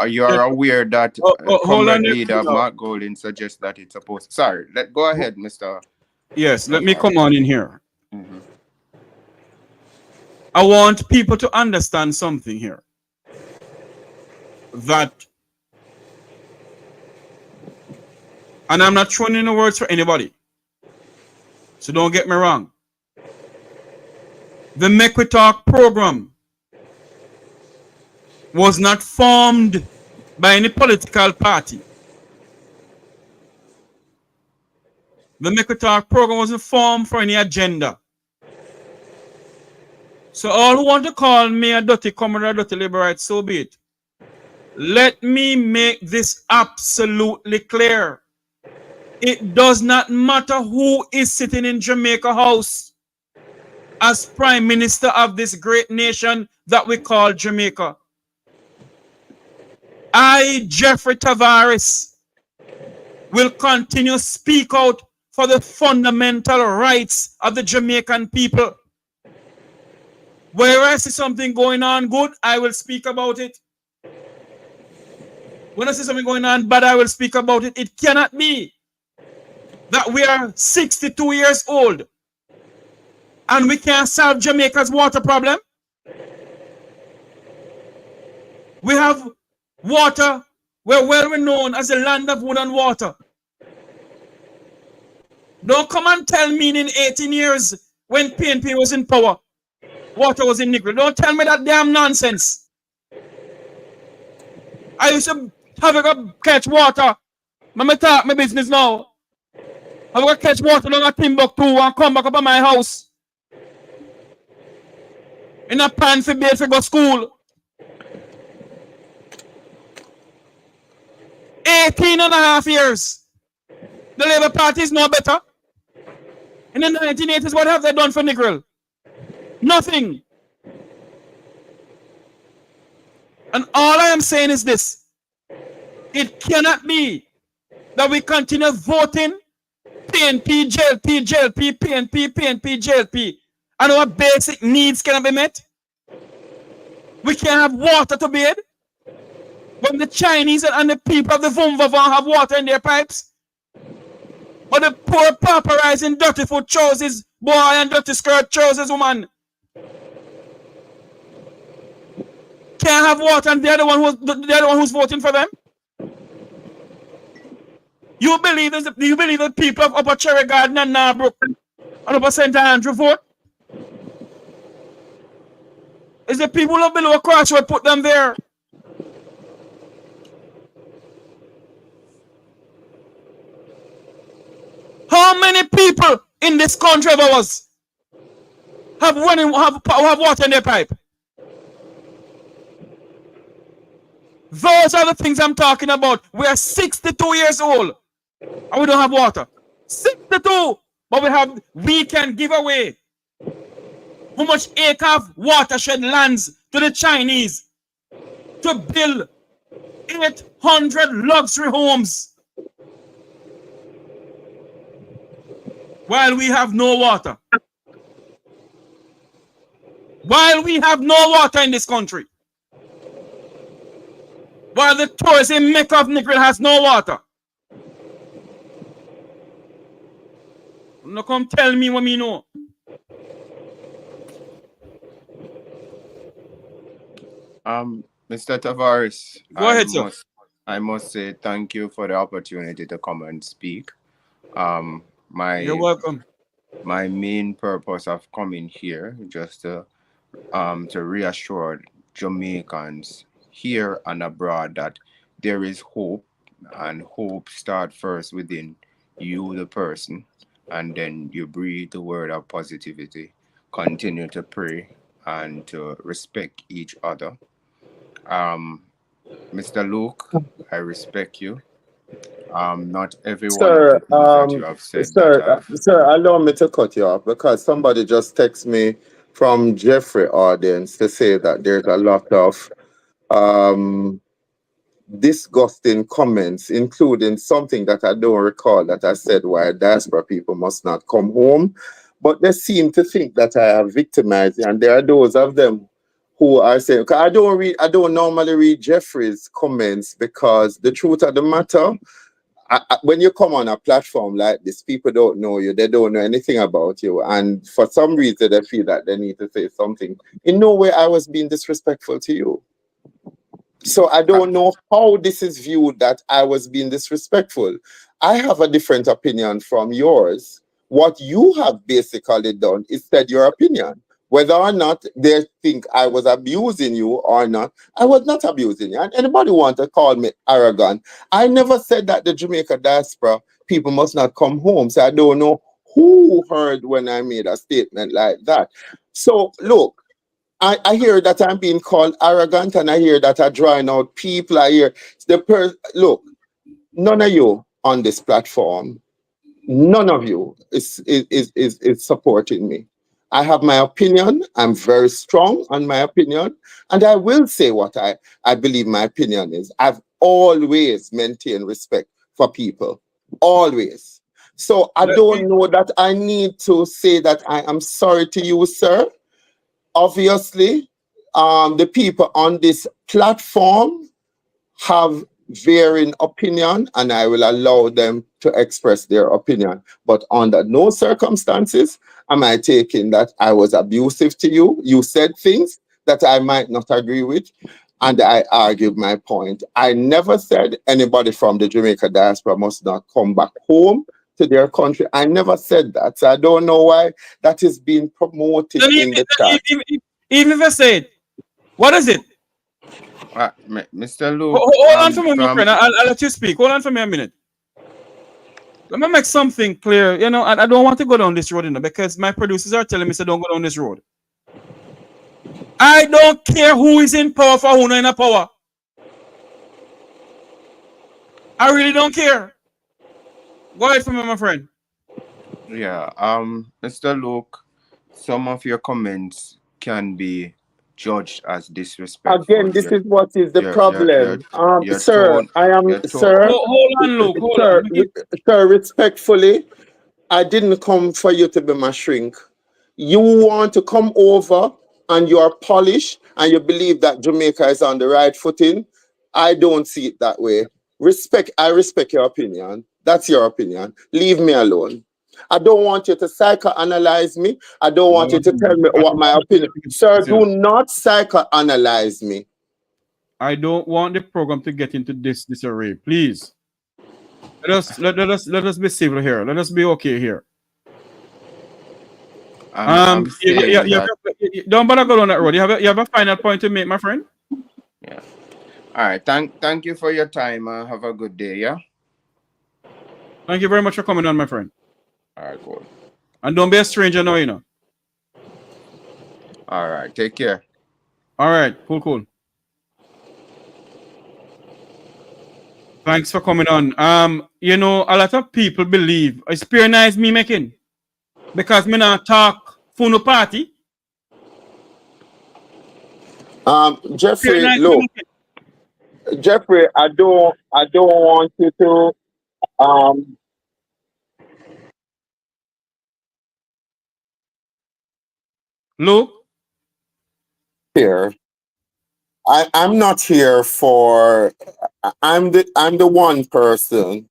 You are aware that Hold on comrade there. leader Mark Golding suggests that it's supposed. Sorry, go ahead, Mr. Yes, let me Tavares. come on in here. Mhm. I want people to understand something here. That, and I'm not throwing in the words for anybody, so don't get me wrong. The Make We Talk program was not formed by any political party. The Make We Talk program wasn't formed for any agenda. So all who want to call me a dirty comrade, a dirty liberal, so be it. Let me make this absolutely clear. It does not matter who is sitting in Jamaica House as Prime Minister of this great nation that we call Jamaica. I, Jeffrey Tavares, will continue to speak out for the fundamental rights of the Jamaican people. Where I see something going on good, I will speak about it. When I see something going on bad, I will speak about it. It cannot be that we are 62 years old and we can't solve Jamaica's water problem? We have water. We're well renowned as a land of wood and water. Don't come and tell me in 18 years when PNP was in power, water was in Negril. Don't tell me that damn nonsense. I used to have a go catch water. Let talk my business now. I go catch water down at Timbuktu and come back up at my house. In a pan for bed for go school. 18 and a half years. The Labour Party is no better. In the 1980s, what have they done for Negril? Nothing. And all I am saying is this. It cannot be that we continue voting PNP, JLP, JLP, PNP, PNP, JLP, and our basic needs cannot be met. We can't have water to bathe. When the Chinese and the people of the Vumvavon have water in their pipes. But the poor pauperizing dirty foot chooses boy and dirty skirt chooses woman. Can't have water and they're the one who's voting for them. You believe the people of Upper Cherry Garden and Narbrook and Upper St. Andrew vote? Is the people of below Crossroad put them there? How many people in this country of ours have water in their pipe? Those are the things I'm talking about. We are 62 years old and we don't have water. 62, but we can give away how much acre of watershed lands to the Chinese to build 800 luxury homes while we have no water. While we have no water in this country. While the tourism mecca of Negril has no water. No come tell me what me know. Mr. Tavares, Go ahead, sir. I must say thank you for the opportunity to come and speak. You're welcome. My main purpose of coming here just to reassure Jamaicans here and abroad that there is hope, and hope starts first within you, the person, and then you breathe the word of positivity. Continue to pray and to respect each other. Mr. Luke, I respect you. Not everyone Sir, of the things that you have said sir, allow me to cut you off because somebody just texted me from Jeffrey audience to say that there's a lot of disgusting comments, including something that I don't recall that I said why diaspora people must not come home. But they seem to think that I have victimized, and there are those of them who are saying, 'cause I don't normally read Jeffrey's comments because the truth of the matter, when you come on a platform like this, people don't know you, they don't know anything about you, and for some reason they feel that they need to say something. In no way I was being disrespectful to you. So I don't know how this is viewed that I was being disrespectful. I have a different opinion from yours. What you have basically done is said your opinion. Whether or not they think I was abusing you or not, I was not abusing you. And anybody want to call me arrogant? I never said that the Jamaica diaspora people must not come home. So I don't know who heard when I made a statement like that. So look, I hear that I'm being called arrogant, and I hear that I'm drawing out people. I hear look, none of you on this platform, none of you is supporting me. I have my opinion. I'm very strong on my opinion, and I will say what I believe my opinion is. I've always maintained respect for people, always. So I don't know that I need to say that I am sorry to you, sir. Obviously, the people on this platform have varying opinion, and I will allow them to express their opinion. But under no circumstances am I taking that I was abusive to you. You said things that I might not agree with, and I argued my point. I never said anybody from the Jamaica diaspora must not come back home to their country. I never said that. So I don't know why that is being promoted in the chat. Even if I say it, what is it? Mr. Luke. Hold on for me, my friend. I'll let you speak. Hold on for me a minute. Let me make something clear. You know, I don't want to go down this road, you know, because my producers are telling me, so don't go down this road. I don't care who is in power for who not in power. I really don't care. Go ahead for me, my friend. Yeah, Mr. Luke, some of your comments can be judged as disrespectful. Again, this is what is the problem. Sir, Sir. Hold on, Luke. Hold on. Sir, respectfully, I didn't come for you to be my shrink. You want to come over and you are polished and you believe that Jamaica is on the right footing. I don't see it that way. I respect your opinion. That's your opinion. Leave me alone. I don't want you to psychoanalyze me. I don't want you to tell me what my opinion. Sir, do not psychoanalyze me. I don't want the program to get into this disarray. Please. Let us be civil here. Let us be okay here. Don't bother go on that road. You have a final point to make, my friend? Yeah. All right. Thank you for your time. Have a good day, yeah? Thank you very much for coming on, my friend. All right, cool. And don't be a stranger now, you know. All right. Take care. All right. Cool. Thanks for coming on. You know, a lot of people believe it's pure nice me making. Because me not talk for no party. Jeffrey, look. Jeffrey, I don't want you to Luke? Here. I'm not here for I'm the one person.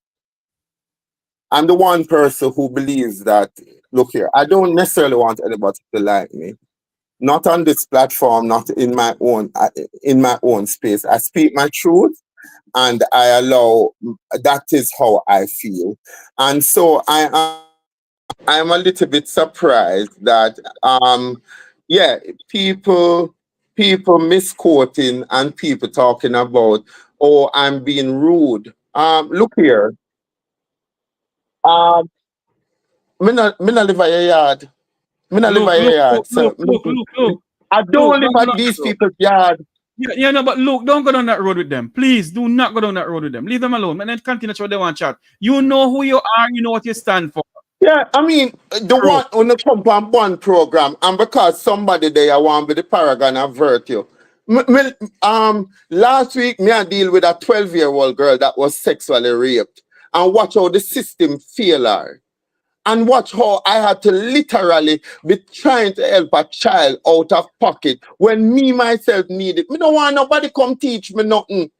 I'm the one person who believes that, look here, I don't necessarily want anybody to like me. Not on this platform, not in my own space. I speak my truth and I allow, that is how I feel. And so I'm a little bit surprised that people misquoting and people talking about, oh, I'm being rude. Look here. Me not live at your yard. Me not live at your yard. Look. I don't live at these people's yard. Yeah, no, but Luke, don't go down that road with them. Please do not go down that road with them. Leave them alone and then continue to what they want to chat. You know who you are, you know what you stand for. Yeah, I mean, the one on the come on one program, and because somebody there want to be the paragon of virtue. Last week, I deal with a 12-year-old girl that was sexually raped, and watch how the system fail her. And watch how I had to literally be trying to help a child out of pocket when me myself need it. Me don't want nobody come teach me nothing.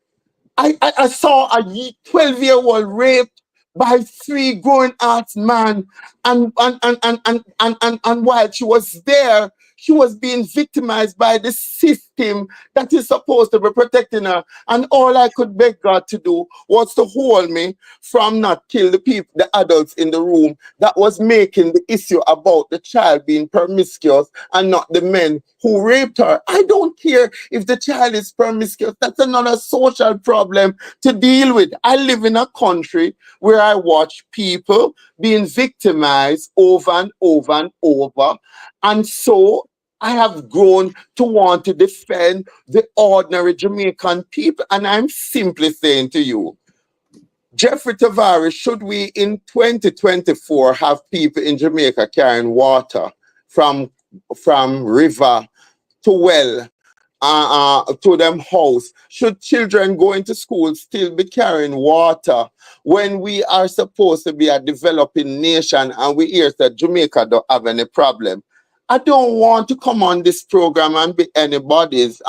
I saw a 12-year-old raped by 3 grown-ass men, and while she was there, she was being victimized by the system that is supposed to be protecting her. And all I could beg God to do was to hold me from not kill the people, the adults in the room that was making the issue about the child being promiscuous and not the men who raped her. I don't care if the child is promiscuous. That's another social problem to deal with. I live in a country where I watch people being victimized over and over and over. And so I have grown to want to defend the ordinary Jamaican people. And I'm simply saying to you, Jeffrey Tavares, should we in 2024 have people in Jamaica carrying water from river to well, to them house? Should children going to school still be carrying water when we are supposed to be a developing nation and we hear that Jamaica don't have any problem? I don't want to come on this program and be anybody's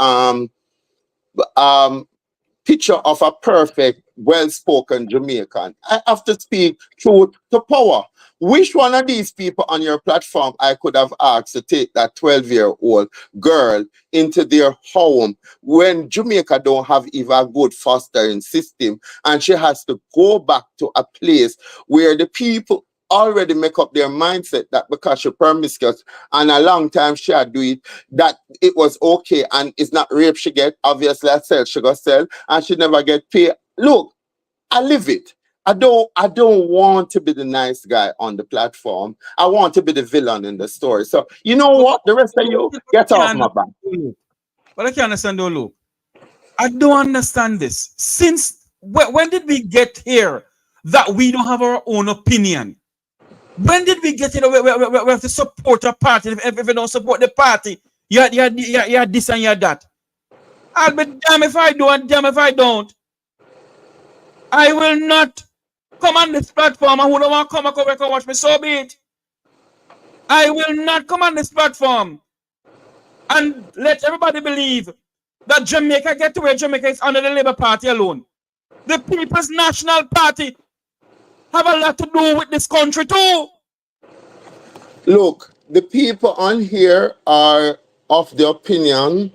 picture of a perfect, well-spoken Jamaican. I have to speak truth to power. Which one of these people on your platform I could have asked to take that 12-year-old girl into their home when Jamaica don't have even a good fostering system, and she has to go back to a place where the people already make up their mindset that because she promiscuous and a long time she had do it, that it was okay and it's not rape she get. Obviously I sell, she go sell, and she never get paid. Look, I live it. I don't want to be the nice guy on the platform. I want to be the villain in the story. So you know what? The rest of you, get off my back. But I can't understand, though, look. I don't understand this. Since when did we get here that we don't have our own opinion? When did we get here? We have to support a party. If we don't support the party, you had this and you had that. I'll be damned if I do and damn if I don't. I will not come on this platform, and who don't want to come and watch me, so be it. I will not come on this platform and let everybody believe that Jamaica get to where Jamaica is under the Labour Party alone. The People's National Party have a lot to do with this country too. Look, the people on here are of the opinion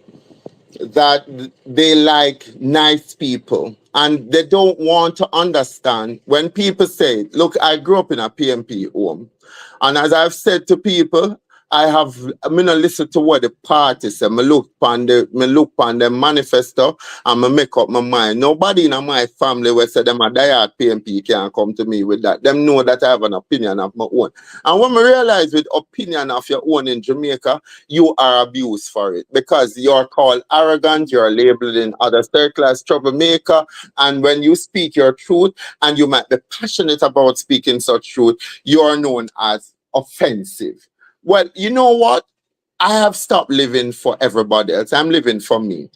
that they like nice people, and they don't want to understand when people say, look, I grew up in a PMP home, and as I've said to people, I'm gonna listen to what the party say. I look on the manifesto and I make up my mind. Nobody in my family will say them a diehard PMP can't come to me with that. Them know that I have an opinion of my own. And when I realize with opinion of your own in Jamaica, you are abused for it because you're called arrogant, you're labeled in other third class troublemaker, and when you speak your truth and you might be passionate about speaking such truth, you are known as offensive. Well, you know what? I have stopped living for everybody else. I'm living for me.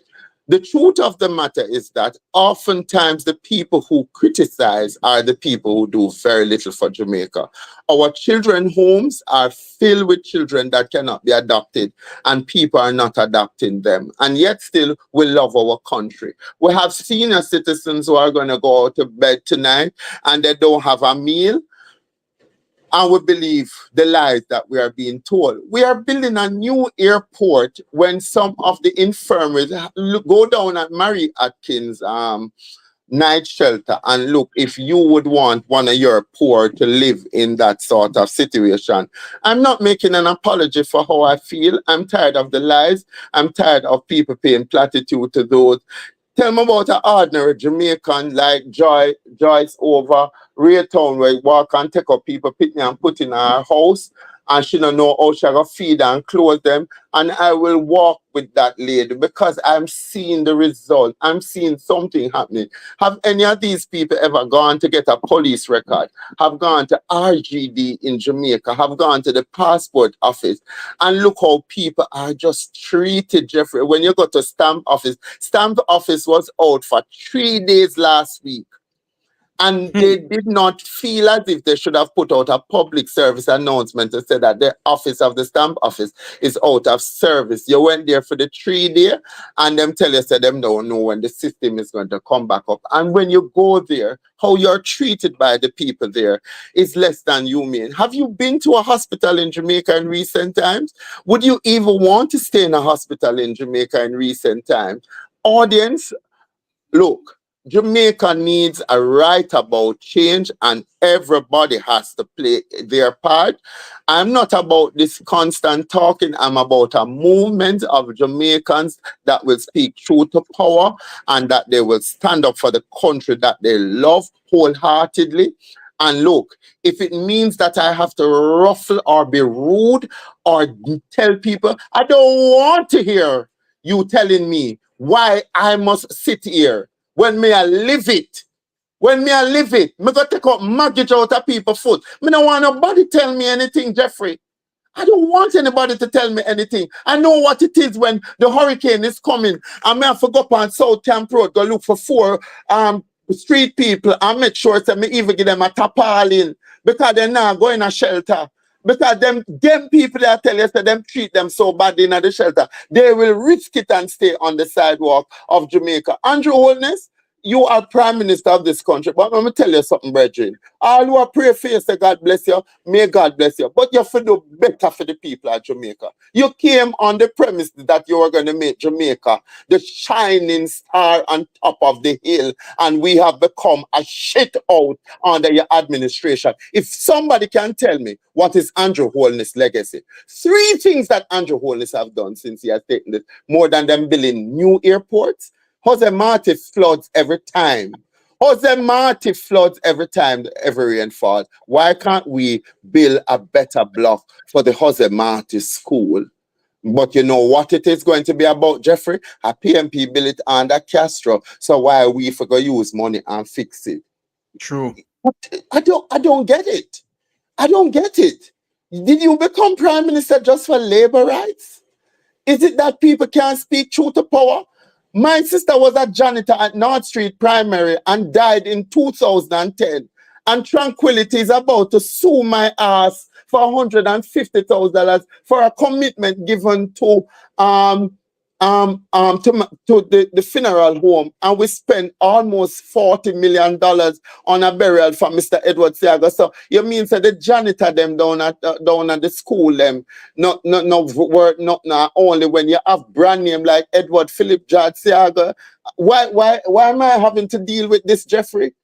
The truth of the matter is that oftentimes the people who criticize are the people who do very little for Jamaica. Our children's homes are filled with children that cannot be adopted, and people are not adopting them. And yet still we love our country. We have senior citizens who are going to go to bed tonight and they don't have a meal. And we believe the lies that we are being told. We are building a new airport when some of the infirmaries go down at Mary Atkins night shelter and look if you would want one of your poor to live in that sort of situation. I'm not making an apology for how I feel. I'm tired of the lies. I'm tired of people paying platitude to those. Tell me about an ordinary Jamaican like Joyce over Raytown, where you walk and take up people, pick me and put in her house, and she don't know how she gonna feed and clothe them. And I will walk with that lady because I'm seeing the result. I'm seeing something happening. Have any of these people ever gone to get a police record? Have gone to RGD in Jamaica? Have gone to the passport office? And look how people are just treated, Jeffrey. When you go to stamp office was out for 3 days last week. And they did not feel as if they should have put out a public service announcement to say that the office of the stamp office is out of service. You went there for the 3 day and them tell you, say them don't know when the system is going to come back up. And when you go there, how you're treated by the people there is less than humane. Have you been to a hospital in Jamaica in recent times? Would you even want to stay in a hospital in Jamaica in recent times? Audience, look. Jamaica needs a right about change, and everybody has to play their part. I'm not about this constant talking. I'm about a movement of Jamaicans that will speak truth to power and that they will stand up for the country that they love wholeheartedly. And look, if it means that I have to ruffle or be rude or tell people, I don't want to hear you telling me why I must sit here. When me I live it, me go take out mortgage out of people's foot. Me don't want nobody tell me anything, Jeffrey. I don't want anybody to tell me anything. I know what it is when the hurricane is coming. I may have to go up on South Camp Road, go look for 4 street people and make sure that me even give them a tarpaulin because they're not going to shelter. Because them people that tell you that them treat them so bad in the shelter, they will risk it and stay on the sidewalk of Jamaica. Andrew Holness, you are Prime Minister of this country, but let me tell you something, brethren. All who are pray for you, say God bless you, may God bless you. But you have to do better for the people of Jamaica. You came on the premise that you were going to make Jamaica the shining star on top of the hill, and we have become a shit out under your administration. If somebody can tell me what is Andrew Holness' legacy, 3 things that Andrew Holness have done since he has taken this, more than them building new airports. Jose Marti floods every time. Jose Marti floods every time every rain falls. Why can't we build a better block for the Jose Marti school? But you know what it is going to be about, Jeffrey? A PMP built it under Castro. So why are we for going to use money and fix it? True. I don't get it. I don't get it. Did you become Prime Minister just for labor rights? Is it that people can't speak truth to power? My sister was a janitor at North Street Primary and died in 2010. And Tranquility is about to sue my ass for $150,000 for a commitment given to the funeral home, and we spent almost $40 million on a burial for Mr. Edward Siaga. So you mean so the janitor them down at the school them not work not only when you have brand name like Edward Philip George Siaga? Why am I having to deal with this, Jeffrey?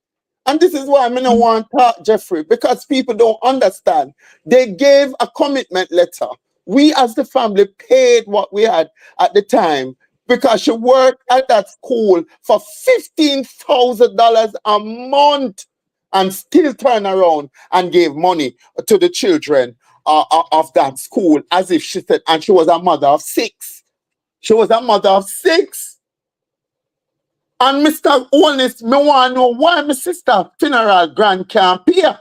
And this is why I don't want to talk, Jeffrey, because people don't understand. They gave a commitment letter. We as the family paid what we had at the time because she worked at that school for $15,000 a month and still turn around and gave money to the children of that school as if she said, and she was a mother of 6. She was a mother of 6. And Mr. Holness, me want to know why my sister funeral grant can't pay.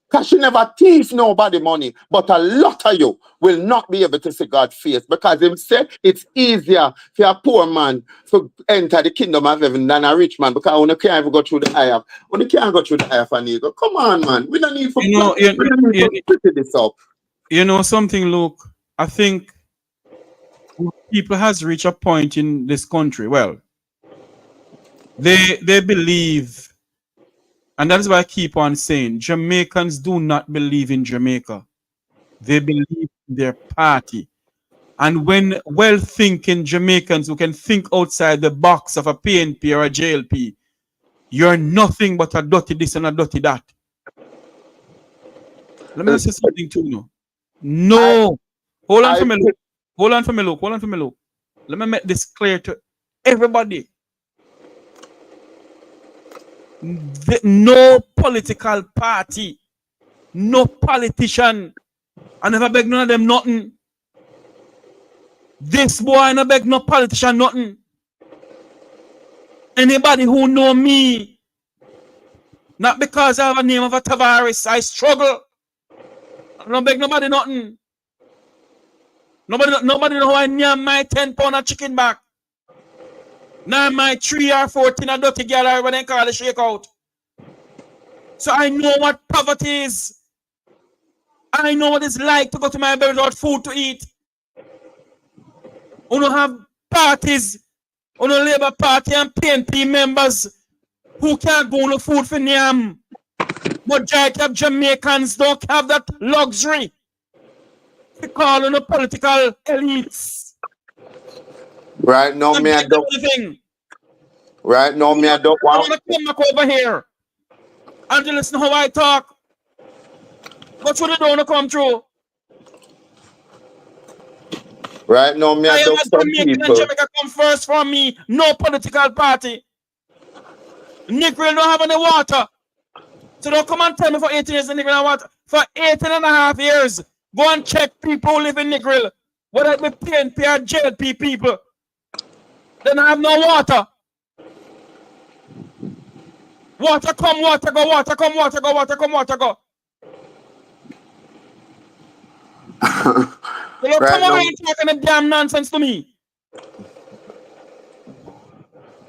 Because she never thief nobody money. But a lot of you will not be able to see God's face. Because him say it's easier for a poor man to enter the kingdom of heaven than a rich man. Because when you can't even go through the eye of, when you can't go through the eye of an eagle. Come on, man. We don't need to put this up. You know something, Luke? I think people has reached a point in this country. Well, they believe, and that's why I keep on saying, Jamaicans do not believe in Jamaica. They believe in their party. And when well-thinking Jamaicans who can think outside the box of a PNP or a JLP, you're nothing but a dirty this and a dirty that. Let me say something to you. No. Hold on for me, Luke. Hold on for me, Luke. Hold on for me, Luke. Let me make this clear to everybody. No political party, no politician, I never beg none of them nothing. This boy I never beg no politician nothing. Anybody who know me, not because I have a name of a Tavares, I struggle. I don't beg nobody nothing. Nobody know how I name my 10 pound of chicken back. Now my 3 or 14 a dirty girl when they call the shakeout. So I know what poverty is. I know what it's like to go to my bed without food to eat. We don't have parties, we don't Labour Party and PNP members who can't go no food for Niam. Majority of Jamaicans don't have that luxury. They call on the political elites. Right now, me I don't. Right now, me I don't want to come back over here and to listen how I talk. What should I do to come through? Right now, me I don't some people. Jamaica come first for me. No political party. Negril don't have any water. So don't come and tell me for 18 years Negril have water. For 18.5 years, go and check people who live in Negril. Whether it be PNP or JLP people. They don't have no water. Water come, water go, water come, water go, water come, water go. So you come over and talking damn nonsense to me.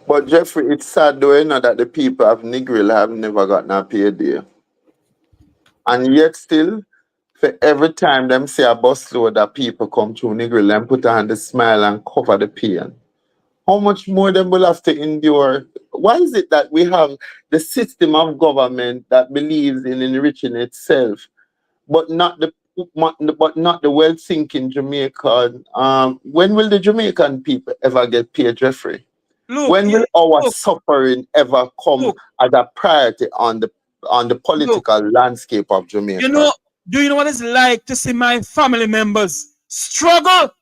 But Jeffrey, it's sad though, you know, that the people of Negril have never gotten a payday. And yet still, for every time them say a busload that people come through Negril and put on the smile and cover the pain. how much more them will have to endure? Why is it that we have the system of government that believes in enriching itself, but not the well-thinking Jamaican? When will the Jamaican people ever get paid, Jeffrey? Look, When will our look, suffering ever come look, as a priority on the look. political landscape of Jamaica? You know, do you know what it's like to see my family members struggle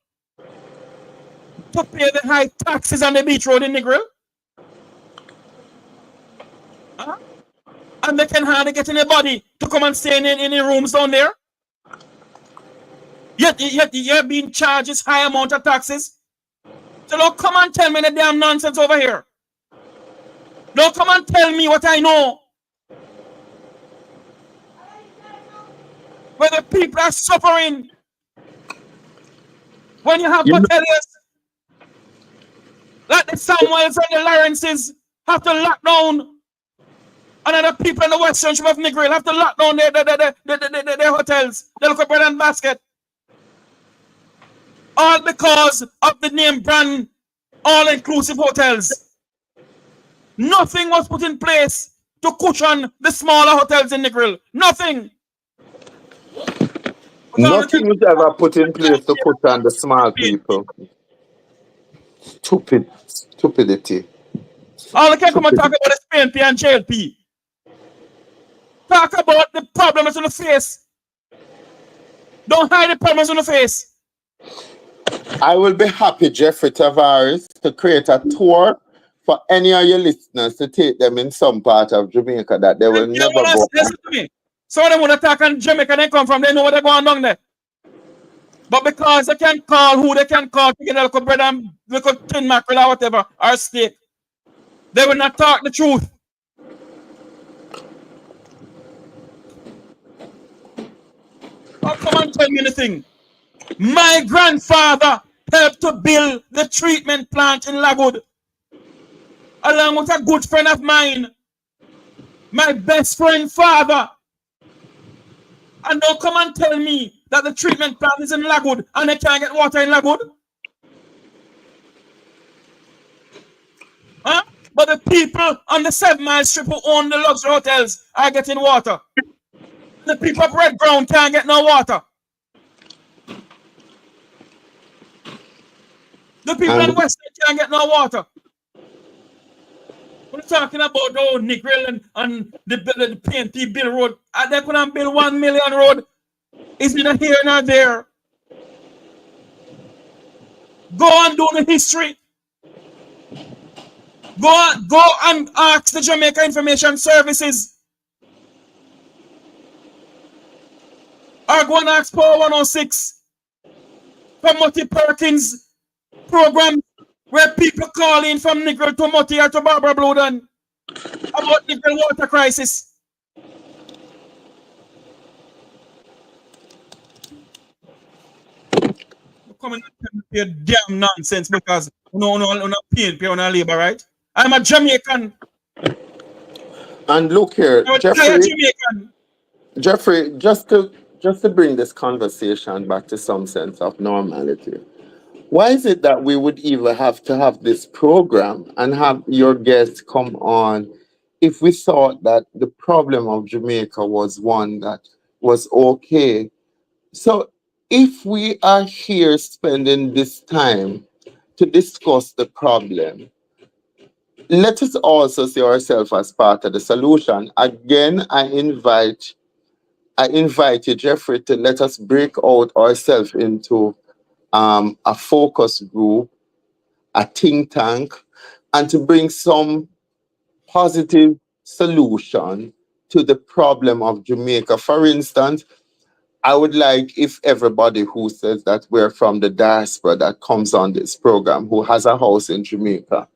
to pay the high taxes on the beach road in Negril? Huh? And they can hardly get anybody to come and stay in the rooms down there. Yet you're being charged this high amount of taxes. So don't come and tell me the damn nonsense over here. Don't come and tell me what I know. Where the people are suffering. When you have hoteliers like the Samuels and the Lawrences have to lock down, and other people in the Western Shore of Negril have to lock down their hotels, their local bread and basket. All because of the name brand all-inclusive hotels. Nothing was put in place to cushion the smaller hotels in Negril. Nothing. Nothing was ever put in place to put on the small people. Stupidity. All I can come and talk about is PNP and JLP. Talk about the problems on the face. Don't hide the problems on the face. I will be happy, Jeffrey Tavares, to create a tour for any of your listeners to take them in some part of Jamaica that they will never go. Listen to me. Some of them want to talk on Jamaica, they come from, they know what they're going down there. But because they can call who they can call to get a little bread and little tin mackerel or whatever, or steak, they will not talk the truth. Oh, come and tell me anything. My grandfather helped to build the treatment plant in Lagwood, along with a good friend of mine, my best friend father. And don't come and tell me that the treatment plant is in Lagwood and they can't get water in Lagwood. Huh? But the people on the 7 Mile Strip who own the luxury hotels are getting water. The people of Red Ground can't get no water. The people in Western can't get no water. We're talking about Negril and the PNP Bill Road. They couldn't build 1 million road. It's neither here nor there. Go and do the history. Go and ask the Jamaica Information Services. Or go and ask Power 106 for Mutty Perkins program where people call in from Negril to Mutty or to Barbara Blowden about Negril water crisis. Coming and your damn nonsense because no PNP on a labor, right? I'm a Jamaican. And look here, Jeffrey, just to bring this conversation back to some sense of normality. Why is it that we would even have to have this program and have your guests come on if we thought that the problem of Jamaica was one that was okay? So if we are here spending this time to discuss the problem, let us also see ourselves as part of the solution. Again, I invite you, Jeffrey, to let us break out ourselves into a focus group, a think tank, and to bring some positive solution to the problem of Jamaica. For instance, I would like if everybody who says that we're from the diaspora that comes on this program, who has a house in Jamaica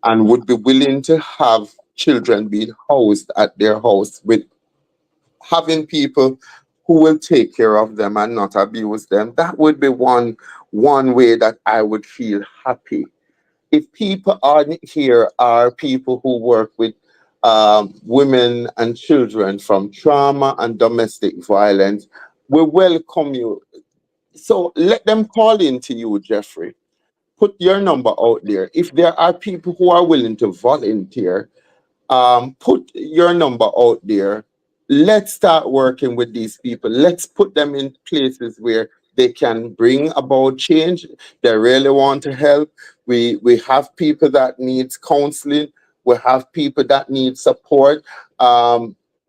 and would be willing to have children being housed at their house with having people who will take care of them and not abuse them, that would be one way that I would feel happy. If people here are people who work with women and children from trauma and domestic violence, we welcome you. So let them call in to you, Jeffrey. put your number out there. If there are people who are willing to volunteer, put your number out there. Let's start working with these people. Let's put them in places where they can bring about change. They really want to help. We have people that needs counseling. We have people that need support.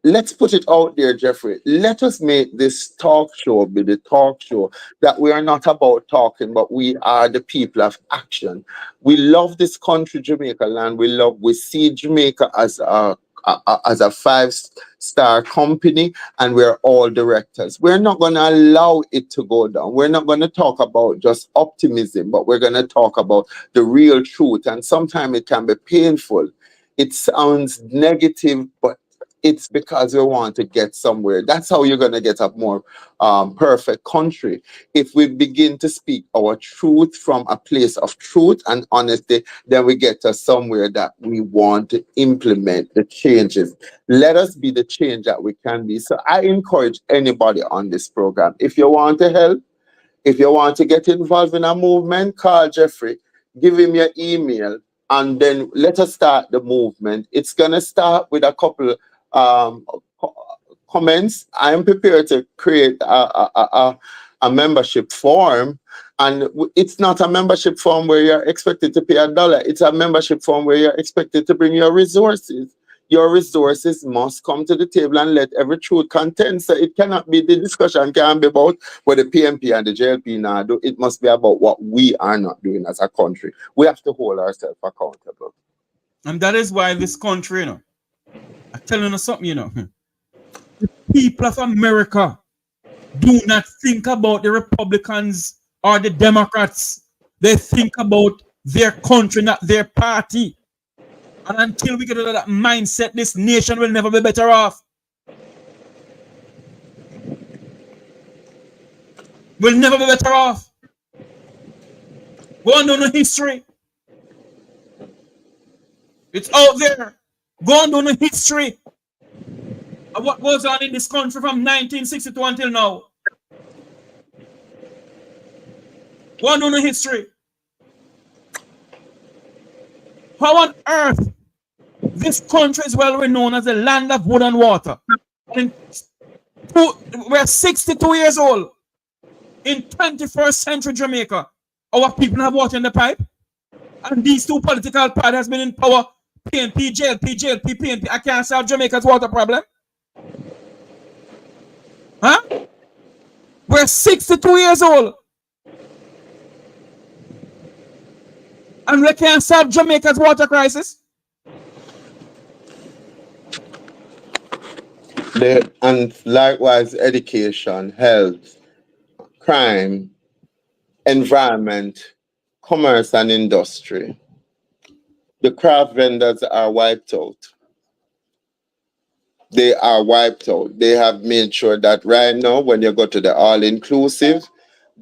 Let's put it out there, Jeffrey. Let us make this talk show be the talk show that we are not about talking, but we are the people of action. We love this country, Jamaica land. We see Jamaica as a 5-star company, and we're all directors. We're not going to allow it to go down. We're not going to talk about just optimism, but we're going to talk about the real truth. And sometimes it can be painful. It sounds negative, but it's because we want to get somewhere. That's how you're going to get a more perfect country. If we begin to speak our truth from a place of truth and honesty, then we get to somewhere that we want to implement the changes. Let us be the change that we can be. So I encourage anybody on this program, if you want to help, if you want to get involved in a movement, call Jeffrey, give him your email, and then let us start the movement. It's going to start with a couple comments. I am prepared to create a membership form, and it's not a membership form where you're expected to pay $1. It's a membership form where you're expected to bring your resources. Your resources must come to the table and let every truth contend. So it cannot be, the discussion can't be about what the PMP and the JLP now do. It must be about what we are not doing as a country. We have to hold ourselves accountable. And that is why this country, I'm telling you something, the people of America do not think about the Republicans or the Democrats. They think about their country, not their party. And until we get out of that mindset, this nation will never be better off. We'll never be better off. Go on down the history. It's out there. Go on down the history of what goes on in this country from 1962 until now. Go on down the history. How on earth this country is well renowned as the land of wood and water? And we're 62 years old. In 21st century Jamaica, our people have water in the pipe. And these two political parties has been in power. PNP, JLP, PNP. I can't solve Jamaica's water problem. Huh? We're 62 years old. And we can't solve Jamaica's water crisis. And likewise, education, health, crime, environment, commerce and industry. The craft vendors are wiped out. They are wiped out. They have made sure that right now, when you go to the all-inclusive,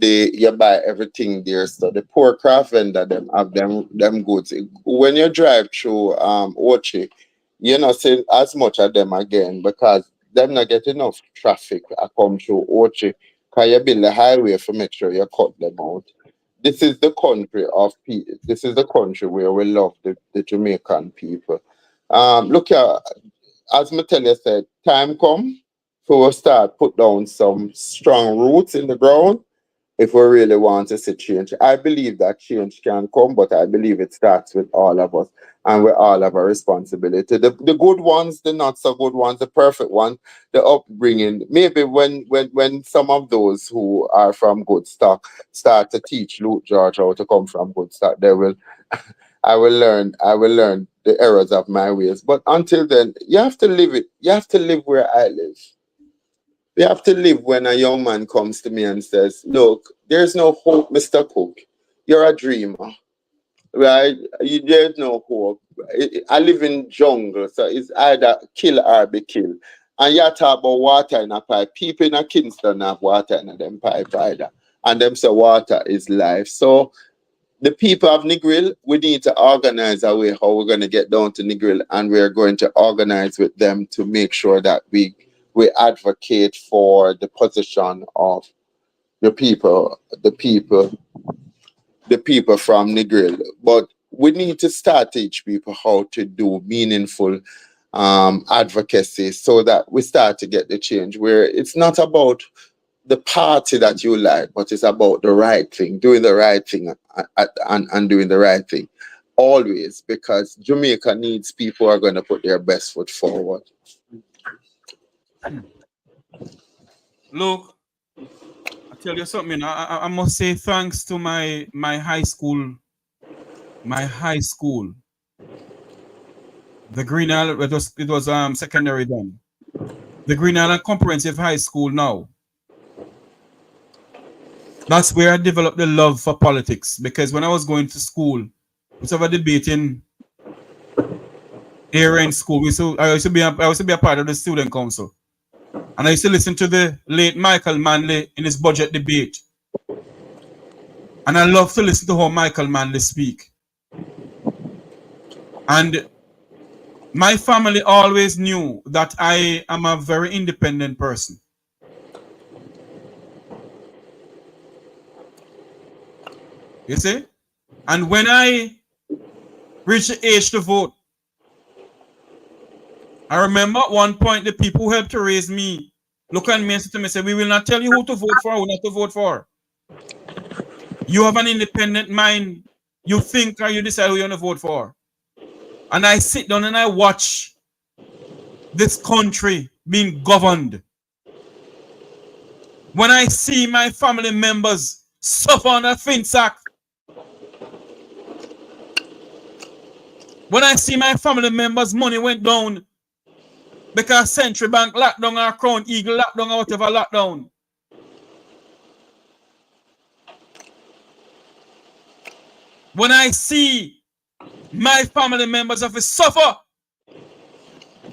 you buy everything there. So the poor craft vendor, them have them goods. When you drive through Ochi, you not see as much of them again because them not get enough traffic come through Ochi. Because you build the highway to make sure you cut them out. This is the country of people. This is the country where we love the Jamaican people. Look here, as Matella said, time come for us start put down some strong roots in the ground if we really want to see change. I believe that change can come, but I believe it starts with all of us, and we all have a responsibility. The good ones, the not so good ones, the perfect ones, the upbringing. Maybe when some of those who are from good stock start to teach Luke George how to come from good stock, they will. I will learn the errors of my ways. But until then, you have to live it. You have to live where I live. You have to live when a young man comes to me and says, look, there's no hope, Mr. Cook. You're a dreamer. Right? There's no hope. I live in jungle, so it's either kill or be killed. And you talk about water in a pipe. People in a Kingston have water in them pipe either. And them say water is life. So the people of Negril, we need to organize our way how we're going to get down to Negril, and we're going to organize with them to make sure that we advocate for the position of the people the people from Negril. But we need to start teach people how to do meaningful advocacy so that we start to get the change where it's not about the party that you like, but it's about the right thing, doing the right thing and doing the right thing always, because Jamaica needs people who are going to put their best foot forward. Look, I tell you something. I must say thanks to my high school. My high school. The Green Island, it was secondary then. The Green Island Comprehensive High School now. That's where I developed the love for politics, because when I was going to school, we used to have a debating area in school. I used to be a part of the student council. And I used to listen to the late Michael Manley in his budget debate. And I love to listen to how Michael Manley speak. And my family always knew that I am a very independent person. You see? And when I reached the age to vote, I remember at one point the people who helped to raise me look at me and said to me, say, we will not tell you who to vote for, who not to vote for. You have an independent mind. You think or you decide who you're going to vote for. And I sit down and I watch this country being governed. When I see my family members suffer under FINSAC, when I see my family members' money went down because Central Bank locked down or Crown Eagle locked down or whatever lockdown. When I see my family members have to suffer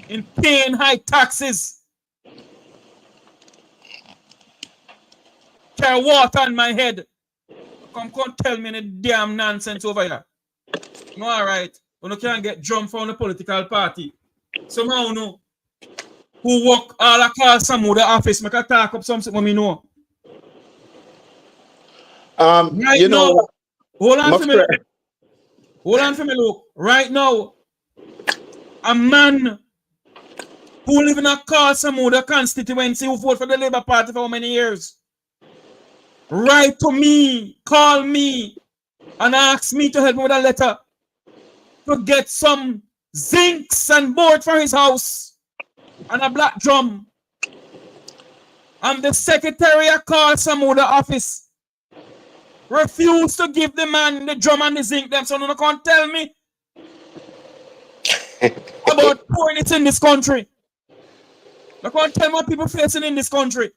in paying high taxes, carry water on my head, come tell me any damn nonsense over here. No, all right. You can't get jumped from the political party. Somehow, no. Who work all across some other office, make a talk up something when me know. Right you know, now, hold on for me. Hold on for me, look. Right now, a man who live in a some other constituency who vote for the Labour Party for how many years, write to me, call me, and ask me to help him with a letter to get some zincs and board for his house and a black drum. And the secretary called some other office, refused to give the man the drum and the zinc them, so no can't tell me about pouring it in this country. I can't tell me what people facing in this country.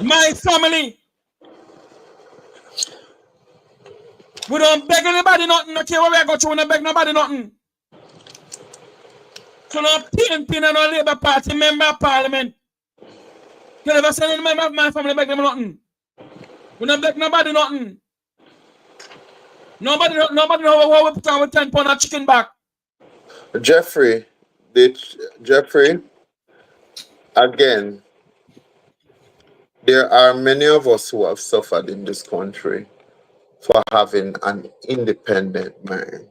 My family, we don't beg anybody nothing. No care where we go to, we don't beg nobody nothing. So no pin and no Labour Party member of Parliament. You never send any member of my family beg them nothing. We don't beg nobody nothing. Nobody know how we put our 10 pound of chicken back. Jeffrey, again, there are many of us who have suffered in this country for having an independent mind.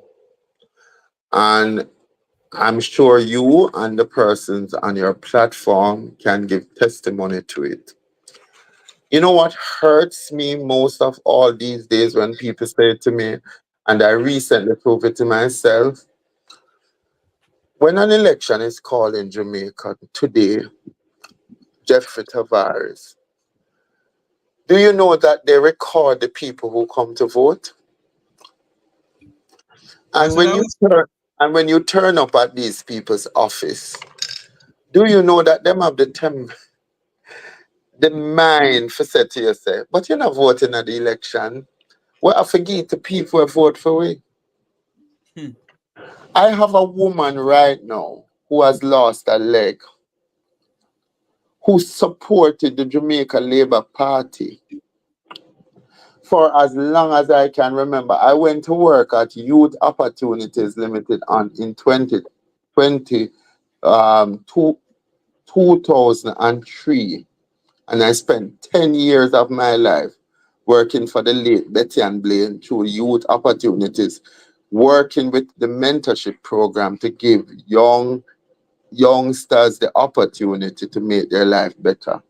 And I'm sure you and the persons on your platform can give testimony to it. You know what hurts me most of all these days when people say to me, and I recently proved it to myself, when an election is called in Jamaica today, Jeffrey Tavares, do you know that they record the people who come to vote? And when you turn up at these people's office, do you know that them have the mind for say to yourself, but you're not voting at the election. Well, I forget the people who vote for we. I have a woman right now who has lost a leg, who supported the Jamaica Labour Party for as long as I can remember. I went to work at Youth Opportunities Limited in 2003. And I spent 10 years of my life working for the late Betty and Blaine through youth opportunities, working with the mentorship program to give youngsters the opportunity to make their life better.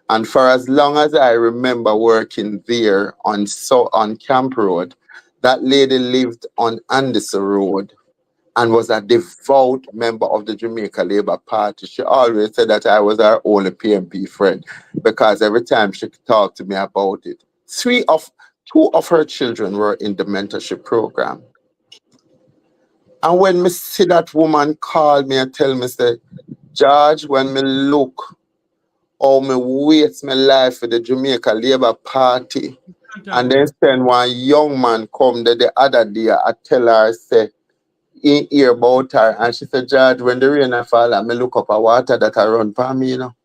And for as long as I remember working there on Camp Road, that lady lived on Anderson Road and was a devout member of the Jamaica Labour Party. She always said that I was her only PMP friend because every time she talked to me about it, two of her children were in the mentorship program. And when me see that woman call me and tell me, say, George, when me look how me waste my life for the Jamaica Labour Party, and then send one young man come there the other day, I tell her, say, in hear about her, and she said, George, when the rain fall, I me look up a water that I run for me, you know.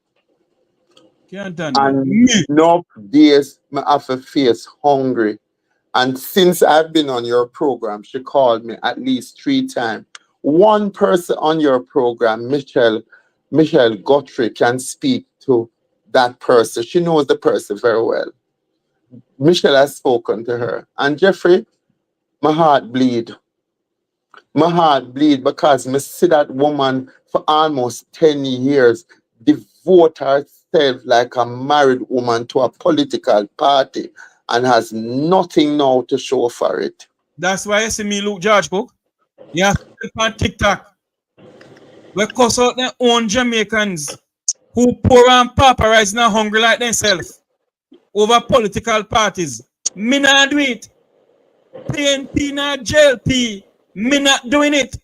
And no days me have to face hungry. And since I've been on your program, she called me at least 3 times. One person on your program, Michelle Guthrie, can speak to that person. She knows the person very well. Michelle has spoken to her. And Jeffrey, my heart bleed. My heart bleed because I see that woman for almost 10 years devote herself like a married woman to a political party and has nothing now to show for it. That's why you see me look George Cook. Yeah, on TikTok. We cuss out their own Jamaicans who poor and pauperized and hungry like themselves over political parties. Me not do it. PNP not JLP. Me not doing it.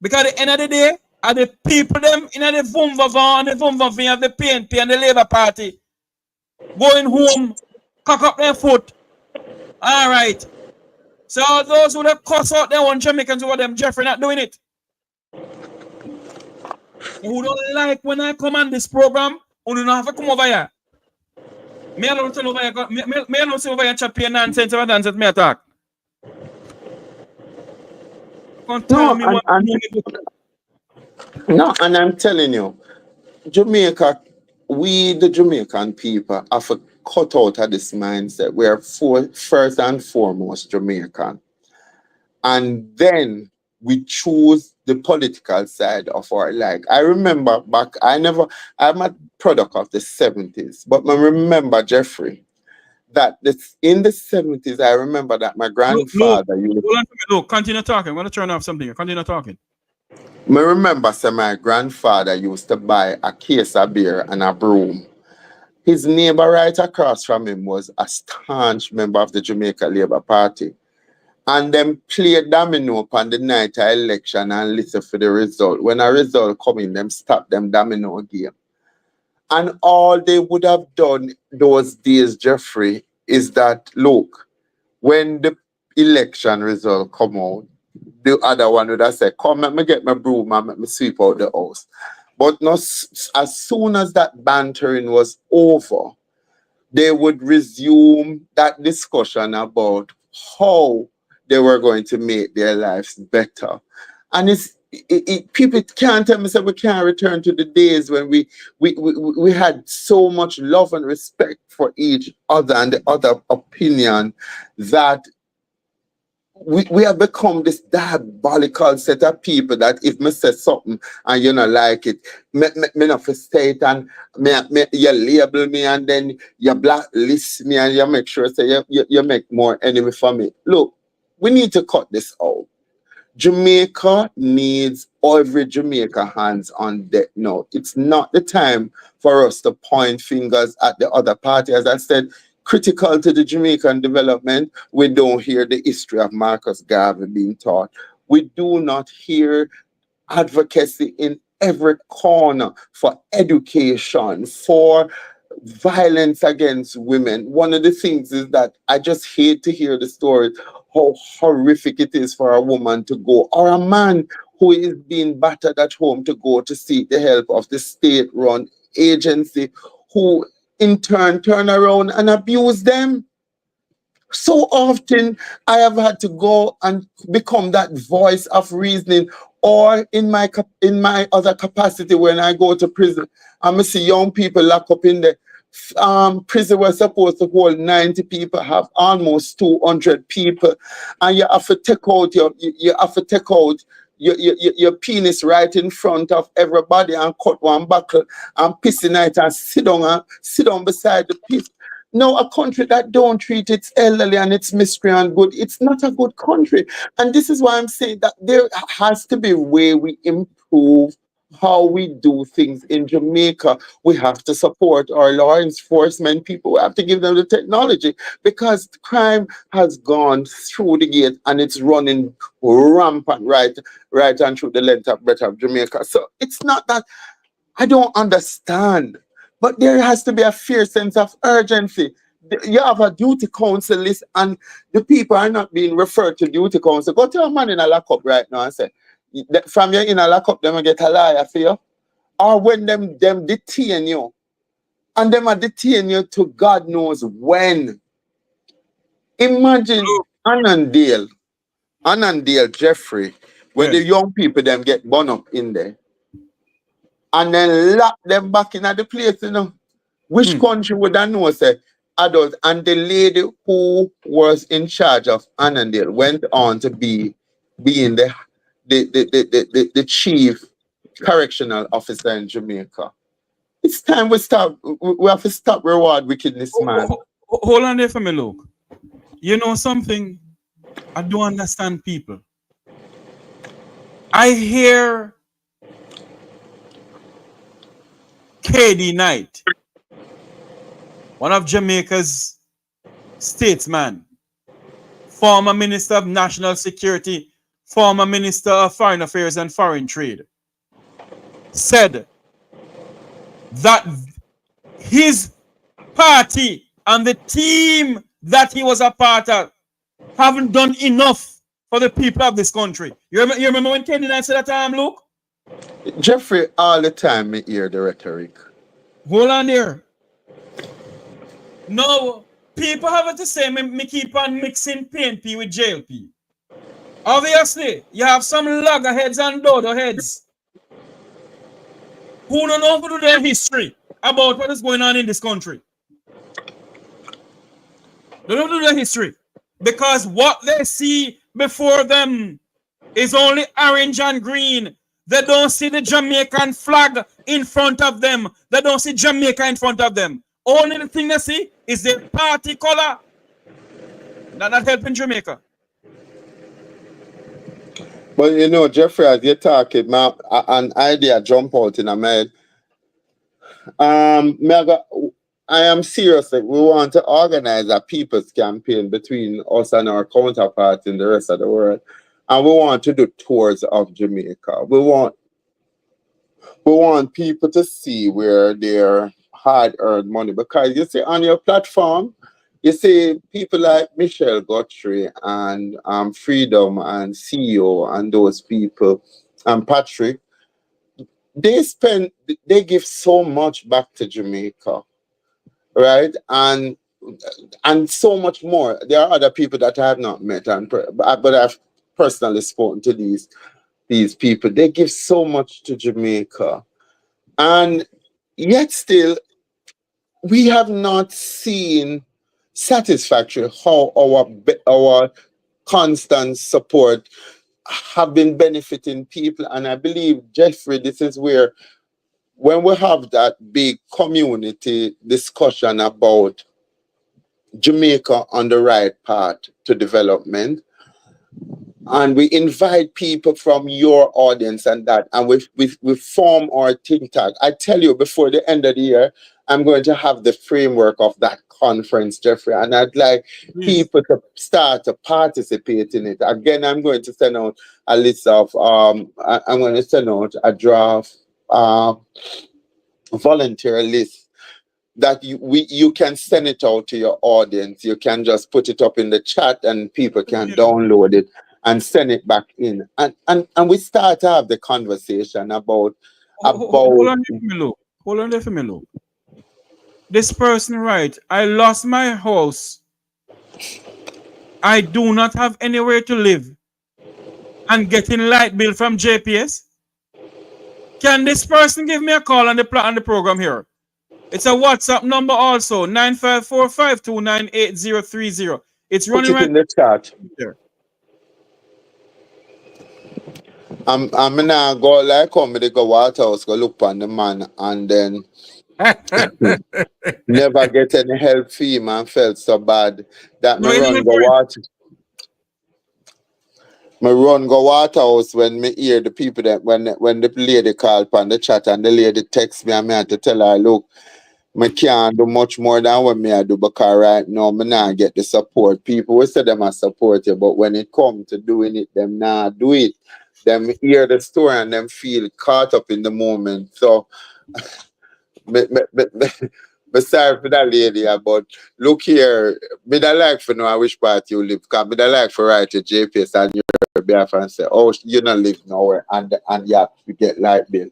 Because at the end of the day, are the people them in the Vumvavan and the Vumvavan of the PNP and the Labour Party going home, cock up their foot. All right. So those who have cuss out their own Jamaicans over them, Jeffrey not doing it. Who don't like when I come on this program, who do not have to come over here. Me I don't tell over here, me I don't say over here chat pay nonsense over nonsense me attack. No, and I'm telling you, Jamaica, we the Jamaican people have to cut out of this mindset. We are first and foremost Jamaican. And then we choose the political side of our life. I remember back, I'm a product of the 70s, but I remember, Jeffrey, that in the 70s, I remember that my grandfather Look, continue talking. I'm going to turn off something. Continue talking. I remember my grandfather used to buy a case of beer and a broom. His neighbor right across from him was a staunch member of the Jamaica Labour Party. And them played domino upon the night of election and listen for the result. When a result come in, them stop them domino game. And all they would have done those days, Jeffrey, is that, look, when the election result come out, the other one would have said, come, let me get my broom and let me sweep out the house. But not, as soon as that bantering was over, they would resume that discussion about how they were going to make their lives better. And people can't tell me that we can't return to the days when we had so much love and respect for each other and the other opinion that we have become this diabolical set of people that if me say something and you don't like it, me not say it and you label me and then you blacklist me and you make sure say you make more enemy for me. Look, we need to cut this out. Jamaica needs every Jamaica hands on deck now. It's not the time for us to point fingers at the other party. As I said, critical to the Jamaican development, we don't hear the history of Marcus Garvey being taught. We do not hear advocacy in every corner for education, for violence against women. One of the things is that I just hate to hear the story how horrific it is for a woman to go, or a man who is being battered at home to go to seek the help of the state-run agency, who in turn turn around and abuse them. So often I have had to go and become that voice of reasoning, or in my other capacity when I go to prison, I see young people locked up in there Prison was supposed to hold 90 people, have almost 200 people, and you have to take out your penis right in front of everybody and cut one buckle and piss in it and sit down beside the piss. No, a country that don't treat its elderly and its miscreant good, it's not a good country. And this is why I'm saying that there has to be a way we improve how we do things in Jamaica. We have to support our law enforcement people. We have to give them the technology, because crime has gone through the gate and it's running rampant right and through the length and breadth of Jamaica. So it's not that I don't understand, but there has to be a fair sense of urgency. You have a duty council list and the people are not being referred to duty council. Go to a man in a lockup right now and say, from your in a lockup, them get a lawyer for you. Or when them detain you, and them are detain you to God knows when. Imagine Annandale, Jeffrey, when the young people them get burned up in there, and then lock them back in at the place, you know. Which country would I know, say, adults? And the lady who was in charge of Annandale went on to being the chief correctional officer in Jamaica. It's time we stop. We have to stop reward wickedness, man. Hold on there for me, look. You know something? I don't understand people. I hear KD Knight, one of Jamaica's statesmen, former Minister of National Security, former Minister of Foreign Affairs and Foreign Trade, said that his party and the team that he was a part of haven't done enough for the people of this country. You remember when KD Knight said that time, Luke? Jeffrey, all the time me hear the rhetoric. Hold on there. No, people have to say me keep on mixing PNP with JLP. Obviously, you have some loggerheads and dodo heads who don't know how to do their history about what is going on in this country. They don't do their history because what they see before them is only orange and green. They don't see the Jamaican flag in front of them. They don't see Jamaica in front of them. Only the thing they see is the party color. Not helping Jamaica. But you know, Jeffrey, as you're talking, an idea jump out in my head. I am serious. Like, we want to organize a people's campaign between us and our counterparts in the rest of the world. And we want to do tours of Jamaica. We want people to see where their hard-earned money, because you see on your platform, you see people like Michelle Guthrie and Freedom and CEO and those people and Patrick, they give so much back to Jamaica, right? And so much more. There are other people that I have not met, but I've personally spoken to these people. They give so much to Jamaica, and yet still we have not seen satisfactory how our constant support have been benefiting people. And I believe, Jeffrey, this is where, when we have that big community discussion about Jamaica on the right path to development, and we invite people from your audience and we form our think tank. I tell you, before the end of the year, I'm going to have the framework of that conference, Jeffrey, and I'd like people to start to participate in it. Again, I'm going to send out a list of, I'm going to send out a draft volunteer list that you can send it out to your audience. You can just put it up in the chat and people can download it and send it back in. And we start to have the conversation about... Hold on there for me, look. This person, right? I lost my house. I do not have anywhere to live. And getting light bill from JPS. Can this person give me a call on the program here? It's a WhatsApp number also, 954-529-8030. It's Put running it right in the chat. there. I'm now go like come to go Waterhouse, go look on the man and then never get any help for him and felt so bad that No, you don't me run go Waterhouse when me hear the people that when the lady called on the chat and the lady text me and me had to tell her, look, me can't do much more than what me I do because right now me not get the support. People will say them I support you, but when it comes to doing it, them not do it. Them hear the story and them feel caught up in the moment. So me sorry for that lady, but look here, me da like for know which part you live, because me da like for write to JPS and your behalf and say, oh, you not live nowhere and you have to get light bill.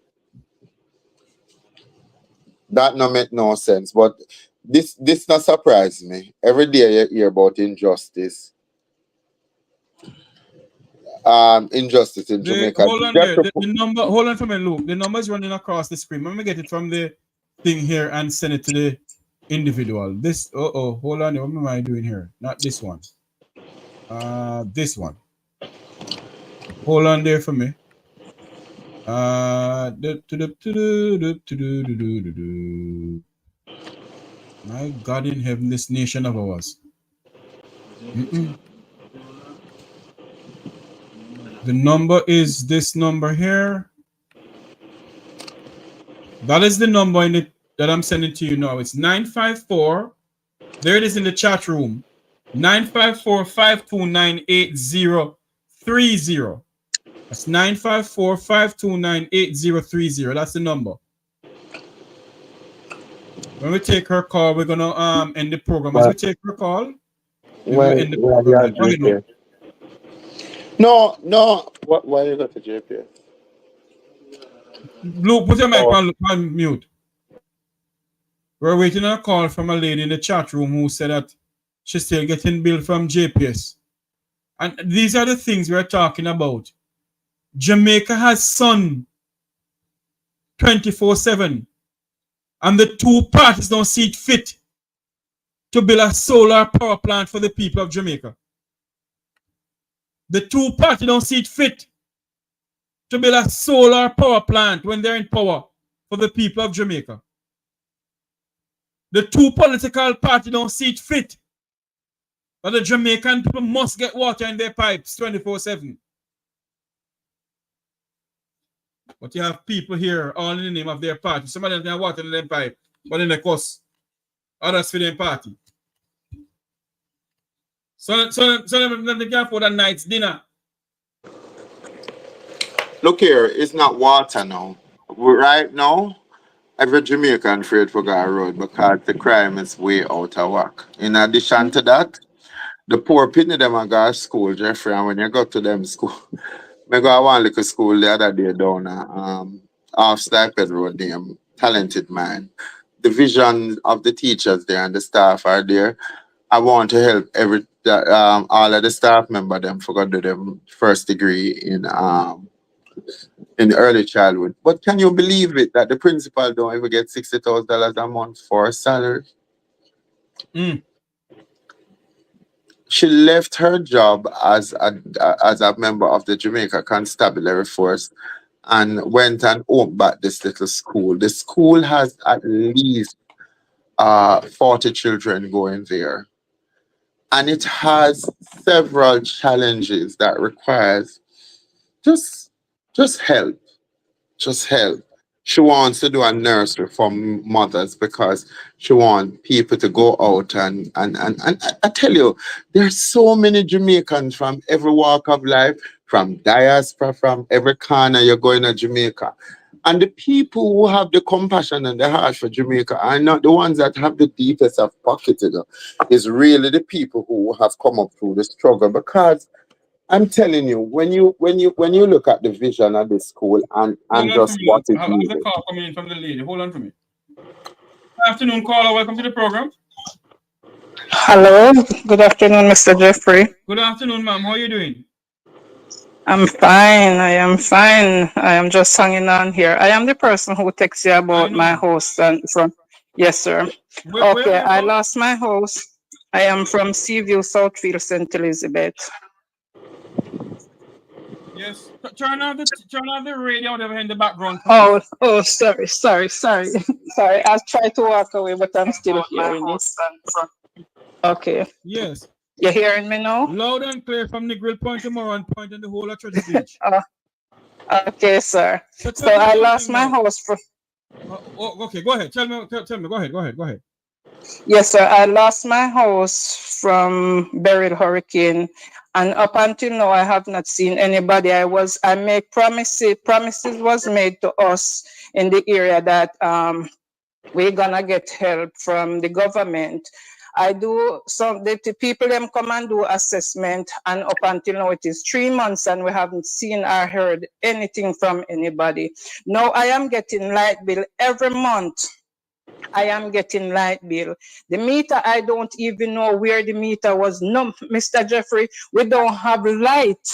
That no make no sense, but this not surprise me. Every day you hear about injustice. Injustice in Jamaica. hold on there. The number, hold on for me, Luke. The number is running across the screen. Let me get it from the thing here and send it to the individual. This, hold on. What am I doing here? Not this one. This one. Hold on there for me. My God in heaven, this nation of ours. The number is this number here. That is the number in it that I'm sending to you now. It's 954. There it is in the chat room. 954-529-8030. That's 954-529-8030. That's the number. When we take her call, we're gonna end the program. As we take her call, end the program. No. Why you got the JPS? Luke, put your mic on mute. We're waiting on a call from a lady in the chat room who said that she's still getting billed from JPS. And these are the things we're talking about. Jamaica has sun 24/7. And the two parties don't see it fit to build a solar power plant for the people of Jamaica. The two parties don't see it fit to build a solar power plant when they're in power for the people of Jamaica. The two political parties don't see it fit that the Jamaican people must get water in their pipes 24/7. But you have people here all in the name of their party. Some of them have water in their pipe, but in the cost. Others for their party. So they can afford a night's dinner. Look here, it's not water now. Right now, every Jamaican afraid for go road because the crime is way out of whack. In addition to that, the poor people them a go to school, Jeffrey, and when you go to them school, I go to one little school the other day down off Sniper Road, them talented man. The vision of the teachers there and the staff are there. I want to help all of the staff member them for do them first degree in early childhood. But can you believe it that the principal don't even get $60,000 a month for a salary? She left her job as a member of the Jamaica Constabulary Force and went and opened back this little school. The school has at least 40 children going there. And it has several challenges that requires just help. Just help. She wants to do a nursery for mothers because she wants people to go out and I tell you, there's so many Jamaicans from every walk of life, from diaspora, from every corner you're going to Jamaica. And the people who have the compassion and the heart for Jamaica are not the ones that have the deepest of pockets, is really the people who have come up through the struggle. Because I'm telling you, when you look at the vision of the school and just what it is. I have the call coming in from the lady. Hold on for me. Good afternoon, caller. Welcome to the program. Hello. Good afternoon, Mr. Jeffrey. Good afternoon, ma'am. How are you doing? I'm fine. I am fine. I am just hanging on here. I am the person who texts you about my host and Yes, sir. Where Okay, are you I from? lost my house. I am from Seaview, Southfield, St. Elizabeth. Yes. Turn on the radio over in the background, Oh, please. sorry. Sorry. I tried to walk away, but I'm still hearing it. Okay. Yes. You hearing me now? Loud and clear from Negril Point tomorrow and point in the whole of Treasure Beach. Okay, sir. So So tell me I something lost my now. house for. Okay, go ahead. Tell me. Go ahead. Yes, sir. I lost my house from Beryl Hurricane, and up until now, I have not seen anybody. I make promises. Promises was made to us in the area that we're gonna get help from the government. I do some. The people them come and do assessment, and up until now, it is 3 months, and we haven't seen or heard anything from anybody. Now I am getting light bill every month. I am getting light bill. The meter, I don't even know where the meter was. No, Mr. Jeffrey, we don't have light.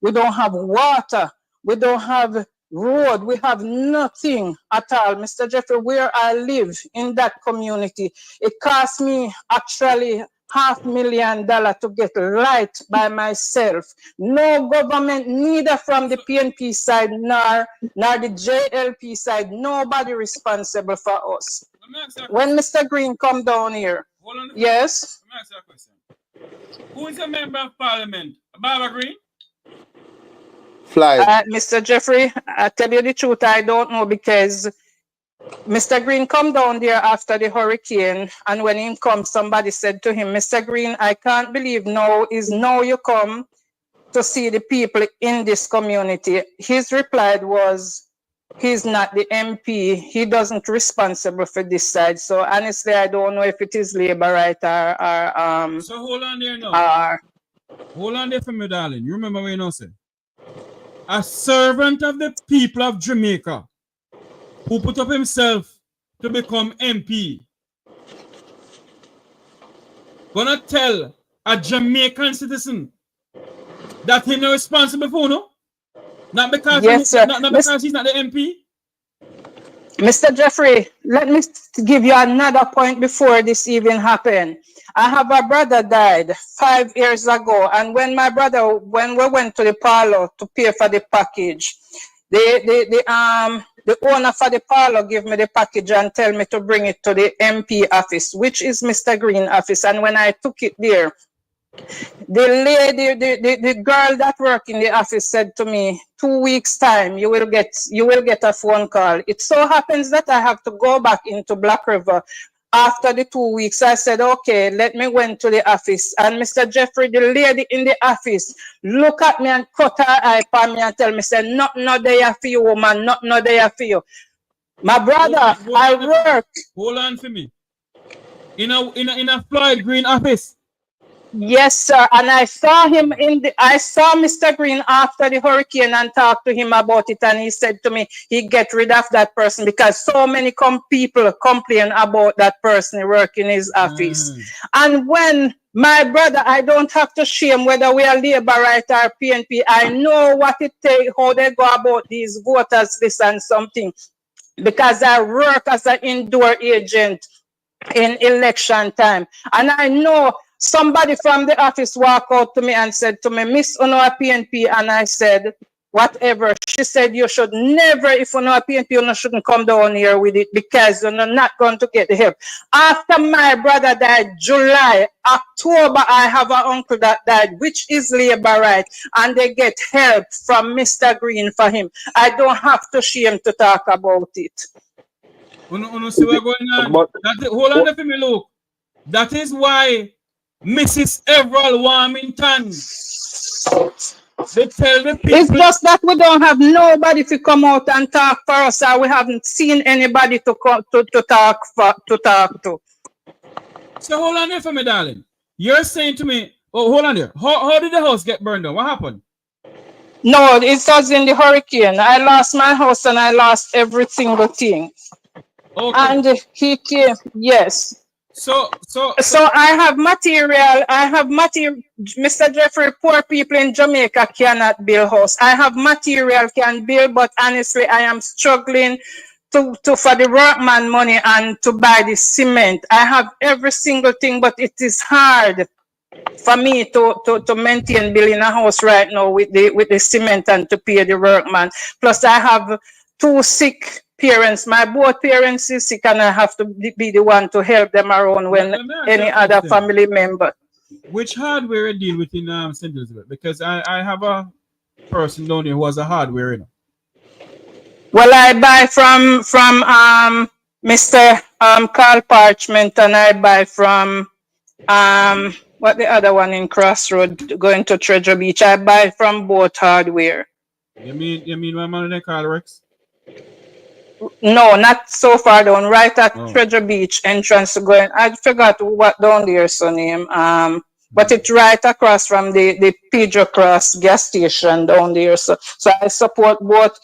We don't have water. We don't have road. We have nothing at all. Mr. Jeffrey, where I live in that community, it cost me actually $500,000 to get light by myself. No government, neither from the PNP side nor the JLP side. Nobody responsible for us. When Mr. Green come down here, yes. Let me ask you a question. Who is a member of parliament? Barbara Green? Fly. Mr. Jeffrey, I tell you the truth, I don't know, because Mr. Green come down there after the hurricane, and when he come, somebody said to him, Mr. Green, I can't believe now you come to see the people in this community. His reply was, he's not the MP. He doesn't responsible for this side. So honestly, I don't know if it is labor right or So hold on there now. Hold on there for me, darling. You remember what you know, say? A servant of the people of Jamaica who put up himself to become MP gonna tell a Jamaican citizen that he's not responsible for, no? Not because, yes, not because he's not the MP? Mr. Jeffrey, let me give you another point before this even happened. I have a brother died 5 years ago, and when we went to the parlor to pay for the package, the owner for the parlor gave me the package and tell me to bring it to the MP office, which is Mr. Green office. And when I took it there, the lady, the girl that worked in the office said to me, 2 weeks time, you will get a phone call. It so happens that I have to go back into Black River after the 2 weeks. I said, okay, let me went to the office. And Mr. Jeffrey, the lady in the office, look at me and cut her eye upon me and tell me, say, not there for you, woman, not there for you. My brother, I work. Hold on for me. In a Floyd Green office. Yes, sir. And I saw him I saw Mr. Green after the hurricane and talked to him about it. And he said to me, he get rid of that person because so many people complain about that person working in his office. And when my brother, I don't have to shame whether we are labor right or PNP. I know what it takes, how they go about these voters list and something, because I work as an indoor agent in election time. And I know somebody from the office walked out to me and said to me, Miss Unoa PNP, and I said, whatever. She said, you should never, if Unoa PNP, you shouldn't come down here with it because you're not going to get the help. After my brother died, July, October, I have an uncle that died, which is labor right, and they get help from Mr. Green for him. I don't have to shame to talk about it. See what's going on? Hold on for me, look. That is why Mrs. Everall Warmington, they tell the people. It's just that we don't have nobody to come out and talk for us, or we haven't seen anybody to talk to. So hold on there for me, darling. You're saying to me, oh, hold on there. How did the house get burned down? What happened? No, it was in the hurricane. I lost my house and I lost every single thing. Okay. And he came, yes. So I have material. Mr. Jeffrey, poor people in Jamaica cannot build house. I have material can build, but honestly, I am struggling for the workman money and to buy the cement. I have every single thing, but it is hard for me to maintain building a house right now with the cement and to pay the workman. Plus, I have 2 sick parents. My both parents is sick, and I have to be the one to help them around when any other family member. Which hardware you deal with in St. Elizabeth? Because I have a person down here who has a hardware, you know. Well, I buy from Mr. Carl Parchment, and I buy from what the other one in Crossroad going to Treasure Beach. I buy from both hardware. You mean my man they call Rex? No, not so far down. Right at Treasure Beach entrance to going. I forgot what down there's the name. But it's right across from the Pedro Cross gas station down there. So I support both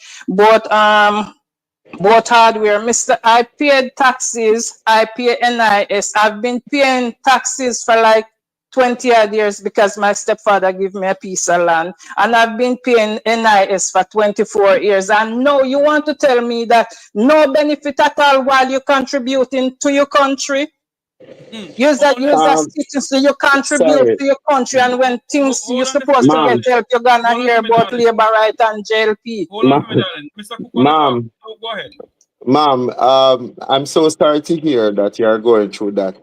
hardware. I paid taxes. I pay NIS. I've been paying taxes for like 20 odd years because my stepfather gave me a piece of land, and I've been paying NIS for 24 years. And no, you want to tell me that no benefit at all while you're contributing to your country? Use that status so you contribute to your country, and when things you're supposed to get help, you're gonna hear about labor right and JLP. Hold on, Mr. Cook, Ma'am, go ahead. Ma'am, I'm so sorry to hear that you are going through that.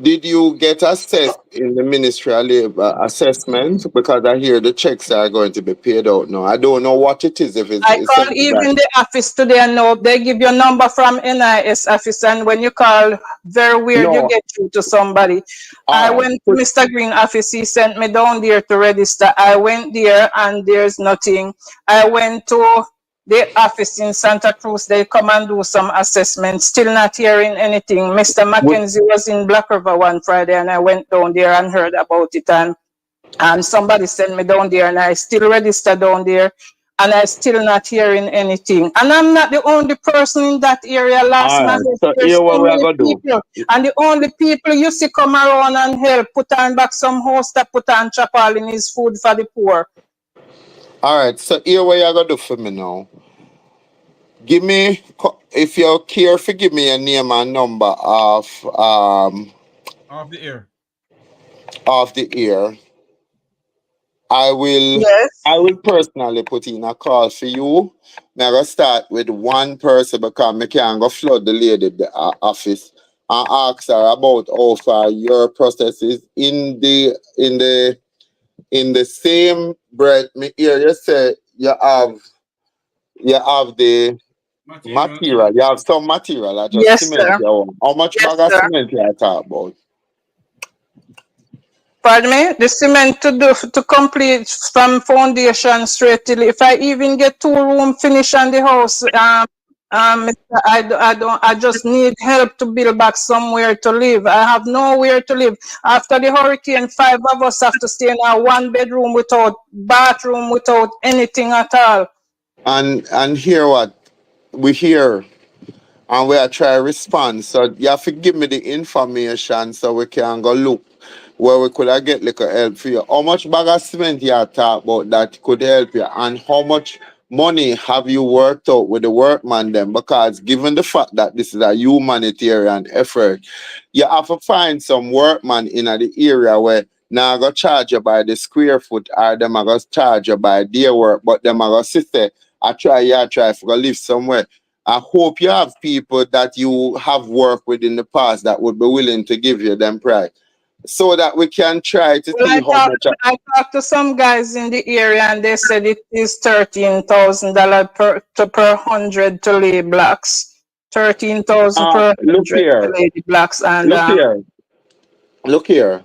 Did you get assessed in the Ministry of Labour assessment? Because I hear the checks are going to be paid out now. I don't know what it is. If it's I call even the office today, and know they give you a number from NIS office, and when you call, very weird, you get through to somebody. I went to Mr. Green office. He sent me down there to register. I went there, and there's nothing. I went to the office in Santa Cruz. They come and do some assessments. Still not hearing anything. Mr. Mackenzie was in Black River one Friday, and I went down there and heard about it. And somebody sent me down there, and I still registered down there, and I still not hearing anything. And I'm not the only person in that area. Last month, so there's so many people, and the only people you see come around and help put on back some host that put on chapal in his food for the poor. All right, so here what you're going to do for me now. Give me, if you care, give me a name and number of the air. Of the air. I will personally put in a call for you. Now I'm gonna start with one person because I can't go flood the lady the office and ask her about how far your process is in the same breath. Me hear you say you have the material. You have some material. I just cement you own. How much bag of cement you talk about? Pardon me? The cement to complete from foundation straight till if I even get 2 rooms finished on the house, I just need help to build back somewhere to live. I have nowhere to live. After the hurricane, 5 of us have to stay in a 1-bedroom without bathroom, without anything at all. And hear what we hear, and we are trying to respond. So you have to give me the information so we can go look where we could get like a help for you. How much bag of cement you talk about that could help you, and how much money have you worked out with the workman then? Because given the fact that this is a humanitarian effort, you have to find some workman in the area where now go charge you by the square foot, or them are going to charge you by their work, but them are going to say, I try for live somewhere. I hope you have people that you have worked with in the past that would be willing to give you them price, so that we can try to see how much. I talked to some guys in the area, and they said it is $13,000 per 100 to lay blocks. 13,000 per 100 to lay the blocks. And look here.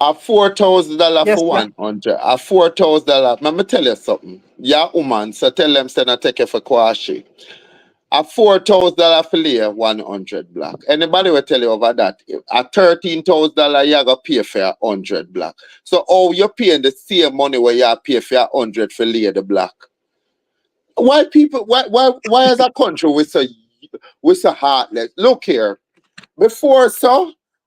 A $4,000 for 100. A $4,000. Let me tell you something. Yeah, woman. So tell them to not take you for Kwashi. A $4,000 for lay 100 block. Anybody will tell you over that. A $13,000 you gotta pay for 100 block. So you're paying the same money where you pay for 100 for lay the block. Why people? Why is a country with so heartless? Look here. Before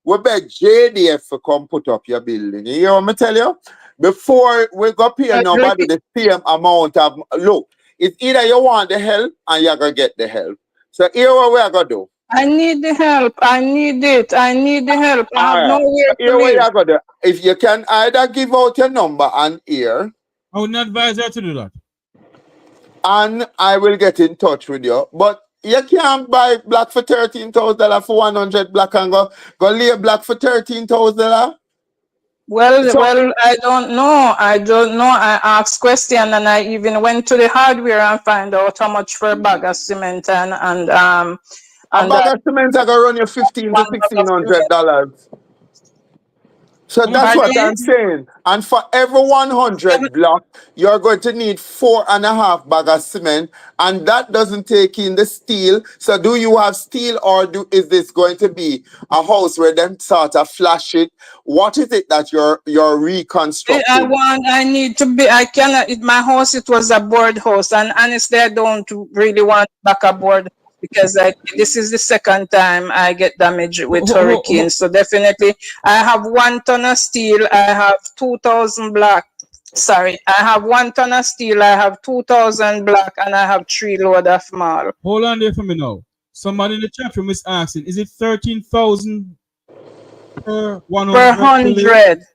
we beg JDF to come put up your building. You hear what I tell you? Before we go pay nobody the same amount of look. It's either you want the help and you're going to get the help. So here what we are going to do. I need the help. I need it. I need the help. I have nowhere So to here what live. you're going to do. If you can either give out your number and here, I would not advise her to do that. and I will get in touch with you. But you can't buy black for $13,000 for 100 black and go lay black for $13,000. Well, I don't know. I don't know. I asked question and I even went to the hardware and find out how much for a bag of cement and a bag of cement are gonna run you $1,500 to $1,600. So that's what I'm saying. And for every 100 block, you're going to need 4.5 bags of cement, and that doesn't take in the steel. So do you have steel, or is this going to be a house where them sort of flash it? What is it that you're reconstructing? I need to be. I cannot. My house, it was a board house, and honestly, I don't really want back a board. Because this is the second time I get damaged with hurricane. So definitely, I have 1 ton of steel. I have 2,000 black. Sorry, I have 1 ton of steel. I have 2,000 black, and I have 3 load of mall. Hold on there for me now. Somebody in the chat room is asking, is it 13,000 per 100? Per 100.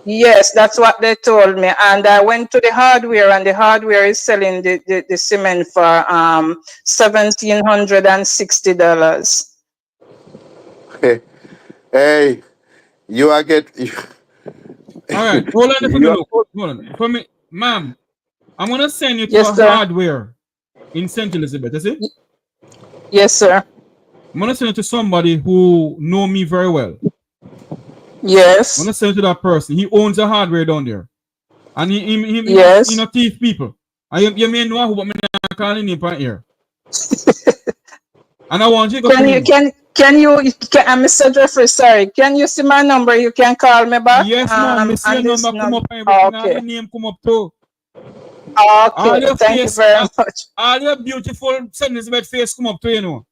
Yes, that's what they told me. And I went to the hardware, and the hardware is selling the cement for $1,760. Hey, you are get. All right, hold on for me. Hold on for me, ma'am. I'm gonna send you to hardware in St. Elizabeth. Is it? Yes, sir. I'm gonna send it to somebody who know me very well. Yes. I'm gonna send it to that person. He owns a hardware down there, and he yes. You know, thief people. And you may know who, but I'm not calling him right here. And I want you to Can you, Mr. Jeffrey, sorry, can you see my number? You can call me back. Yes, ma'am. I see your number come up and everything. Okay. Your name come up too. Okay, thank you very much. All your beautiful St. Elizabeth face come up to you know.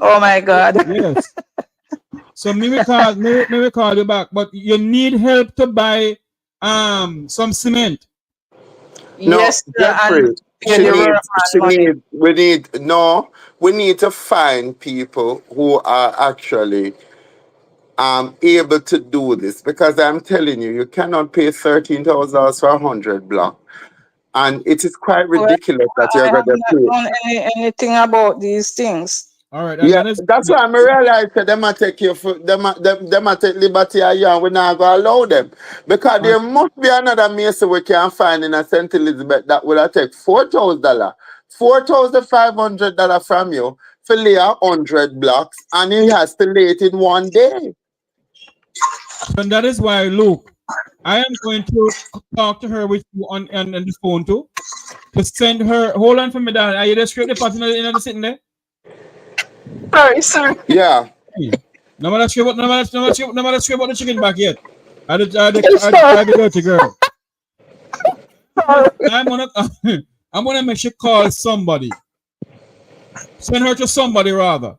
Oh my God. Yes. So maybe call you back, but you need help to buy some cement. No, yes, Jeffrey, we need to find people who are actually able to do this, because I'm telling you, you cannot pay $13,000 for 100 block. And it is quite ridiculous that you're going to pay. I haven't done anything about these things. All right. Yeah, that's why I realized that they might take you for they might take liberty of you, and we're not going to allow them. Because there must be another mason we can find in a St. Elizabeth that will take $4,000, $4,500 from you for lay 100 blocks, and he has to lay it in one day. And that is why, look, I am going to talk to her with you on the phone too, to send her. Hold on for me, darling. Are you just the partner in the sitting there? Sorry. Yeah. No matter sure about the chicken back yet. I the dirty girl. I'm gonna make sure call somebody. Send her to somebody rather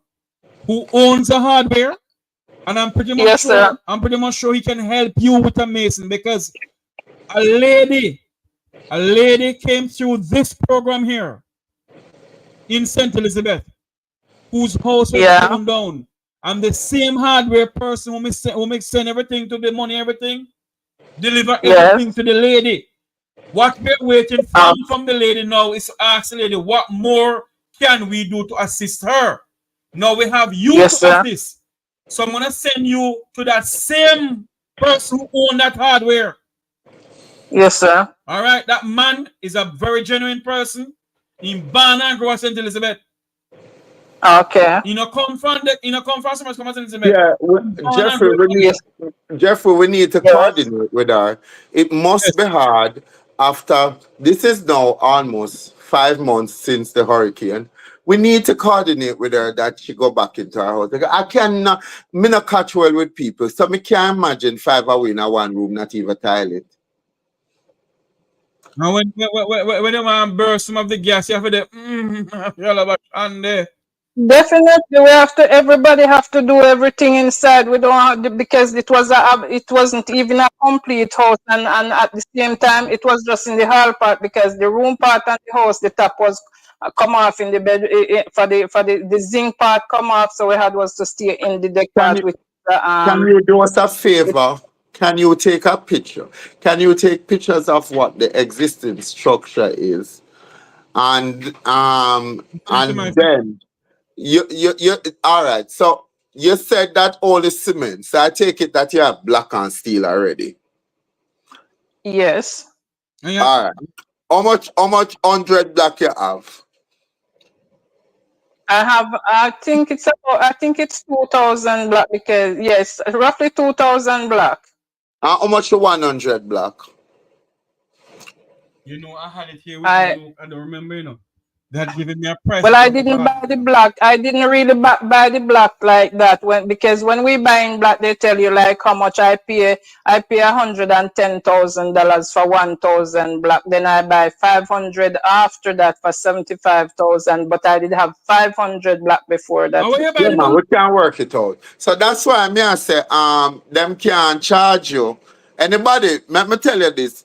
who owns the hardware. And I'm pretty much sure he can help you with a mason, because a lady came through this program here in St. Elizabeth, whose house was blown down, and the same hardware person who makes send everything to the money, everything, deliver everything to the lady. What we're waiting from the lady now is to ask the lady, what more can we do to assist her? Now we have you to assist. So I'm gonna send you to that same person who owns that hardware. Yes, sir. All right, that man is a very genuine person in Barn and Grow St. Elizabeth. Okay. You know, come from St. Elizabeth. Yeah, Jeffrey, we need to coordinate with her. It must be hard after this is now almost 5 months since the hurricane. We need to coordinate with her that she go back into her house. I cannot, me not catch well with people, so me can't imagine 5 away in a one room, not even toilet. Now when you want to burst some of the gas, you have to all about and Definitely, we have to. Everybody have to do everything inside. We don't have to, because it wasn't even a complete house, and at the same time, it was just in the hall part, because the room part and the house, the top was come off in the bed, for the zinc part come off. So we had was to stay in the deck Can part you with the can you do us a favor? Can you take a picture? Can you take pictures of what the existing structure is? Into my And then you all right. So you said that all is cement. So I take it that you have black and steel already. Yes. yeah. All right. How much 100 black you have? I think it's 2,000 black, because yes, roughly 2,000 black. And how much the 100 black? You know, I had it here with me. Look, I don't remember, you know. That giving me a price. Well, I didn't buy the black. I didn't really buy the black like that, because when we buy in black, they tell you like how much I pay. I pay $110,000 for 1,000 black. Then I buy 500 after that for 75,000. But I did have 500 black before that. Oh, yeah, Yeah, man, we can work it out. So that's why I say them can't charge you. Anybody, let me tell you this.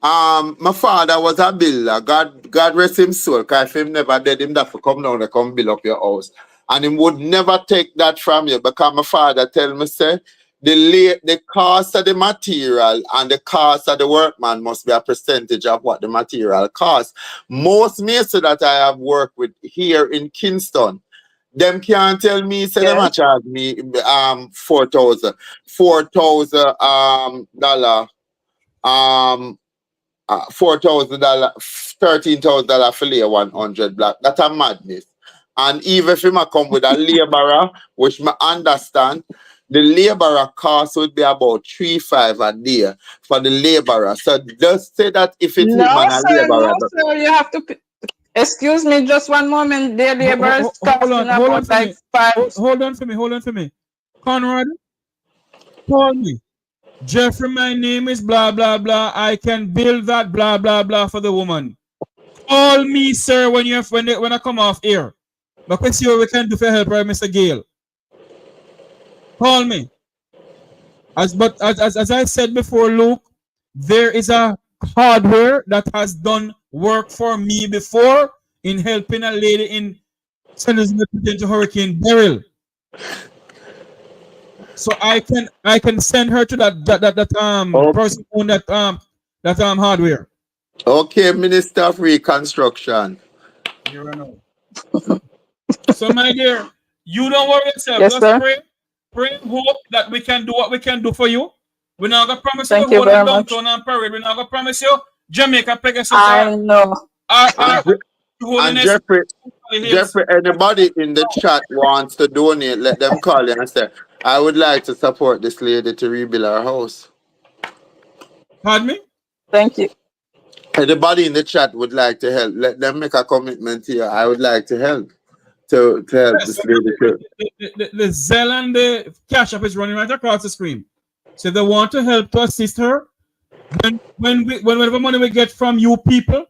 My father was a builder. God rest him soul. Cause if him never dead, him that for come down and come build up your house. And him would never take that from you, because my father tell me say the cost of the material and the cost of the workman must be a percentage of what the material costs. Most masons that I have worked with here in Kingston, them can't tell me, say them a charge me $4,000 dollar $4,000, $13,000 for lay 100 black. That's a madness. And even if you come with a laborer, which I understand, the laborer cost would be about $3,500 a day for the laborer. So just say that if it's him and a laborer. No, sir, you have to. Excuse me, just one moment. The laborers costing about like Hold on for me. Conrad, call me. Jeffrey, my name is blah blah blah. I can build that blah blah blah for the woman. Call me, sir, when I come off here. But let's see what we can do for help, right, Mr. Gale. Call me. As I said before, Luke, there is a hardware that has done work for me before in helping a lady in Sandals Love to Hurricane Beryl. So I can send her to that person on that hardware. Okay, Minister of Reconstruction. Here I know. So my dear, you don't worry yourself. Yes, just sir. pray, hope that we can do what we can do for you. We're not gonna promise Thank you you the whole very of much. downtown and parade. We're not gonna promise you Jamaica, Pegasus. I know. And Jeffrey, anybody in the chat wants to donate, let them call you and say, I would like to support this lady to rebuild her house. Pardon me? Thank you. Anybody in the chat would like to help, let them make a commitment here. I would like to help to help this lady. The Zelle and the Cash App is running right across the screen. So they want to help to assist her. Whenever money we get from you people,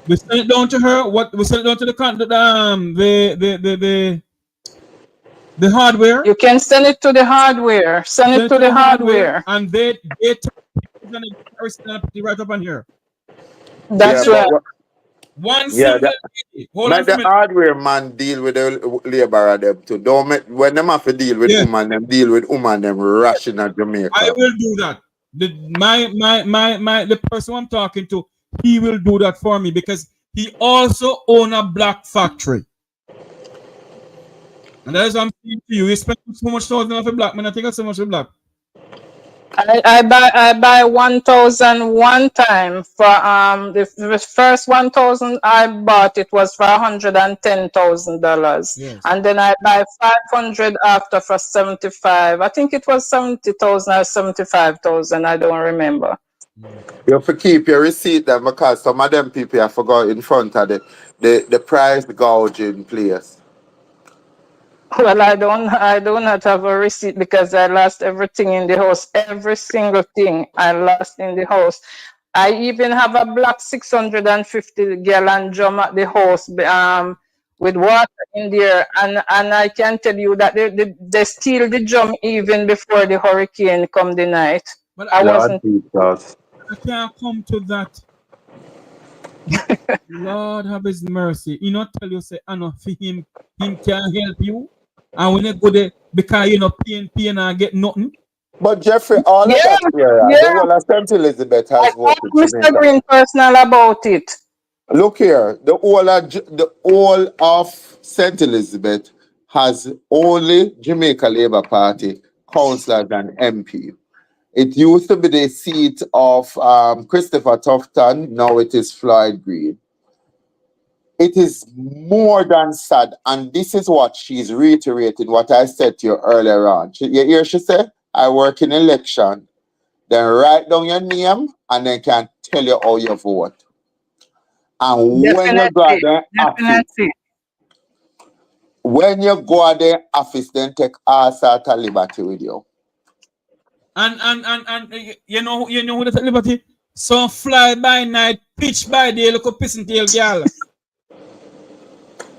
we send it down to her. We send it down to the hardware. You can send it to the hardware. Send it to the hardware. And they right up on here. That's right. Let the hardware man deal with the laborer them too. Don't make, when them have to deal with woman, them deal with woman them rushing at Jamaica. I will do that. The person I'm talking to, he will do that for me, because he also owns a black factory. And that's what I'm saying to you. You spend so much $1,000 for black, man. I think that's so much for black. I buy 1,000 one time for the first 1,000 I bought, it was for $110,000. Yes. And then I buy 500 after for 75. I think it was 70,000 or 75,000. I don't remember. You have to keep your receipt then, because some of them people have forgot in front of the price gouging place. Well, I do not have a receipt, because I lost everything in the house. Every single thing I lost in the house. I even have a black 650 gallon drum at the house. with water in there, and I can tell you that they steal the drum even before the hurricane come the night. But I Lord wasn't. Jesus. I can't come to that. Lord have his mercy. You know, tell you say, I know for him can't help you. And when you go there, because you know, pain and get nothing. But Jeffrey, all of Yeah, that area, the yeah. whole of St. Elizabeth I has talked voted to Mr. Jamaica. Green personal about it. Look here, the whole of St. Elizabeth has only Jamaica Labour Party councillors and MP. It used to be the seat of Christopher Tufton. Now it is Floyd Green. It is more than sad, and this is what she's reiterating what I said to you earlier on. You hear she said, I work in election, then write down your name, and then can tell you how you vote. And when you go Definitely, there office, definitely. when you go there office, then take all sort of liberty with you. And you know who the liberty? Some fly by night, pitch by day, look a pissing tail girl.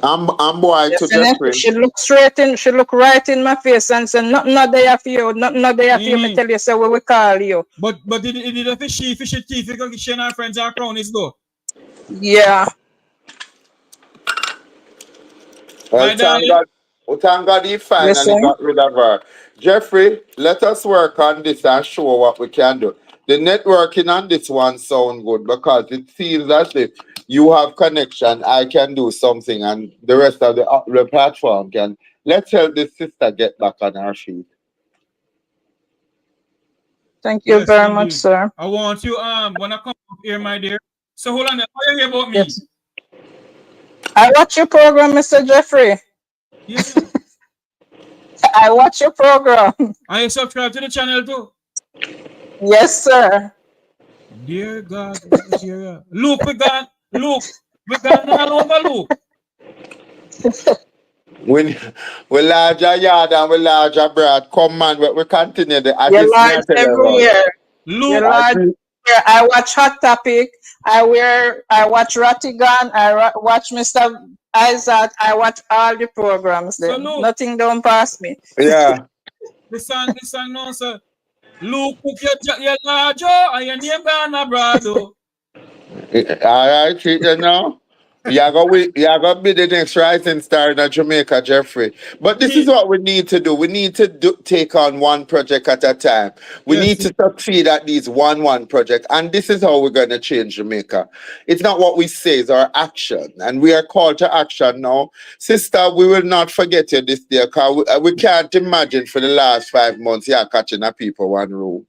I'm boy to Definitely. Jeffrey. She look straight in, she look right in my face and say, nothing not there for you, nothing not there for you. Me tell you, say, we call you. But it a fishy teeth because she and her friends are crown is though. Yeah. Well, My darling. thank God he finally got rid of her. Jeffrey, let us work on this and show what we can do. The networking on this one sound good because it seems as if you have connection, I can do something, and the rest of the platform can. Let's help this sister get back on her feet. Thank you very much, indeed. sir. I want you when I come up here, my dear. So hold on, what you hear about me? Yes. I watch your program, Mr. Jeffrey. Yeah. I watch your program. Are you subscribe to the channel too? Yes, sir. Dear God, Luke, we got all over Luke. We larger yard and we larger bread. Come man, we continue the You're large everywhere. Luke. You're large. I watch Hot Topic. I watch Rattigan. I watch Mr. Isaac. I watch all the programs there. So Nothing don't pass me. Yeah. The song no, sir. Luke, you're larger and your name gone abroad. All right, you know. You got to be the next rising star in Jamaica, Jeffrey. But this is what we need to do. We need to take on one project at a time. We need to succeed at these one project. And this is how we're going to change Jamaica. It's not what we say, it's our action. And we are called to action now. Sister, we will not forget you this day, because we can't imagine for the last 5 months you're catching a people one room.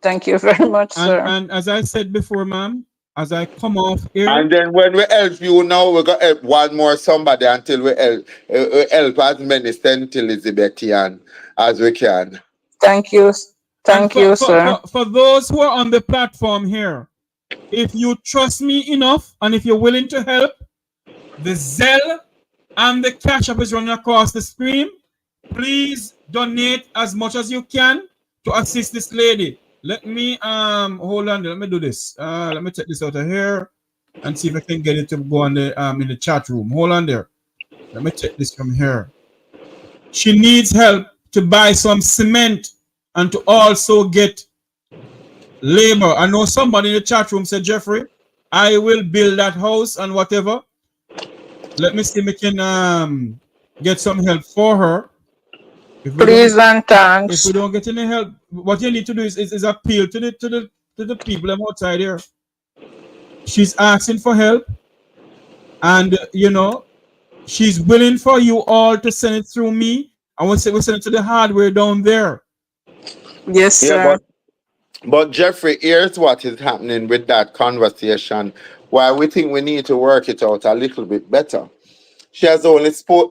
Thank you very much, sir. And as I said before, ma'am, as I come off here. And then when we help you now, we're going to help one more somebody until we help as many St. Elizabethian as we can. Thank you. Thank you, sir. For those who are on the platform here, if you trust me enough and if you're willing to help, the Zelle and the Cash App is running across the screen. Please donate as much as you can to assist this lady. Let me hold on. Let me do this. Let me take this out of here and see if I can get it to go on the in the chat room. Hold on there. Let me take this from here. She needs help to buy some cement and to also get labor. I know somebody in the chat room said, Jeffrey, I will build that house and whatever. Let me see if we can get some help for her. Please and thanks. If we don't get any help, what you need to do is appeal to the people outside here. She's asking for help, and you know, she's willing for you all to send it through me. I want to send it to the hardware down there. Yes, sir. But Jeffrey, here's what is happening with that conversation. Why we think we need to work it out a little bit better. She spoke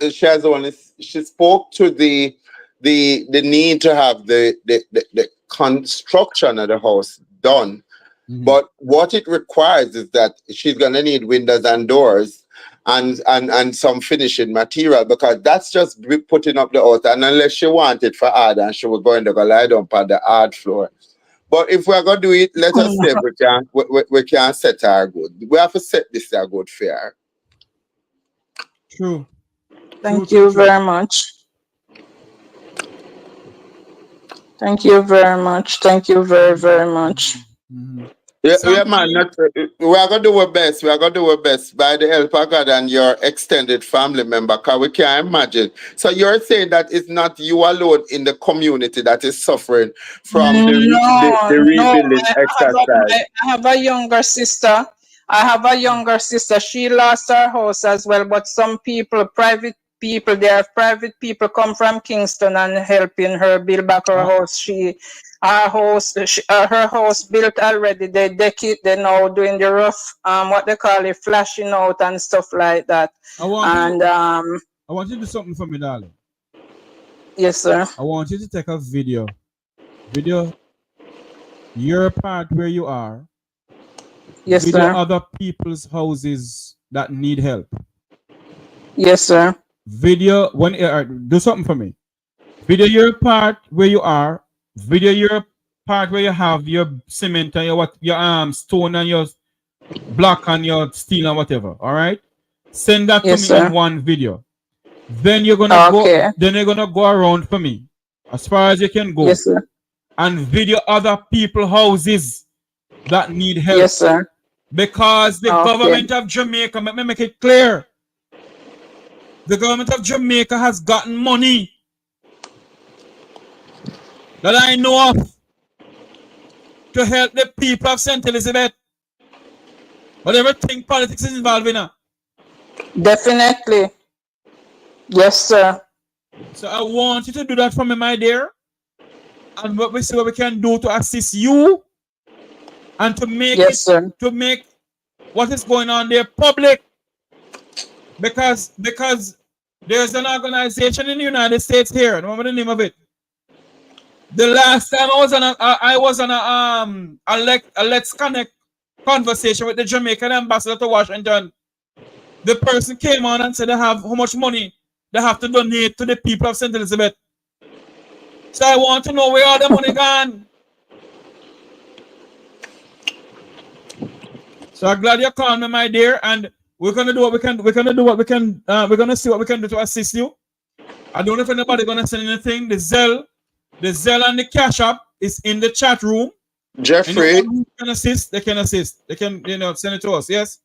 to the need to have the construction of the house done. Mm-hmm. But what it requires is that she's gonna need windows and doors and some finishing material, because that's just putting up the house. And unless she want it for hard, and she will go and lie down on the hard floor. But if we're gonna do it, let us say we can set her good. We have to set this a good fair. True. Thank True, you true. very much. Thank you very much. Thank you very, very much. Yeah, man. We are gonna do our best. We are gonna do our best by the help of God and your extended family member. Cause we can't imagine. So you're saying that it's not you alone in the community that is suffering from No, the no. rebuilding exercise. I have a younger sister. I have a younger sister. She lost her house as well. But some people, private people, there are private people come from Kingston and helping her build back her house. Her house built already. They deck it. They're now doing the rough, what they call it, flashing out and stuff like that. I want you to do something for me, darling. Yes, sir. I want you to take a video. Your part where you are. Yes, video sir. other people's houses that need help. Yes, sir. Video do something for me. Video your part where you are. Video your part where you have your cement and your stone and your block and your steel and whatever. All right. Send that Yes, to me sir. in one video. Then you're gonna go. Then you're gonna go around for me as far as you can go. Yes, sir. And video other people's houses that need help. Yes, sir. Because the government of Jamaica, let me make it clear. The government of Jamaica has gotten money that I know of to help the people of St. Elizabeth. But everything politics is involved in. Definitely. Yes, sir. So I want you to do that for me, my dear. And what we see what we can do to assist you and to make to make what is going on there public. Because there's an organization in the United States here. I don't remember the name of it. The last time I was on a Let's Connect conversation with the Jamaican ambassador to Washington. The person came on and said they have how much money they have to donate to the people of St. Elizabeth. So I want to know where all the money gone. So I'm glad you called me, my dear, and we're gonna do what we can. We're gonna do what we can. We're gonna see what we can do to assist you. I don't know if anybody gonna send anything. The Zelle and the Cash App is in the chat room. Jeffrey, anyone who can assist, they can assist. They can, send it to us. Yes,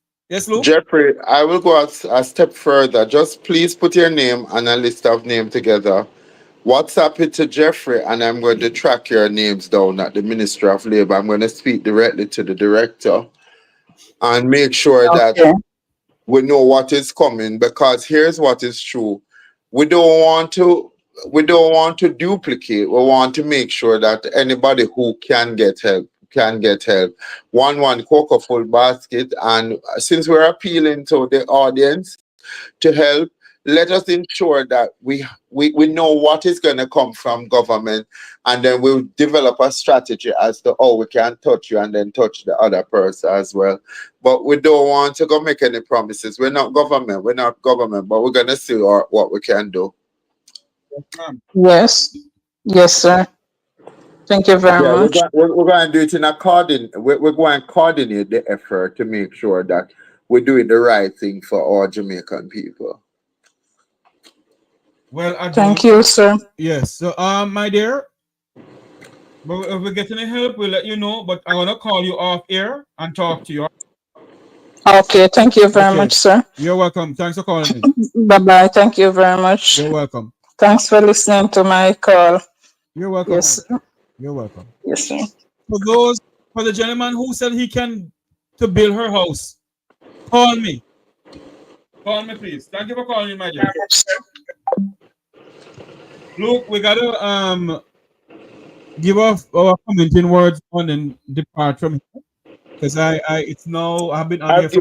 Lou. Jeffrey, I will go a step further. Just please put your name and a list of names together. WhatsApp it to Jeffrey, and I'm going to track your names down at the Ministry of Labour. I'm going to speak directly to the director and make sure that we know what is coming, because here's what is true. We don't want to duplicate. We want to make sure that anybody who can get help can get help. One cocoa full basket. And since we're appealing to the audience to help, let us ensure that we know what is going to come from government, and then we'll develop a strategy as to how we can touch you and then touch the other person as well. But we don't want to go make any promises. We're not government, but we're going to see what we can do. Yes. Yes, sir. Thank you very much. We're going to do it in we're going to coordinate the effort to make sure that we're doing the right thing for all Jamaican people. Well, thank you, sir. Yes. So, my dear, if we get any help, we'll let you know. But I'm gonna call you off air and talk to you. Okay. Thank you very much, sir. You're welcome. Thanks for calling me. Bye-bye. Thank you very much. You're welcome. Thanks for listening to my call. You're welcome. Yes, sir. You're welcome. Yes, sir. For the gentleman who said he can to build her house, call me. Call me, please. Thank you for calling me, my dear. Look, we gotta give off our commenting words on and depart from here, because it's now I've been on here for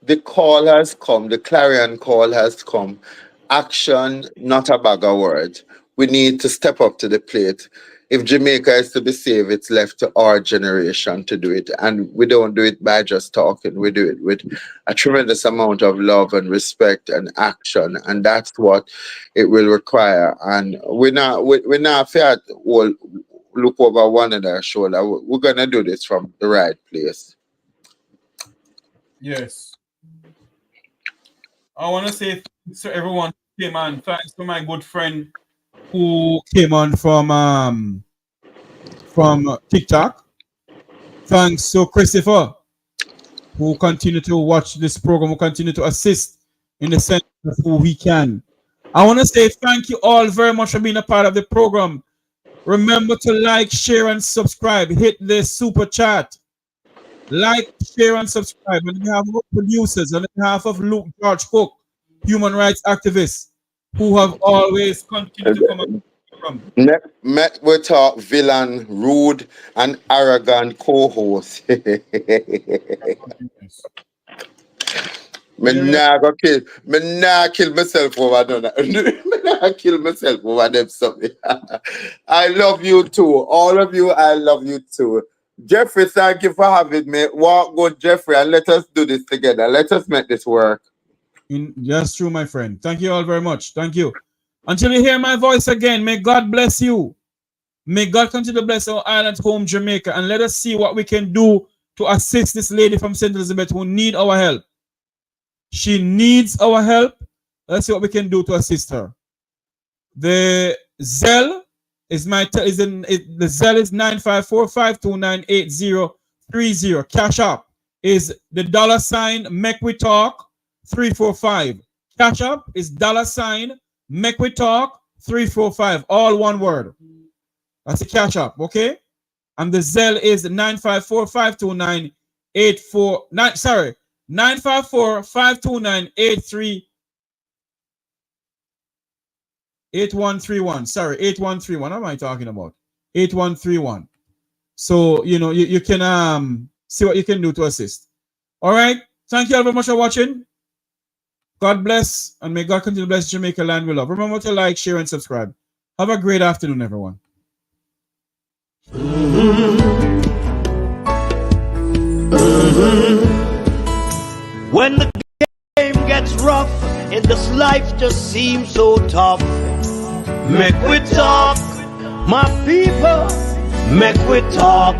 the call has come, the clarion call has come. Action, not a bag of words. We need to step up to the plate. If Jamaica is to be saved, it's left to our generation to do it. And we don't do it by just talking. We do it with a tremendous amount of love and respect and action. And that's what it will require. And we're not fair to look over one another's shoulder. We're going to do this from the right place. Yes. I want to say thanks to everyone who came on. Thanks to my good friend who came on from TikTok. Thanks to Christopher, who continue to watch this program, who continue to assist in the sense of who he can. I want to say thank you all very much for being a part of the program. Remember to like, share, and subscribe. Hit the super chat. Like, share, and subscribe. On behalf of producers, on behalf of Luke George Cook, human rights activists, who have always continued to come on the program. Met with our villain, rude, and arrogant co-host. Me nah kill myself over that. Me nah kill myself over them something. I love you too. All of you, I love you too. Jeffrey, thank you for having me. Walk good, Jeffrey, and let us do this together. Let us make this work. That's true, my friend. Thank you all very much. Thank you. Until you hear my voice again, may God bless you. May God continue to bless our island home, Jamaica, and let us see what we can do to assist this lady from St. Elizabeth who needs our help. She needs our help. Let's see what we can do to assist her. The Zelle is the Zelle is 954-529-8030. Cash App is the $ Make We Talk 345. Cash App is $ Make We Talk 345. All one word. That's the Cash App, okay? And the Zelle is 954-529-8131. Sorry, 8131. What am I talking about? 8131. So, you can see what you can do to assist. All right. Thank you all very much for watching. God bless, and may God continue to bless Jamaica land we love. Remember to like, share, and subscribe. Have a great afternoon, everyone. When the game gets rough and this life just seems so tough, make we talk, my people, make we talk.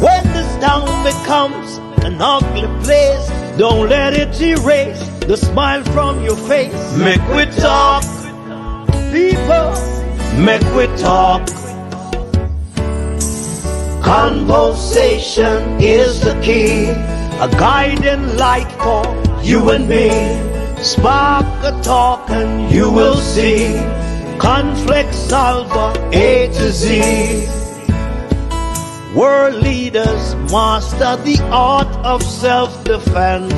When this town becomes an ugly place, don't let it erase the smile from your face. Make we talk, people, make we talk. Conversation is the key, a guiding light for you and me. Spark a talk and you will see. Conflict solver A to Z. World leaders master the art of self-defense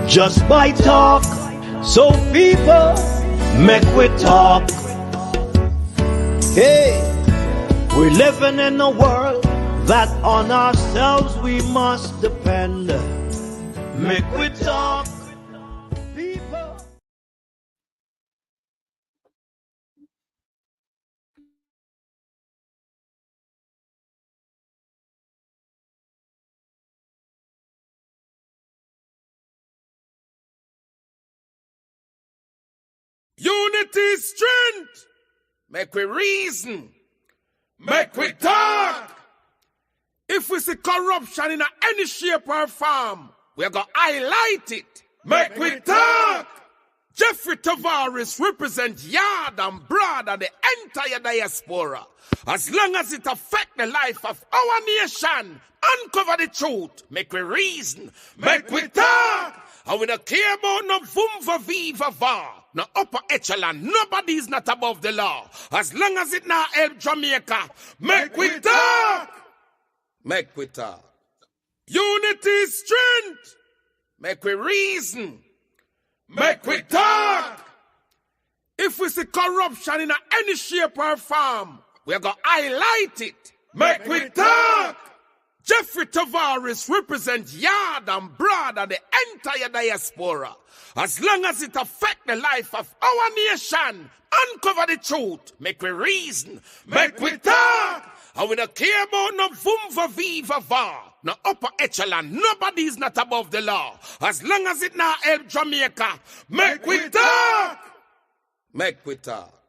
just by talk. So people, make we talk. Hey, we're living in a world that on ourselves we must depend. Make we talk, people. Unity is strength. Make we reason. Make we talk. If we see corruption in any shape or form, we're going to highlight it. Make we talk. Jeffrey Tavares represents yard and broad and the entire diaspora. As long as it affects the life of our nation, uncover the truth. Make we reason. Make we talk. And we don't care about no vumva viva va. No upper echelon. Nobody is not above the law. As long as it not help Jamaica, make we talk. Make we talk. Unity is strength. Make we reason. Make we talk. If we see corruption in any shape or form, we're going to highlight it. Make we talk. Jeffrey Tavares represents yard and broad and the entire diaspora. As long as it affects the life of our nation, uncover the truth. Make we reason. Make we talk. And we don't care about no vumva viva va. No upper echelon. Nobody is not above the law. As long as it not help Jamaica, make we talk. Make we talk.